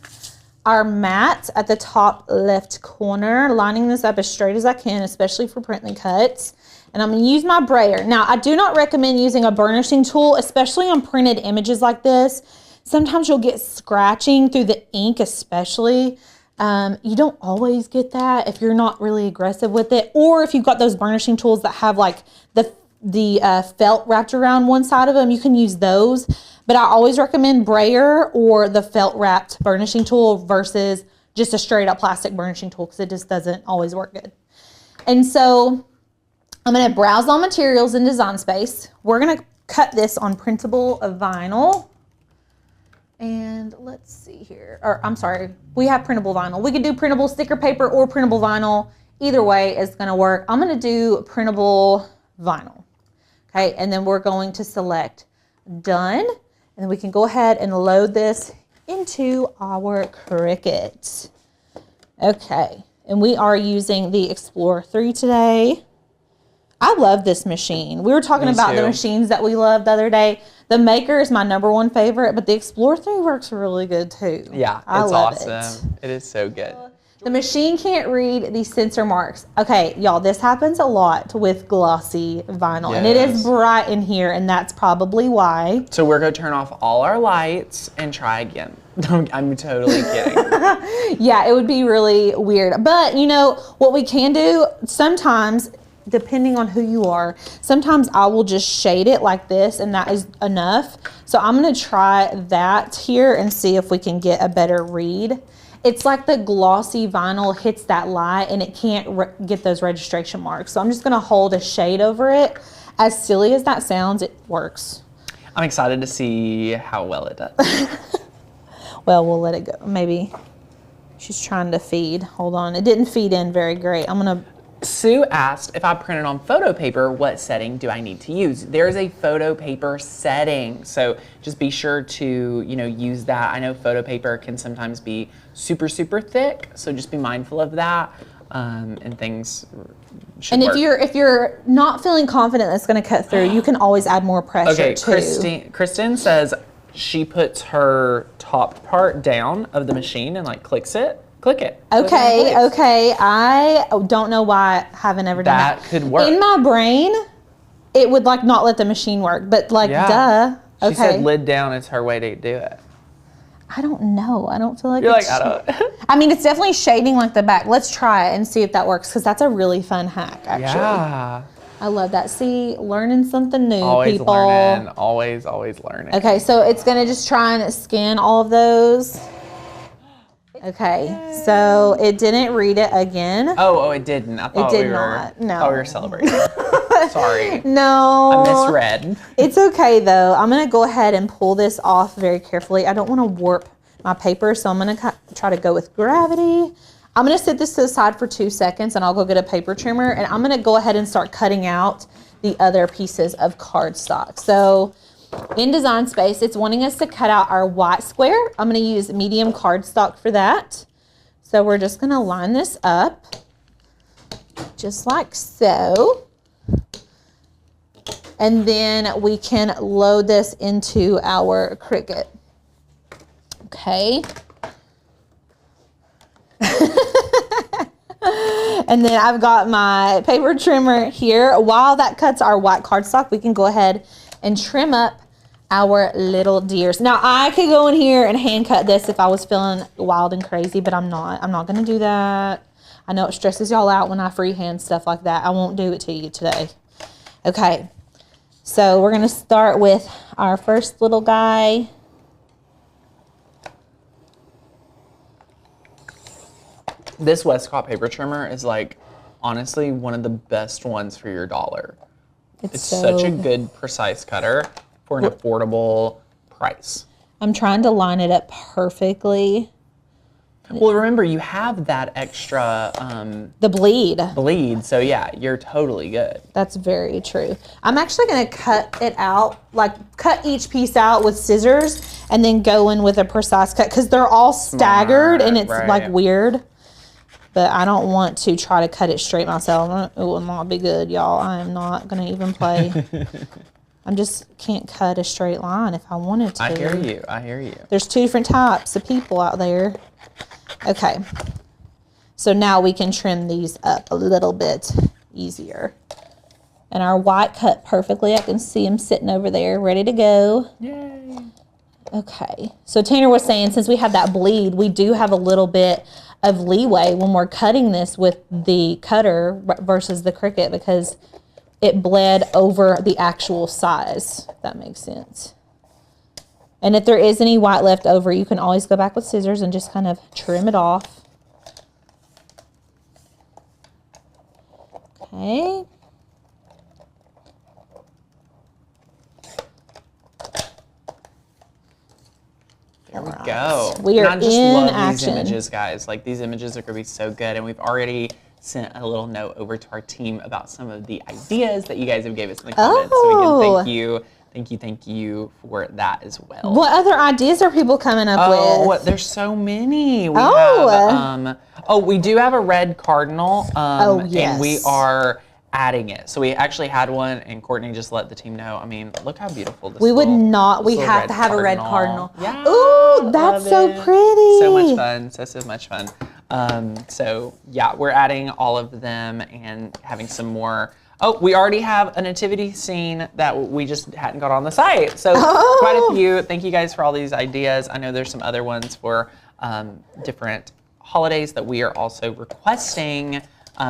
our mat at the top left corner, lining this up as straight as I can, especially for print and cuts. And I'm gonna use my brayer. Now, I do not recommend using a burnishing tool, especially on printed images like this. Sometimes you'll get scratching through the ink, especially. You don't always get that if you're not really aggressive with it, or if you've got those burnishing tools that have like the felt wrapped around one side of them, you can use those. But I always recommend brayer or the felt wrapped burnishing tool versus just a straight up plastic burnishing tool, because it just doesn't always work good. And so I'm going to browse all materials in Design Space. We're going to cut this on printable vinyl. And let's see here, or I'm sorry, we have printable vinyl. We could do printable sticker paper or printable vinyl. Either way is going to work. I'm going to do printable vinyl. Okay, and then we're going to select done. And then we can go ahead and load this into our Cricut. Okay, and we are using the Explorer 3 today. I love this machine. We were talking about the machines that we loved the other day. The Maker is my #1 favorite, but the Explorer 3 works really good too. Yeah, it's awesome. It is so good. The machine can't read these sensor marks. Okay, y'all, this happens a lot with glossy vinyl, and it is bright in here, and that's probably why. So we're gonna turn off all our lights and try again. I'm totally kidding. Yeah, it would be really weird. But you know, what we can do sometimes, depending on who you are, sometimes I will just shade it like this, and that is enough. So I'm gonna try that here and see if we can get a better read. It's like the glossy vinyl hits that light and it can't get those registration marks. So I'm just gonna hold a shade over it. As silly as that sounds, it works. I'm excited to see how well it does. Well, we'll let it go. Maybe she's trying to feed. Hold on, it didn't feed in very great. I'm gonna Sue asked if I printed on photo paper, what setting do I need to use? There's a photo paper setting, so just be sure to, use that. I know photo paper can sometimes be super, super thick, so just be mindful of that, and things should work. If you're not feeling confident that's going to cut through, you can always add more pressure too. Kristen says she puts her top part down of the machine and clicks it. Click it. Okay. I don't know why I haven't ever done that. That could work. In my brain, it would not let the machine work, but duh. Okay. She said lid down is her way to do it. I don't know. I don't feel like You're it's... I mean, it's definitely shading the back. Let's try it and see if that works, because that's a really fun hack, actually. Yeah. I love that. See, learning something new, always people. Learning. Always learning. Okay, so it's going to just try and scan all of those. Okay, so it didn't read it again. Oh, it didn't. I thought it did not. No. Oh, we were celebrating. Sorry. No. I misread. It's okay though. I'm gonna go ahead and pull this off very carefully. I don't want to warp my paper, so I'm gonna try to go with gravity. I'm gonna set this to the side for 2 seconds, and I'll go get a paper trimmer, and I'm gonna go ahead and start cutting out the other pieces of cardstock. So, in Design Space, it's wanting us to cut out our white square. I'm going to use medium cardstock for that. So we're just going to line this up just like so. And then we can load this into our Cricut. Okay. And then I've got my paper trimmer here. While that cuts our white cardstock, we can go ahead and trim up our little deers. Now, I could go in here and hand cut this if I was feeling wild and crazy, but I'm not. I'm not going to do that. I know it stresses y'all out when I freehand stuff like that. I won't do it to you today. Okay, so we're going to start with our first little guy. This Westcott paper trimmer is honestly one of the best ones for your $1. It's such a good, precise cutter for an affordable price. I'm trying to line it up perfectly. Well, remember, you have that extra... the bleed. Bleed, so yeah, you're totally good. That's very true. I'm actually going to cut it out, cut each piece out with scissors and then go in with a precise cut, because they're all staggered and it's weird. But I don't want to try to cut it straight myself. It will not be good, y'all. I am not going to even play. I just can't cut a straight line if I wanted to. I hear you. There's 2 different types of people out there. Okay. So now we can trim these up a little bit easier. And our white cut perfectly. I can see them sitting over there ready to go. Yay. Okay. So Tanner was saying, since we have that bleed, we do have a little bit of leeway when we're cutting this with the cutter versus the Cricut, because it bled over the actual size, if that makes sense. And if there is any white left over, you can always go back with scissors and just kind of trim it off. Okay. There we go. We are and I just in love action. These images, guys. These images are going to be so good, and we've already sent a little note over to our team about some of the ideas that you guys have gave us in the comments. So again, thank you for that as well. What other ideas are people coming up with? Oh, there's so many. We have, we do have a red cardinal. Yes. And we are adding it. So we actually had one, and Courtney just let the team know. I mean, look how beautiful this is. We have to have a red cardinal. Yeah. Ooh, that's so pretty. So much fun. So much fun. So yeah, we're adding all of them and having some more. Oh, we already have a nativity scene that we just hadn't got on the site. So quite a few. Thank you guys for all these ideas. I know there's some other ones for different holidays that we are also requesting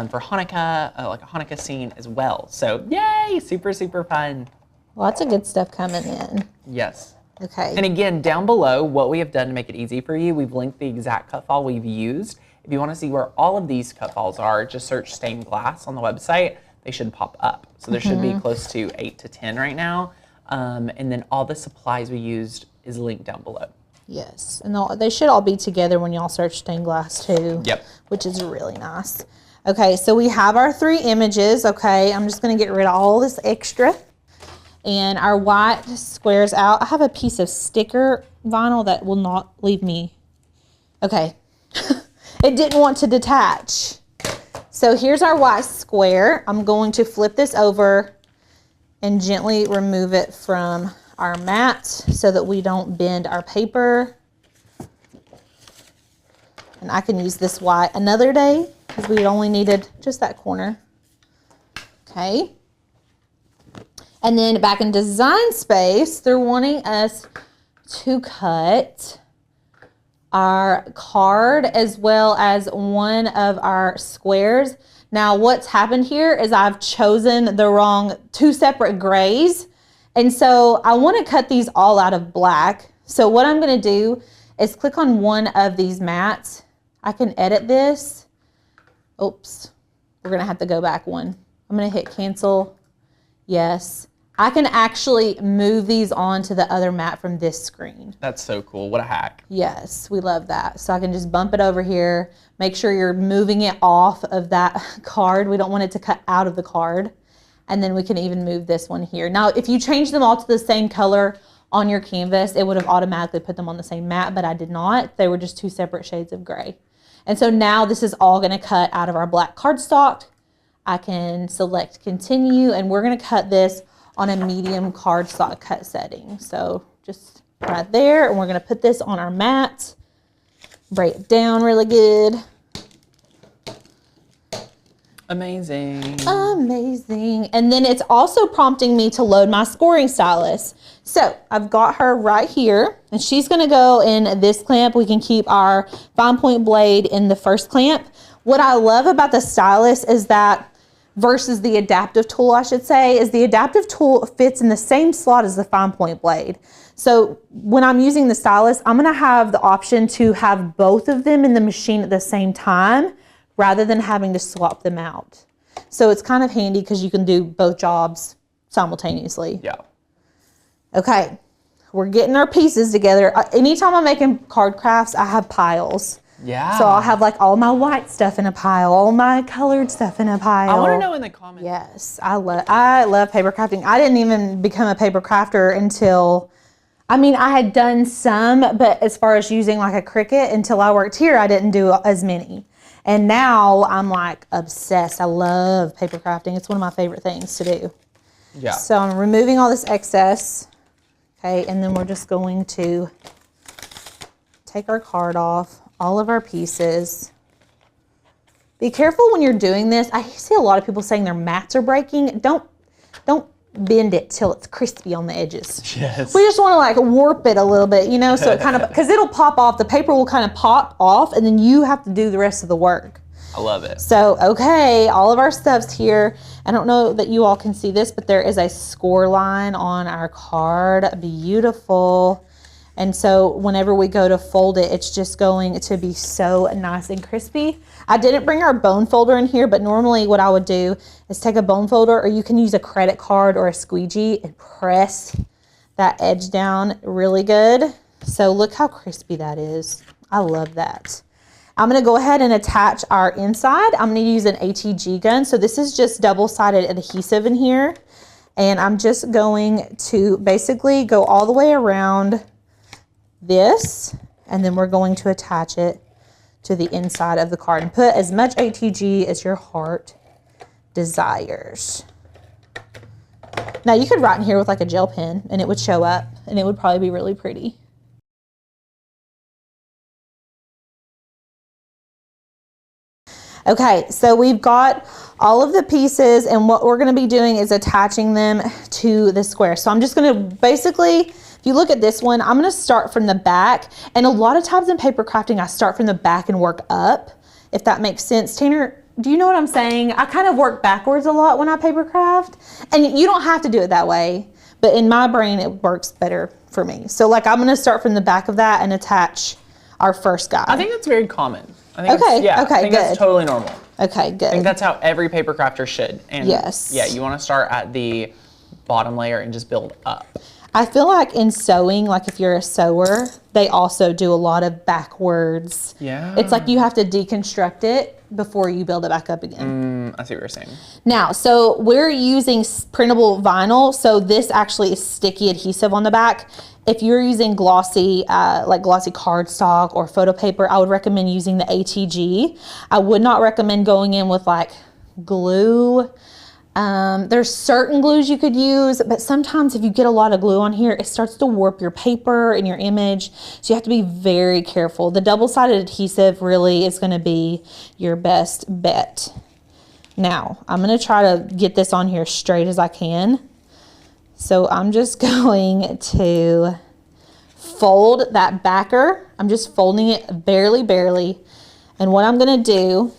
for Hanukkah, like a Hanukkah scene as well. So yay, super, super fun. Lots of good stuff coming in. Yes. Okay. And again, down below, what we have done to make it easy for you, we've linked the exact cut file we've used. If you want to see where all of these cut files are, just search stained glass on the website. They should pop up. So there should be close to 8 to 10 right now. And then all the supplies we used is linked down below. Yes, and they should all be together when y'all search stained glass too. Yep. Which is really nice. Okay, so we have our 3 images. Okay, I'm just gonna get rid of all this extra. And our white squares out. I have a piece of sticker vinyl that will not leave me. Okay, it didn't want to detach. So here's our white square. I'm going to flip this over and gently remove it from our mat so that we don't bend our paper. And I can use this white another day because we only needed just that corner. Okay. And then back in Design Space, they're wanting us to cut our card as well as one of our squares. Now what's happened here is I've chosen the wrong 2 separate grays. And so I want to cut these all out of black. So what I'm going to do is click on one of these mats. I can edit this. Oops, we're going to have to go back one. I'm going to hit cancel. Yes. I can actually move these onto the other mat from this screen. That's so cool. What a hack. Yes, we love that. So I can just bump it over here. Make sure you're moving it off of that card. We don't want it to cut out of the card. And then we can even move this one here. Now, if you change them all to the same color on your canvas, it would have automatically put them on the same mat, but I did not. They were just 2 separate shades of gray. And so now this is all gonna cut out of our black cardstock. I can select continue, and we're gonna cut this on a medium cardstock cut setting. So just right there, and we're gonna put this on our mat, break it down really good. Amazing. Amazing. And then it's also prompting me to load my scoring stylus. So I've got her right here, and she's gonna go in this clamp. We can keep our fine point blade in the first clamp. What I love about the stylus is that versus the adaptive tool, I should say, is the adaptive tool fits in the same slot as the fine point blade. So when I'm using the stylus, I'm gonna have the option to have both of them in the machine at the same time rather than having to swap them out. So it's kind of handy because you can do both jobs simultaneously. Yeah. Okay, we're getting our pieces together. Anytime I'm making card crafts, I have piles. Yeah. So I'll have like all my white stuff in a pile, all my colored stuff in a pile. I want to know in the comments. Yes, I love paper crafting. I didn't even become a paper crafter until, I mean, I had done some, but as far as using like a Cricut, until I worked here, I didn't do as many. And now I'm like obsessed. I love paper crafting. It's one of my favorite things to do. Yeah. So I'm removing all this excess. Okay, and then we're just going to take our card off. All of our pieces. Be careful when you're doing this. I see a lot of people saying their mats are breaking. Don't bend it till it's crispy on the edges. Yes. We just want to like warp it a little bit, you know, so it kind of, because it'll pop off. The paper will kind of pop off, and then you have to do the rest of the work. I love it. So, okay, all of our stuff's here. I don't know that you all can see this, but there is a score line on our card. Beautiful. And so whenever we go to fold it, it's just going to be so nice and crispy. I didn't bring our bone folder in here, but normally what I would do is take a bone folder, or you can use a credit card or a squeegee and press that edge down really good. So look how crispy that is. I love that. I'm gonna go ahead and attach our inside. I'm gonna use an ATG gun. So this is just double-sided adhesive in here. And I'm just going to basically go all the way around this, and then we're going to attach it to the inside of the card and put as much ATG as your heart desires. Now you could write in here with like a gel pen and it would show up, and it would probably be really pretty. Okay, so we've got all of the pieces, and what we're gonna be doing is attaching them to the square. So I'm just gonna basically, if you look at this one, I'm gonna start from the back. And a lot of times in paper crafting, I start from the back and work up, if that makes sense. Tanner, do you know what I'm saying? I kind of work backwards a lot when I paper craft. And you don't have to do it that way, but in my brain, it works better for me. So like, I'm gonna start from the back of that and attach our first guy. I think that's very common. I think okay, yeah, okay, I think good. That's totally normal. Okay, good. I think that's how every paper crafter should. And yes. Yeah, you want to start at the bottom layer and just build up. I feel like in sewing, like if you're a sewer, they also do a lot of backwards. Yeah. It's like you have to deconstruct it before you build it back up again. I see what you're saying. Now, so we're using printable vinyl. So this actually is sticky adhesive on the back. If you're using glossy, like glossy cardstock or photo paper, I would recommend using the ATG. I would not recommend going in with like glue. There's certain glues you could use, but sometimes if you get a lot of glue on here, it starts to warp your paper and your image. So you have to be very careful. The double-sided adhesive really is going to be your best bet. Now, I'm going to try to get this on here straight as I can. So I'm just going to fold that backer. I'm just folding it barely. And what I'm going to do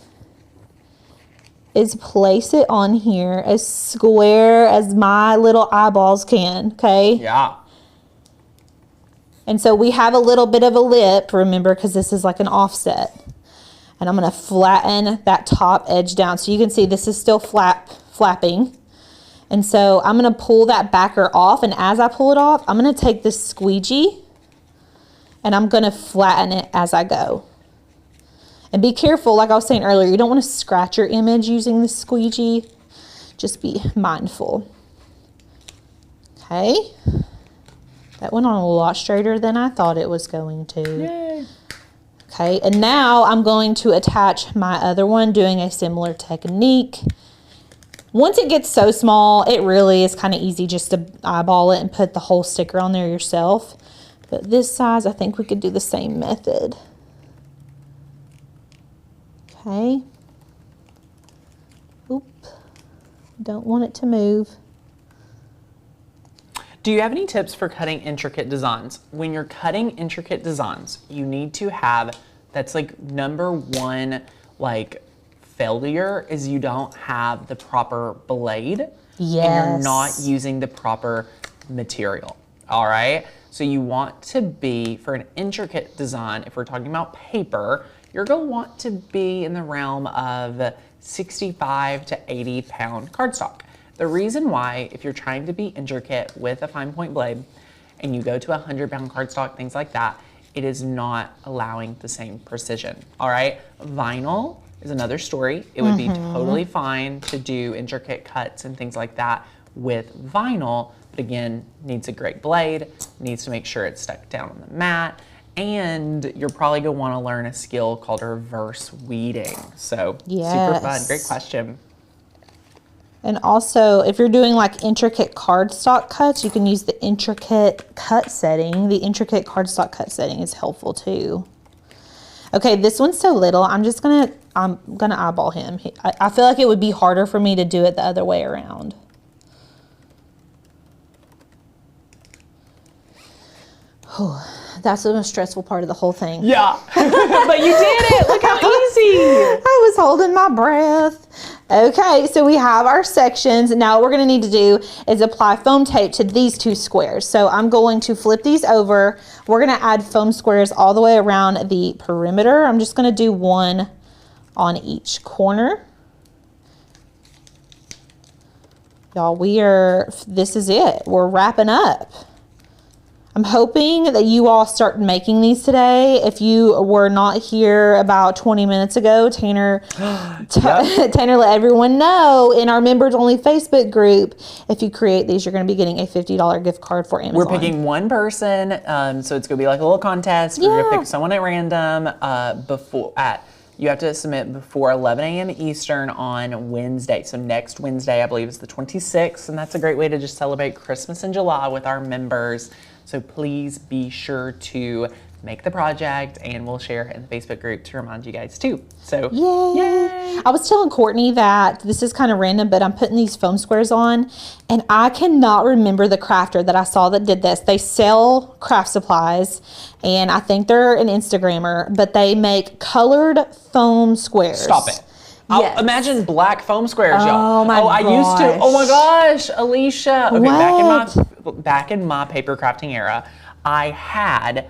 is place it on here as square as my little eyeballs can, okay? Yeah. And so we have a little bit of a lip, remember, because this is like an offset. And I'm gonna flatten that top edge down. So you can see this is still flapping. And so I'm gonna pull that backer off, and as I pull it off, I'm gonna take this squeegee and I'm gonna flatten it as I go. And be careful, like I was saying earlier, you don't want to scratch your image using the squeegee. Just be mindful. Okay. That went on a lot straighter than I thought it was going to. Yay. Okay, and now I'm going to attach my other one doing a similar technique. Once it gets so small, it really is kind of easy just to eyeball it and put the whole sticker on there yourself. But this size, I think we could do the same method. Okay. Oop. Don't want it to move. Do you have any tips for cutting intricate designs? When you're cutting intricate designs, you need to have, that's like number one, like failure is you don't have the proper blade. Yes. And you're not using the proper material. All right. So you want to be, for an intricate design, if we're talking about paper, you're going to want to be in the realm of 65 to 80 pound cardstock. The reason why, if you're trying to be intricate with a fine point blade and you go to 100 pound cardstock, things like that, it is not allowing the same precision. All right. Vinyl is another story. It would be totally fine to do intricate cuts and things like that with vinyl, but again, needs a great blade, needs to make sure it's stuck down on the mat. And you're probably going to want to learn a skill called reverse weeding. So super fun. Great question. And also, if you're doing like intricate cardstock cuts, you can use the intricate cut setting. The intricate cardstock cut setting is helpful too. Okay, this one's so little. I'm gonna eyeball him. I feel like it would be harder for me to do it the other way around. That's the most stressful part of the whole thing. Yeah, but you did it. Look how easy. I was holding my breath. Okay, so we have our sections. Now what we're gonna need to do is apply foam tape to these two squares. So I'm going to flip these over. We're gonna add foam squares all the way around the perimeter. I'm just gonna do one on each corner. Y'all, this is it. We're wrapping up. I'm hoping that you all start making these today. If you were not here about 20 minutes ago, Tanner let everyone know in our members only Facebook group, if you create these, you're going to be getting a $50 gift card for Amazon. We're picking one person, so it's going to be like a little contest. We're going to pick someone at random you have to submit before 11 a.m. Eastern on Wednesday. So next Wednesday, I believe, is the 26th, and that's a great way to just celebrate Christmas in July with our members. So please be sure to make the project, and we'll share it in the Facebook group to remind you guys too. So yay! I was telling Courtney that this is kind of random, but I'm putting these foam squares on, and I cannot remember the crafter that I saw that did this. They sell craft supplies, and I think they're an Instagrammer, but they make colored foam squares. Stop it. Yes. Imagine black foam squares, y'all. Oh my gosh. I used to. Oh my gosh, Alicia. Okay, back in my paper crafting era, I had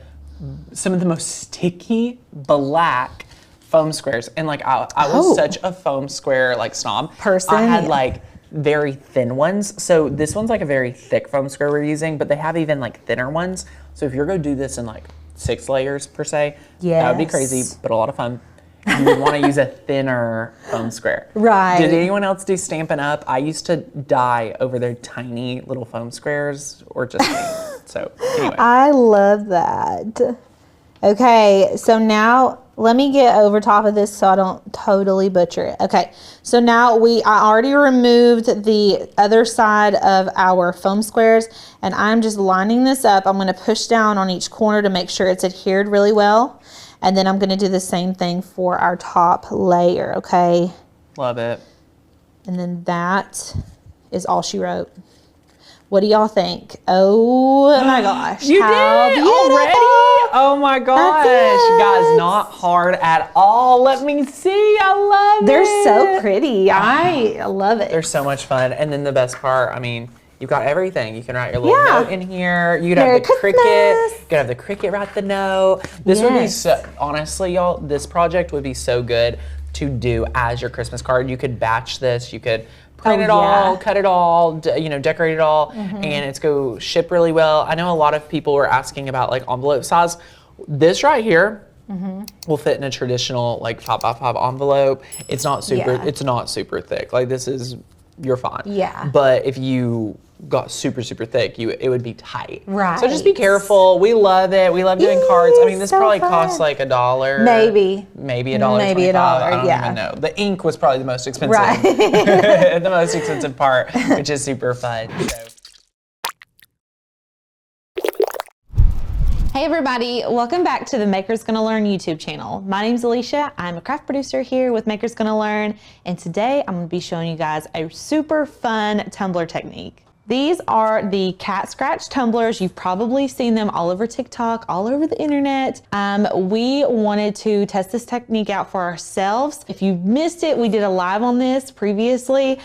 some of the most sticky black foam squares, and like I was such a foam square like snob person. I had like very thin ones. So this one's like a very thick foam square we're using, but they have even like thinner ones. So if you're gonna do this in like 6 layers per se, that would be crazy, but a lot of fun. you would want to use a thinner foam square. Right. Did anyone else do Stampin' Up? I used to die over their tiny little foam squares, or just me. So anyway. I love that. Okay, so now let me get over top of this so I don't totally butcher it. Okay, so now I already removed the other side of our foam squares, and I'm just lining this up. I'm gonna push down on each corner to make sure it's adhered really well. And then I'm gonna do the same thing for our top layer, okay? Love it. And then that is all she wrote. What do y'all think? Oh my gosh. You how did beautiful. already? Oh my gosh. Guys, not hard at all. Let me see. I love They're it. so pretty. I love it. They're so much fun. And then the best part, I mean, you've got everything. You can write your little note in here. You could have the Cricut. You could have the Cricut write the note. This would be so, honestly, y'all, this project would be so good to do as your Christmas card. You could batch this. You could print it all, cut it all, decorate it all, and it's go ship really well. I know a lot of people were asking about like envelope size. This right here will fit in a traditional like 5x5 envelope. It's not super thick. Like this is, you're fine. Yeah. But if you got super thick, it would be tight. Right. So just be careful. We love it. We love doing cards. I mean, this probably costs like $1. Maybe $1. Maybe $1, I don't yeah. even know. The ink was probably the most expensive. Right. The most expensive part, which is super fun. So. Hey everybody, welcome back to the Maker's Gonna Learn YouTube channel. My name's Alicia, I'm a craft producer here with Maker's Gonna Learn, and today I'm gonna be showing you guys a super fun tumbler technique. These are the cat scratch tumblers. You've probably seen them all over TikTok, all over the internet. We wanted to test this technique out for ourselves. If you missed it, we did a live on this previously.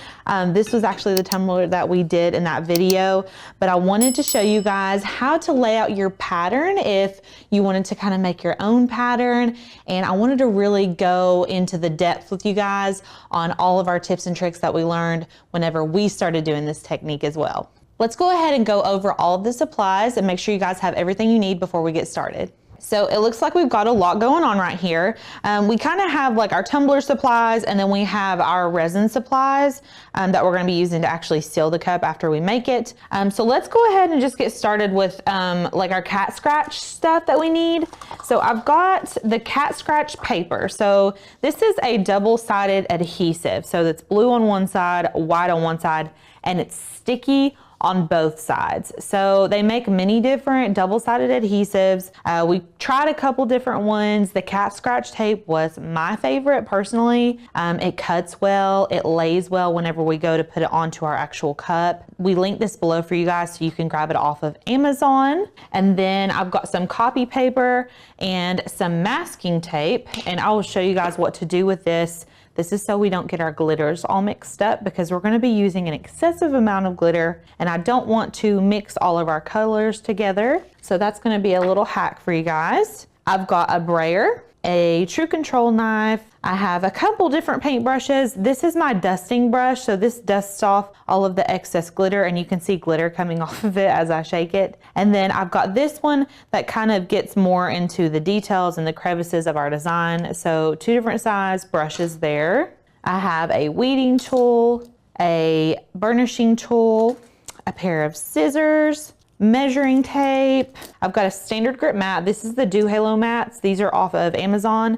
This was actually the tumbler that we did in that video, but I wanted to show you guys how to lay out your pattern if you wanted to kind of make your own pattern. And I wanted to really go into the depth with you guys on all of our tips and tricks that we learned whenever we started doing this technique as well. Let's go ahead and go over all of the supplies and make sure you guys have everything you need before we get started. So it looks like we've got a lot going on right here. We kind of have like our tumbler supplies, and then we have our resin supplies that we're going to be using to actually seal the cup after we make it. So let's go ahead and just get started with like our cat scratch stuff that we need. So I've got the cat scratch paper. So this is a double-sided adhesive. So that's blue on one side, white on one side, and it's sticky on both sides. So they make many different double-sided adhesives. We tried a couple different ones. The cat scratch tape was my favorite personally. It cuts well, it lays well whenever we go to put it onto our actual cup. We link this below for you guys so you can grab it off of Amazon. And then I've got some copy paper and some masking tape, and I will show you guys what to do with this. This is so we don't get our glitters all mixed up, because we're going to be using an excessive amount of glitter, and I don't want to mix all of our colors together. So that's going to be a little hack for you guys. I've got a brayer, a true control knife. I have a couple different paint brushes. This is my dusting brush, so this dusts off all of the excess glitter, and you can see glitter coming off of it as I shake it. And then I've got this one that kind of gets more into the details and the crevices of our design. So 2 different size brushes there. I have a weeding tool, a burnishing tool, a pair of scissors, measuring tape. I've got a standard grip mat. This is the Dew Halo mats. These are off of Amazon.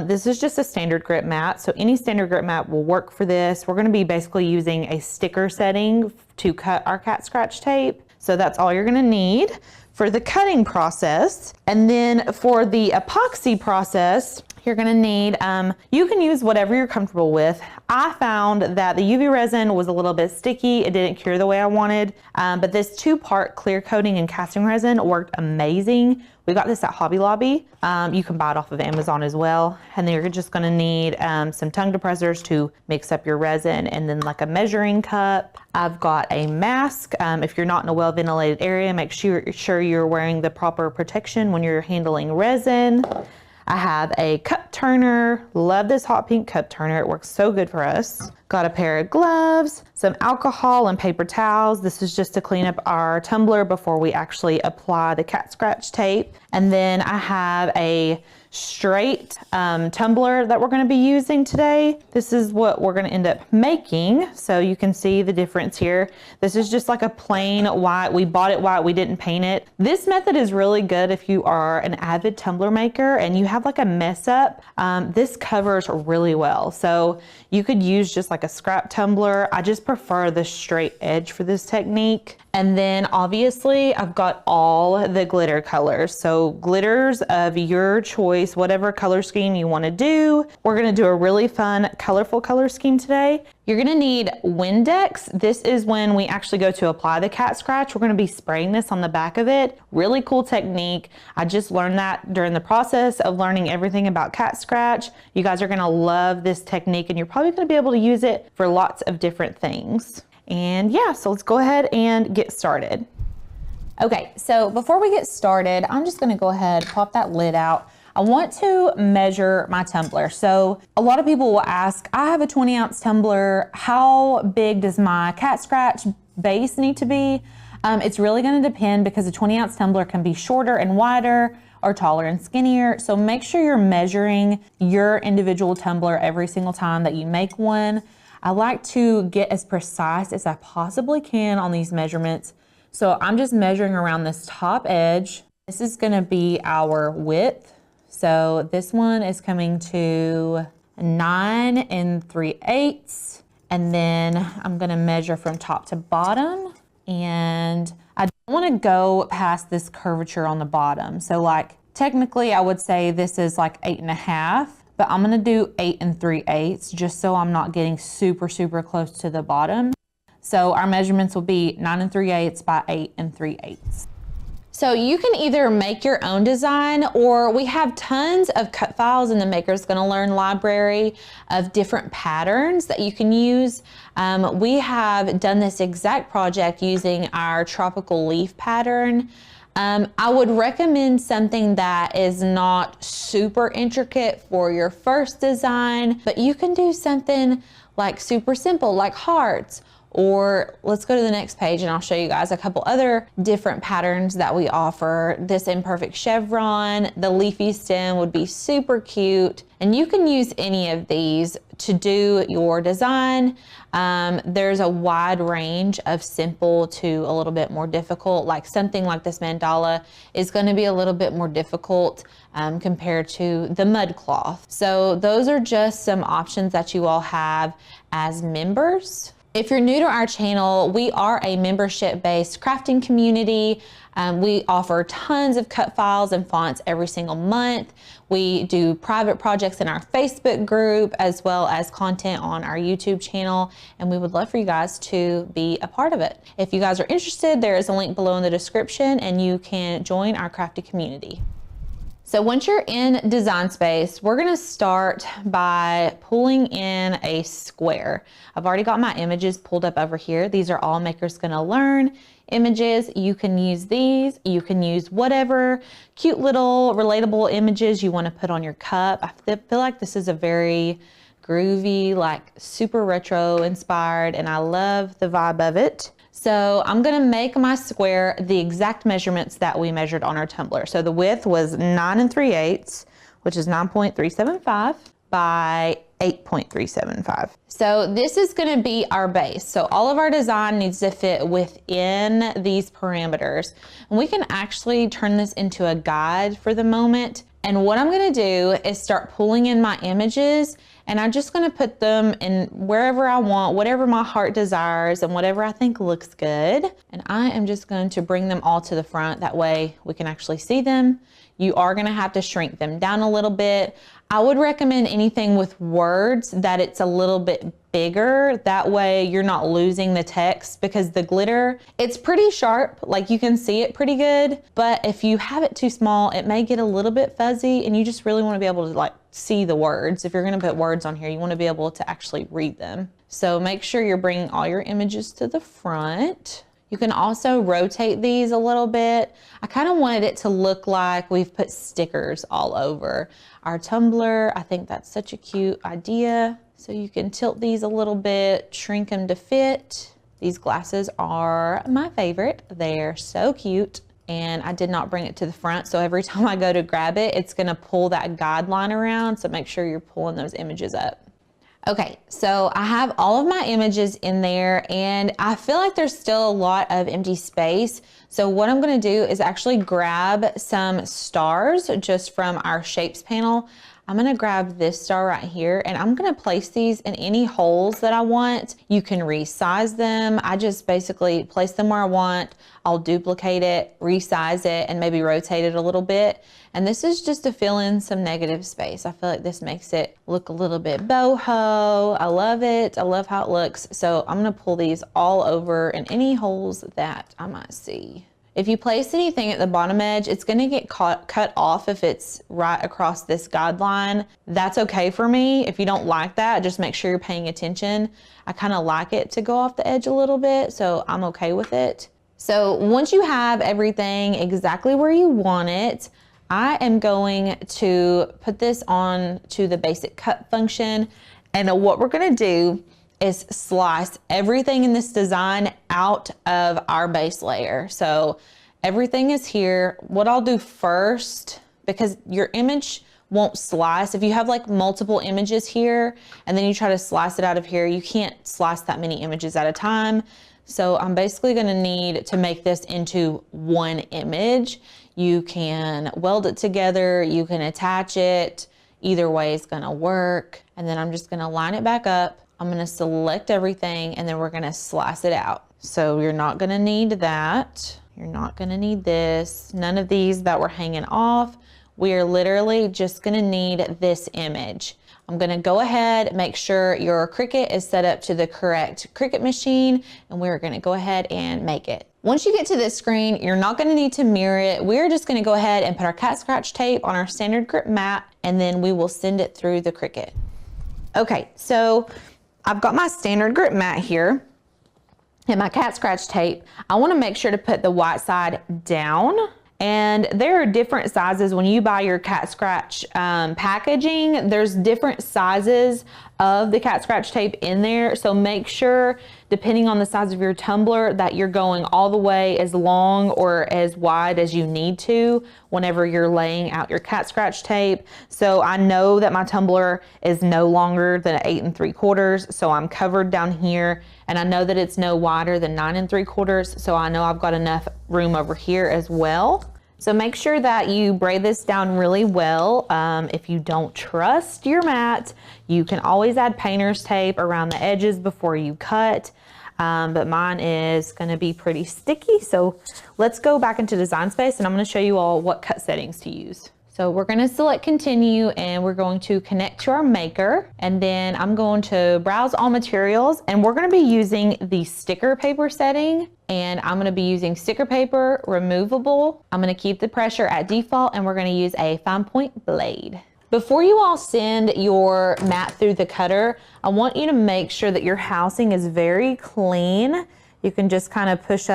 This is just a standard grip mat, so any standard grip mat will work for this. We're going to be basically using a sticker setting to cut our cat scratch tape. So that's all you're going to need for the cutting process. And then for the epoxy process, you're gonna need, you can use whatever you're comfortable with. I found that the UV resin was a little bit sticky. It didn't cure the way I wanted, but this 2-part clear coating and casting resin worked amazing. We got this at Hobby Lobby. You can buy it off of Amazon as well. And then you're just gonna need some tongue depressors to mix up your resin, and then like a measuring cup. I've got a mask. If you're not in a well-ventilated area, make sure you're wearing the proper protection when you're handling resin. I have a cup turner. Love this hot pink cup turner. It works so good for us. Got a pair of gloves, some alcohol and paper towels. This is just to clean up our tumbler before we actually apply the cat scratch tape. And then I have a straight tumbler that we're going to be using today. This is what we're going to end up making. So you can see the difference here. This is just like a plain white. We bought it white, we didn't paint it. This method is really good if you are an avid tumbler maker and you have like a mess up. This covers really well. So you could use just like a scrap tumbler. I just prefer the straight edge for this technique. And then obviously I've got all the glitter colors. So glitters of your choice, whatever color scheme you want to do. We're going to do a really fun, colorful color scheme today. You're going to need Windex. This is when we actually go to apply the cat scratch. We're going to be spraying this on the back of it. Really cool technique. I just learned that during the process of learning everything about cat scratch. You guys are going to love this technique and you're probably going to be able to use it for lots of different things. And yeah, so let's go ahead and get started. Okay, so before we get started, I'm just gonna go ahead, pop that lid out. I want to measure my tumbler. So a lot of people will ask, I have a 20-ounce tumbler. How big does my cat scratch base need to be? It's really gonna depend because a 20-ounce tumbler can be shorter and wider or taller and skinnier. So make sure you're measuring your individual tumbler every single time that you make one. I like to get as precise as I possibly can on these measurements. So I'm just measuring around this top edge. This is gonna be our width. So this one is coming to 9 3/8. And then I'm gonna measure from top to bottom. And I don't wanna go past this curvature on the bottom. So like technically I would say this is like 8.5. But I'm gonna do 8 3/8 just so I'm not getting super, super close to the bottom. So our measurements will be 9 3/8 by 8 3/8. So you can either make your own design or we have tons of cut files in the Maker's Gonna Learn library of different patterns that you can use. We have done this exact project using our tropical leaf pattern. I would recommend something that is not super intricate for your first design, but you can do something like super simple, like hearts, or let's go to the next page and I'll show you guys a couple other different patterns that we offer. This imperfect chevron, the leafy stem would be super cute, and you can use any of these to do your design. There's a wide range of simple to a little bit more difficult, like something like this mandala is going to be a little bit more difficult compared to the mud cloth. So those are just some options that you all have as members. If you're new to our channel, we are a membership-based crafting community. We offer tons of cut files and fonts every single month. We do private projects in our Facebook group as well as content on our YouTube channel, and we would love for you guys to be a part of it. If you guys are interested, there is a link below in the description and you can join our crafty community. So once you're in Design Space, we're gonna start by pulling in a square. I've already got my images pulled up over here. These are all Maker's Gonna Learn images. You can use these. You can use whatever cute little relatable images you wanna put on your cup. I feel like this is a very groovy, like super retro inspired, and I love the vibe of it. So I'm gonna make my square the exact measurements that we measured on our tumbler. So the width was 9 3/8, which is 9.375 by 8.375. So this is gonna be our base. So all of our design needs to fit within these parameters. And we can actually turn this into a guide for the moment. And what I'm gonna do is start pulling in my images, and I'm just gonna put them in wherever I want, whatever my heart desires and whatever I think looks good. And I am just going to bring them all to the front. That way we can actually see them. You are gonna have to shrink them down a little bit. I would recommend anything with words that it's a little bit bigger. That way you're not losing the text, because the glitter, it's pretty sharp, like you can see it pretty good, but if you have it too small, it may get a little bit fuzzy, and you just really want to be able to like see the words. If you're going to put words on here, you want to be able to actually read them. So make sure you're bringing all your images to the front. You can also rotate these a little bit. I kind of wanted it to look like we've put stickers all over our tumbler. I think that's such a cute idea. So you can tilt these a little bit, shrink them to fit. These glasses are my favorite. They're so cute. And I did not bring it to the front, so every time I go to grab it, it's gonna pull that guideline around, so make sure you're pulling those images up. Okay, so I have all of my images in there, and I feel like there's still a lot of empty space. So what I'm gonna do is actually grab some stars just from our shapes panel. I'm gonna grab this star right here, and I'm gonna place these in any holes that I want. You can resize them. I just basically place them where I want. I'll duplicate it, resize it, and maybe rotate it a little bit. And this is just to fill in some negative space. I feel like this makes it look a little bit boho. I love it. I love how it looks. So I'm gonna pull these all over in any holes that I might see. If you place anything at the bottom edge, it's gonna get cut off if it's right across this guideline. That's okay for me. If you don't like that, just make sure you're paying attention. I kind of like it to go off the edge a little bit, so I'm okay with it. So once you have everything exactly where you want it, I am going to put this on to the basic cut function. And what we're gonna do is slice everything in this design out of our base layer. So everything is here. What I'll do first, because your image won't slice, if you have like multiple images here and then you try to slice it out of here, you can't slice that many images at a time. So I'm basically gonna need to make this into one image. You can weld it together, you can attach it, either way is gonna work. And then I'm just gonna line it back up. I'm gonna select everything and then we're gonna slice it out. So you're not gonna need that. You're not gonna need this. None of these that were hanging off. We are literally just gonna need this image. I'm gonna go ahead, make sure your Cricut is set up to the correct Cricut machine, and we're gonna go ahead and make it. Once you get to this screen, you're not gonna need to mirror it. We're just gonna go ahead and put our cat scratch tape on our standard grip mat, and then we will send it through the Cricut. Okay, so I've got my standard grip mat here and my cat scratch tape. I want to make sure to put the white side down, and there are different sizes when you buy your cat scratch packaging. There's different sizes of the cat scratch tape in there, so make sure, depending on the size of your tumbler, that you're going all the way as long or as wide as you need to whenever you're laying out your cat scratch tape. So I know that my tumbler is no longer than 8 3/4, so I'm covered down here, and I know that it's no wider than 9 3/4, so I know I've got enough room over here as well. So make sure that you braid this down really well. If you don't trust your mat, you can always add painter's tape around the edges before you cut. But mine is gonna be pretty sticky. So let's go back into Design Space and I'm gonna show you all what cut settings to use. So we're gonna select continue and we're going to connect to our maker, and then I'm going to browse all materials, and we're gonna be using the sticker paper setting, and I'm gonna be using sticker paper, removable. I'm gonna keep the pressure at default, and we're gonna use a fine point blade. Before you all send your mat through the cutter, I want you to make sure that your housing is very clean. You can just kind of push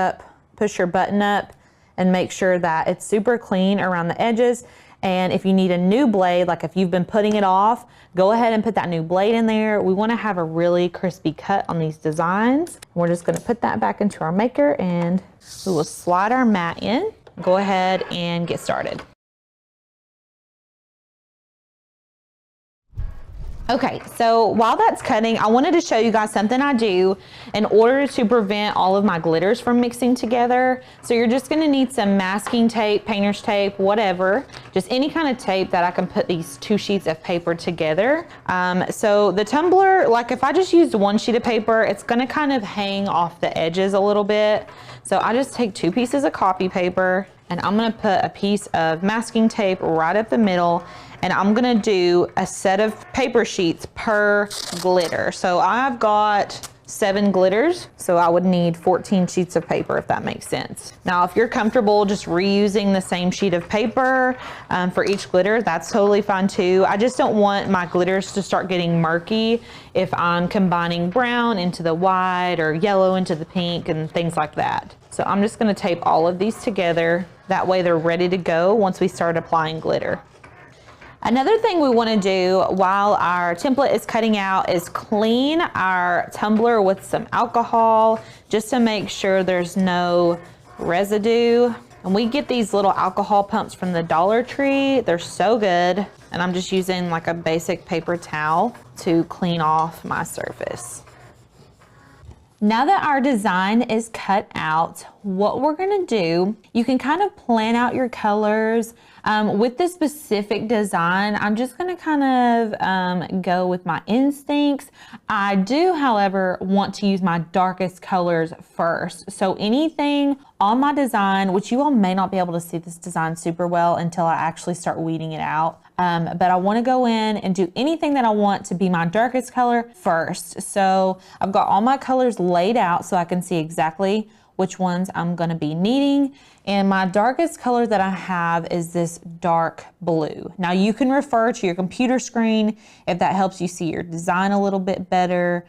your button up and make sure that it's super clean around the edges. And if you need a new blade, like if you've been putting it off, go ahead and put that new blade in there. We want to have a really crispy cut on these designs. We're just going to put that back into our maker and we will slide our mat in. Go ahead and get started. Okay, so while that's cutting, I wanted to show you guys something I do in order to prevent all of my glitters from mixing together. So you're just gonna need some masking tape, painter's tape, whatever, just any kind of tape that I can put these 2 sheets of paper together. So the tumbler, like if I just used 1 sheet of paper, it's gonna kind of hang off the edges a little bit. So I just take 2 pieces of copy paper and I'm gonna put a piece of masking tape right up the middle, and I'm gonna do a set of paper sheets per glitter. So I've got 7 glitters, so I would need 14 sheets of paper, if that makes sense. Now, if you're comfortable just reusing the same sheet of paper for each glitter, that's totally fine too. I just don't want my glitters to start getting murky if I'm combining brown into the white or yellow into the pink and things like that. So I'm just gonna tape all of these together. That way they're ready to go once we start applying glitter. Another thing we want to do while our template is cutting out is clean our tumbler with some alcohol just to make sure there's no residue. And we get these little alcohol pumps from the Dollar Tree. They're so good. And I'm just using like a basic paper towel to clean off my surface. Now that our design is cut out, what we're gonna do, you can kind of plan out your colors. With this specific design, I'm just gonna kind of go with my instincts. I do, however, want to use my darkest colors first. So anything on my design, which you all may not be able to see this design super well until I actually start weeding it out. But I want to go in and do anything that I want to be my darkest color first. So I've got all my colors laid out so I can see exactly which ones I'm going to be needing. And my darkest color that I have is this dark blue. Now you can refer to your computer screen if that helps you see your design a little bit better.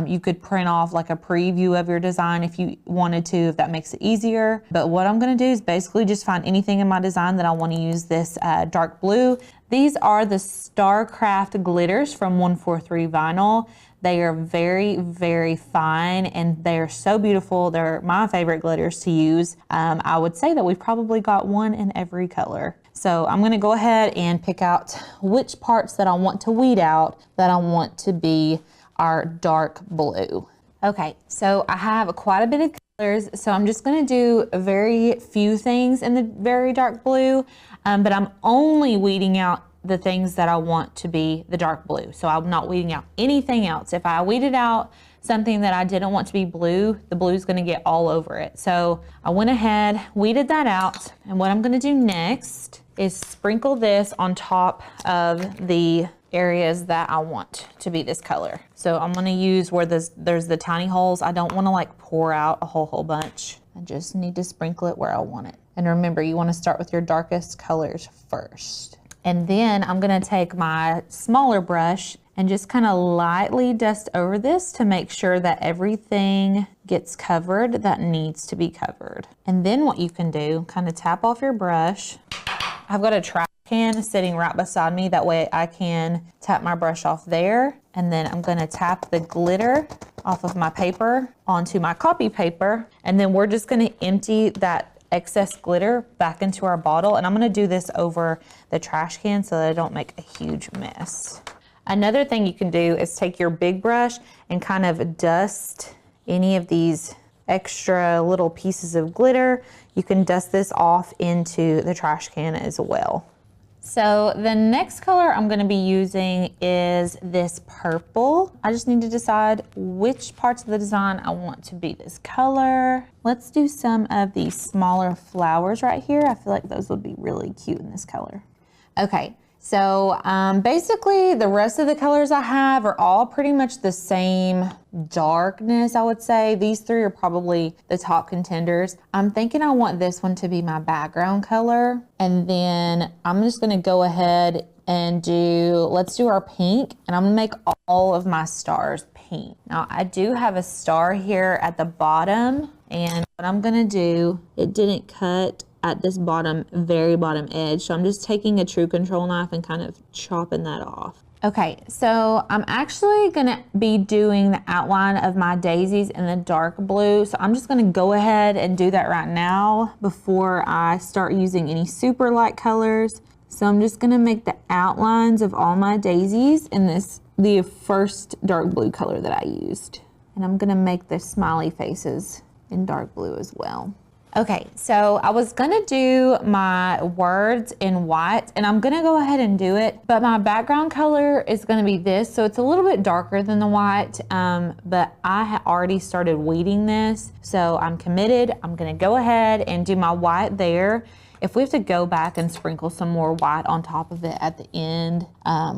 You could print off like a preview of your design if you wanted to, if that makes it easier. But what I'm going to do is basically just find anything in my design that I want to use this dark blue. These are the Starcraft glitters from 143 Vinyl. They are very, very fine and they're so beautiful. They're my favorite glitters to use. I would say that we've probably got one in every color. So I'm gonna go ahead and pick out which parts that I want to weed out that I want to be our dark blue. Okay, so I have quite a bit of colors, so I'm just gonna do a very few things in the very dark blue, but I'm only weeding out the things that I want to be the dark blue. So I'm not weeding out anything else. If I weeded out something that I didn't want to be blue, the blue is gonna get all over it. So I went ahead, weeded that out, and what I'm gonna do next is sprinkle this on top of the areas that I want to be this color. So I'm gonna use where there's the tiny holes. I don't wanna like pour out a whole bunch. I just need to sprinkle it where I want it. And remember, you wanna start with your darkest colors first. And then I'm gonna take my smaller brush and just kind of lightly dust over this to make sure that everything gets covered that needs to be covered. And then what you can do, kind of tap off your brush. I've got a trash can sitting right beside me. That way I can tap my brush off there. And then I'm gonna tap the glitter off of my paper onto my copy paper. And then we're just gonna empty that excess glitter back into our bottle. And I'm gonna do this over the trash can so that I don't make a huge mess. Another thing you can do is take your big brush and kind of dust any of these extra little pieces of glitter. You can dust this off into the trash can as well. So the next color I'm gonna be using is this purple. I just need to decide which parts of the design I want to be this color. Let's do some of these smaller flowers right here. I feel like those would be really cute in this color. Okay, so basically the rest of the colors I have are all pretty much the same darkness, I would say. These three are probably the top contenders. I'm thinking I want this one to be my background color. And then I'm just gonna go ahead and let's do our pink. And I'm gonna make all of my stars pink. Now I do have a star here at the bottom. And what I'm gonna do, it didn't cut at this very bottom edge. So I'm just taking a true control knife and kind of chopping that off. Okay, so I'm actually gonna be doing the outline of my daisies in the dark blue. So I'm just gonna go ahead and do that right now before I start using any super light colors. So I'm just gonna make the outlines of all my daisies in the first dark blue color that I used. And I'm gonna make the smiley faces in dark blue as well. Okay, so I was gonna do my words in white and I'm gonna go ahead and do it, but my background color is gonna be this. So it's a little bit darker than the white, but I already started weeding this. So I'm committed. I'm gonna go ahead and do my white there. If we have to go back and sprinkle some more white on top of it at the end,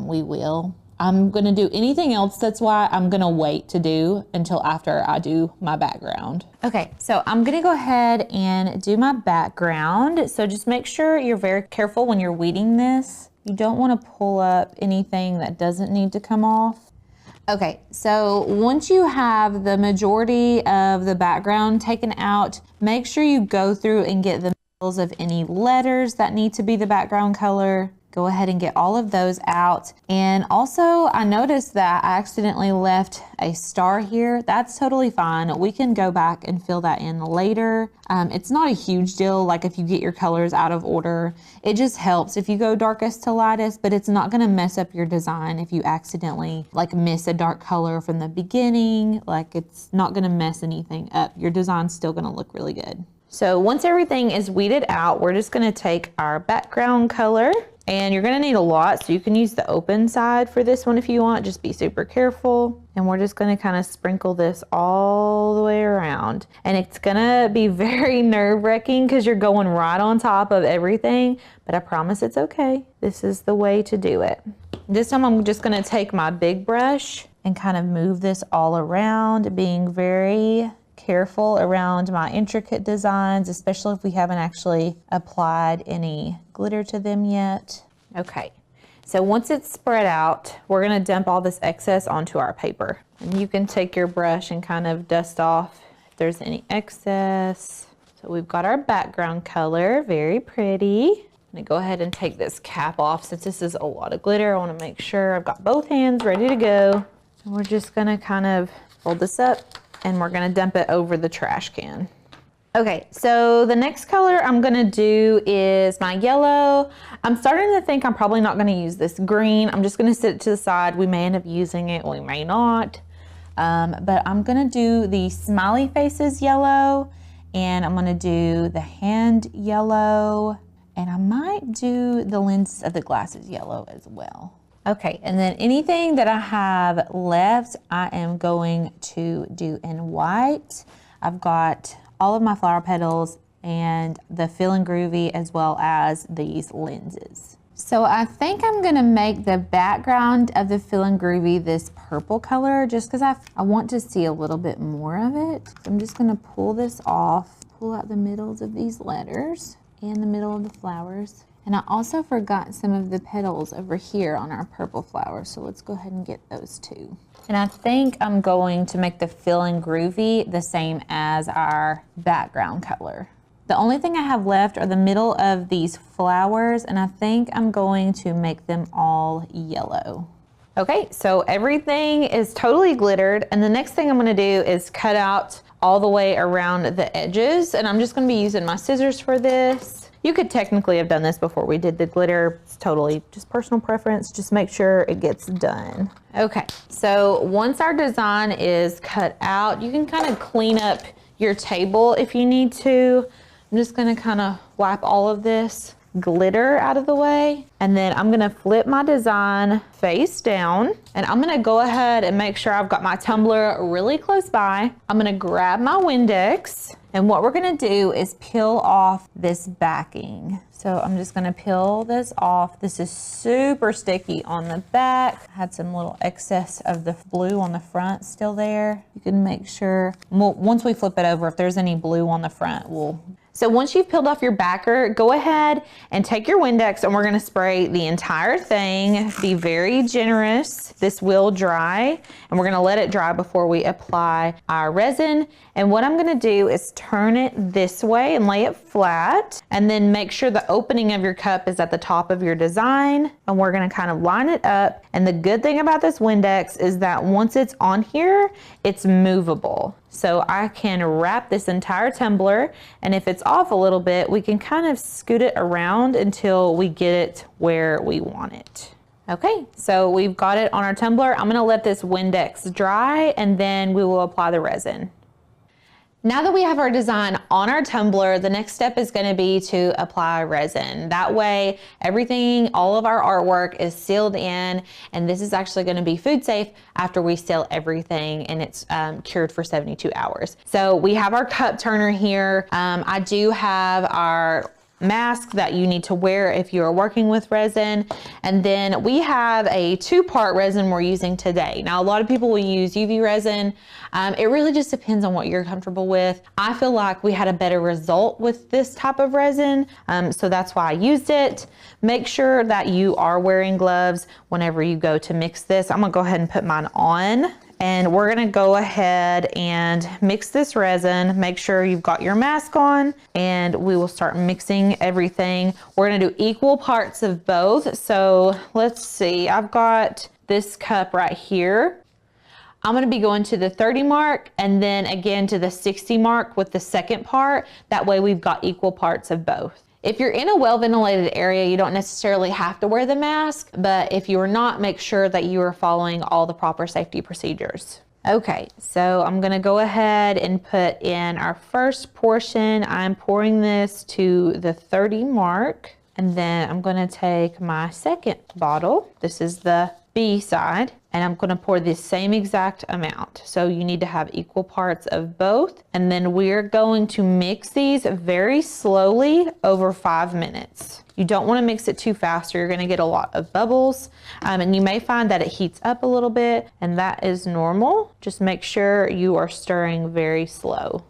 we will. I'm gonna do anything else. That's why I'm gonna wait to do until after I do my background. Okay, so I'm gonna go ahead and do my background. So just make sure you're very careful when you're weeding this. You don't wanna pull up anything that doesn't need to come off. Okay, so once you have the majority of the background taken out, make sure you go through and get the middles of any letters that need to be the background color. Go go ahead and get all of those out. And also I noticed that I accidentally left a star here. That's totally fine. We can go back and fill that in later. It's not a huge deal, like if you get your colors out of order. It just helps if you go darkest to lightest, but it's not gonna mess up your design if you accidentally like miss a dark color from the beginning. Like it's not gonna mess anything up. Your design's still gonna look really good. So once everything is weeded out, we're just gonna take our background color, and you're gonna need a lot, so you can use the open side for this one if you want. Just be super careful. And we're just gonna kind of sprinkle this all the way around. And it's gonna be very nerve-wracking because you're going right on top of everything, but I promise it's okay. This is the way to do it. This time I'm just gonna take my big brush and kind of move this all around, being very careful around my intricate designs, especially if we haven't actually applied any glitter to them yet. Okay, so once it's spread out, we're gonna dump all this excess onto our paper. And you can take your brush and kind of dust off if there's any excess. So we've got our background color, very pretty. I'm gonna go ahead and take this cap off since this is a lot of glitter. I wanna make sure I've got both hands ready to go. And we're just gonna kind of fold this up and we're gonna dump it over the trash can. Okay, so the next color I'm gonna do is my yellow. I'm starting to think I'm probably not gonna use this green. I'm just gonna sit it to the side. We may end up using it, we may not. But I'm gonna do the smiley faces yellow, and I'm gonna do the hand yellow, and I might do the lens of the glasses yellow as well. Okay, and then anything that I have left, I am going to do in white. I've got all of my flower petals and the Feelin' Groovy as well as these lenses. So I think I'm gonna make the background of the Feelin' Groovy this purple color just because I want to see a little bit more of it. So I'm just gonna pull this off, pull out the middles of these letters and the middle of the flowers. And I also forgot some of the petals over here on our purple flower, so let's go ahead and get those too. And I think I'm going to make the Feelin' Groovy the same as our background color. The only thing I have left are the middle of these flowers, and I think I'm going to make them all yellow. Okay, so everything is totally glittered, and the next thing I'm gonna do is cut out all the way around the edges, and I'm just gonna be using my scissors for this. You could technically have done this before we did the glitter. It's totally just personal preference. Just make sure it gets done. Okay, so once our design is cut out, you can kind of clean up your table if you need to. I'm just gonna kind of wipe all of this glitter out of the way, and then I'm gonna flip my design face down, and I'm gonna go ahead and make sure I've got my tumbler really close by. I'm gonna grab my Windex, and what we're gonna do is peel off this backing. So I'm just gonna peel this off. This is super sticky on the back. I had some little excess of the blue on the front still there. You can make sure, once we flip it over, if there's any blue on the front, we'll. So once you've peeled off your backer, go ahead and take your Windex, and we're gonna spray the entire thing. Be very generous. This will dry, and we're gonna let it dry before we apply our resin. And what I'm gonna do is turn it this way and lay it flat, and then make sure the opening of your cup is at the top of your design, and we're gonna kind of line it up. And the good thing about this Windex is that once it's on here, it's movable. So I can wrap this entire tumbler, and if it's off a little bit, we can kind of scoot it around until we get it where we want it. Okay, so we've got it on our tumbler. I'm gonna let this Windex dry, and then we will apply the resin. Now that we have our design on our tumbler, the next step is gonna be to apply resin. That way, everything, all of our artwork is sealed in, and this is actually gonna be food safe after we seal everything and it's cured for 72 hours. So we have our cup turner here. I do have our mask that you need to wear if you are working with resin. And then we have a 2-part resin we're using today. Now, a lot of people will use UV resin. It really just depends on what you're comfortable with. I feel like we had a better result with this type of resin, so that's why I used it. Make sure that you are wearing gloves whenever you go to mix this. I'm gonna go ahead and put mine on, And we're gonna go ahead and mix this resin. Make sure you've got your mask on, and we will start mixing everything. We're gonna do equal parts of both. So let's see, I've got this cup right here. I'm gonna be going to the 30 mark and then again to the 60 mark with the second part. That way we've got equal parts of both. If you're in a well-ventilated area, you don't necessarily have to wear the mask, but if you are not, make sure that you are following all the proper safety procedures. Okay, so I'm gonna go ahead and put in our first portion. I'm pouring this to the 30 mark, and then I'm gonna take my second bottle. This is the B side, and I'm gonna pour the same exact amount. So you need to have equal parts of both. And then we're going to mix these very slowly over 5 minutes. You don't wanna mix it too fast or you're gonna get a lot of bubbles. And you may find that it heats up a little bit, and that is normal. Just make sure you are stirring very slow.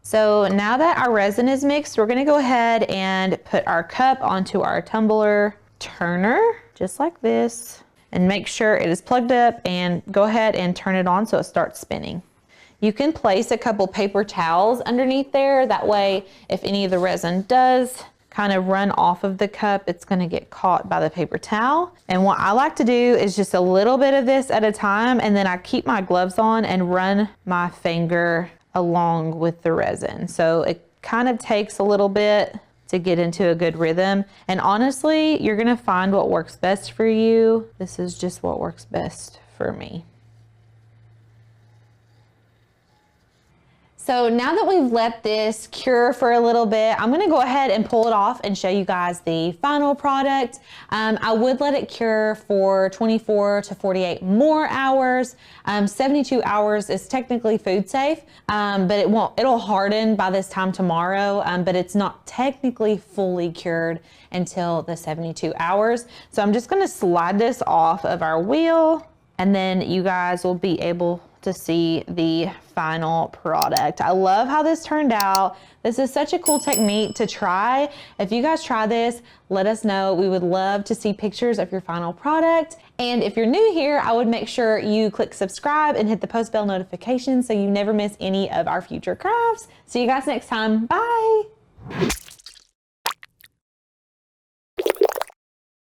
So now that our resin is mixed, we're gonna go ahead and put our cup onto our tumbler turner, just like this, and make sure it is plugged up, and go ahead and turn it on so it starts spinning. You can place a couple paper towels underneath there. That way, if any of the resin does kind of run off of the cup, it's gonna get caught by the paper towel. And what I like to do is just a little bit of this at a time, and then I keep my gloves on and run my finger along with the resin. So it kind of takes a little bit to get into a good rhythm. And honestly, you're gonna find what works best for you. This is just what works best for me. So now that we've let this cure for a little bit, I'm gonna go ahead and pull it off and show you guys the final product. I would let it cure for 24 to 48 more hours. 72 hours is technically food safe, but it'll harden by this time tomorrow, but it's not technically fully cured until the 72 hours. So I'm just gonna slide this off of our wheel, and then you guys will be able to see the final product. I love how this turned out. This is such a cool technique to try. If you guys try this, let us know. We would love to see pictures of your final product. And if you're new here, I would make sure you click subscribe and hit the post bell notification so you never miss any of our future crafts. See you guys next time. Bye.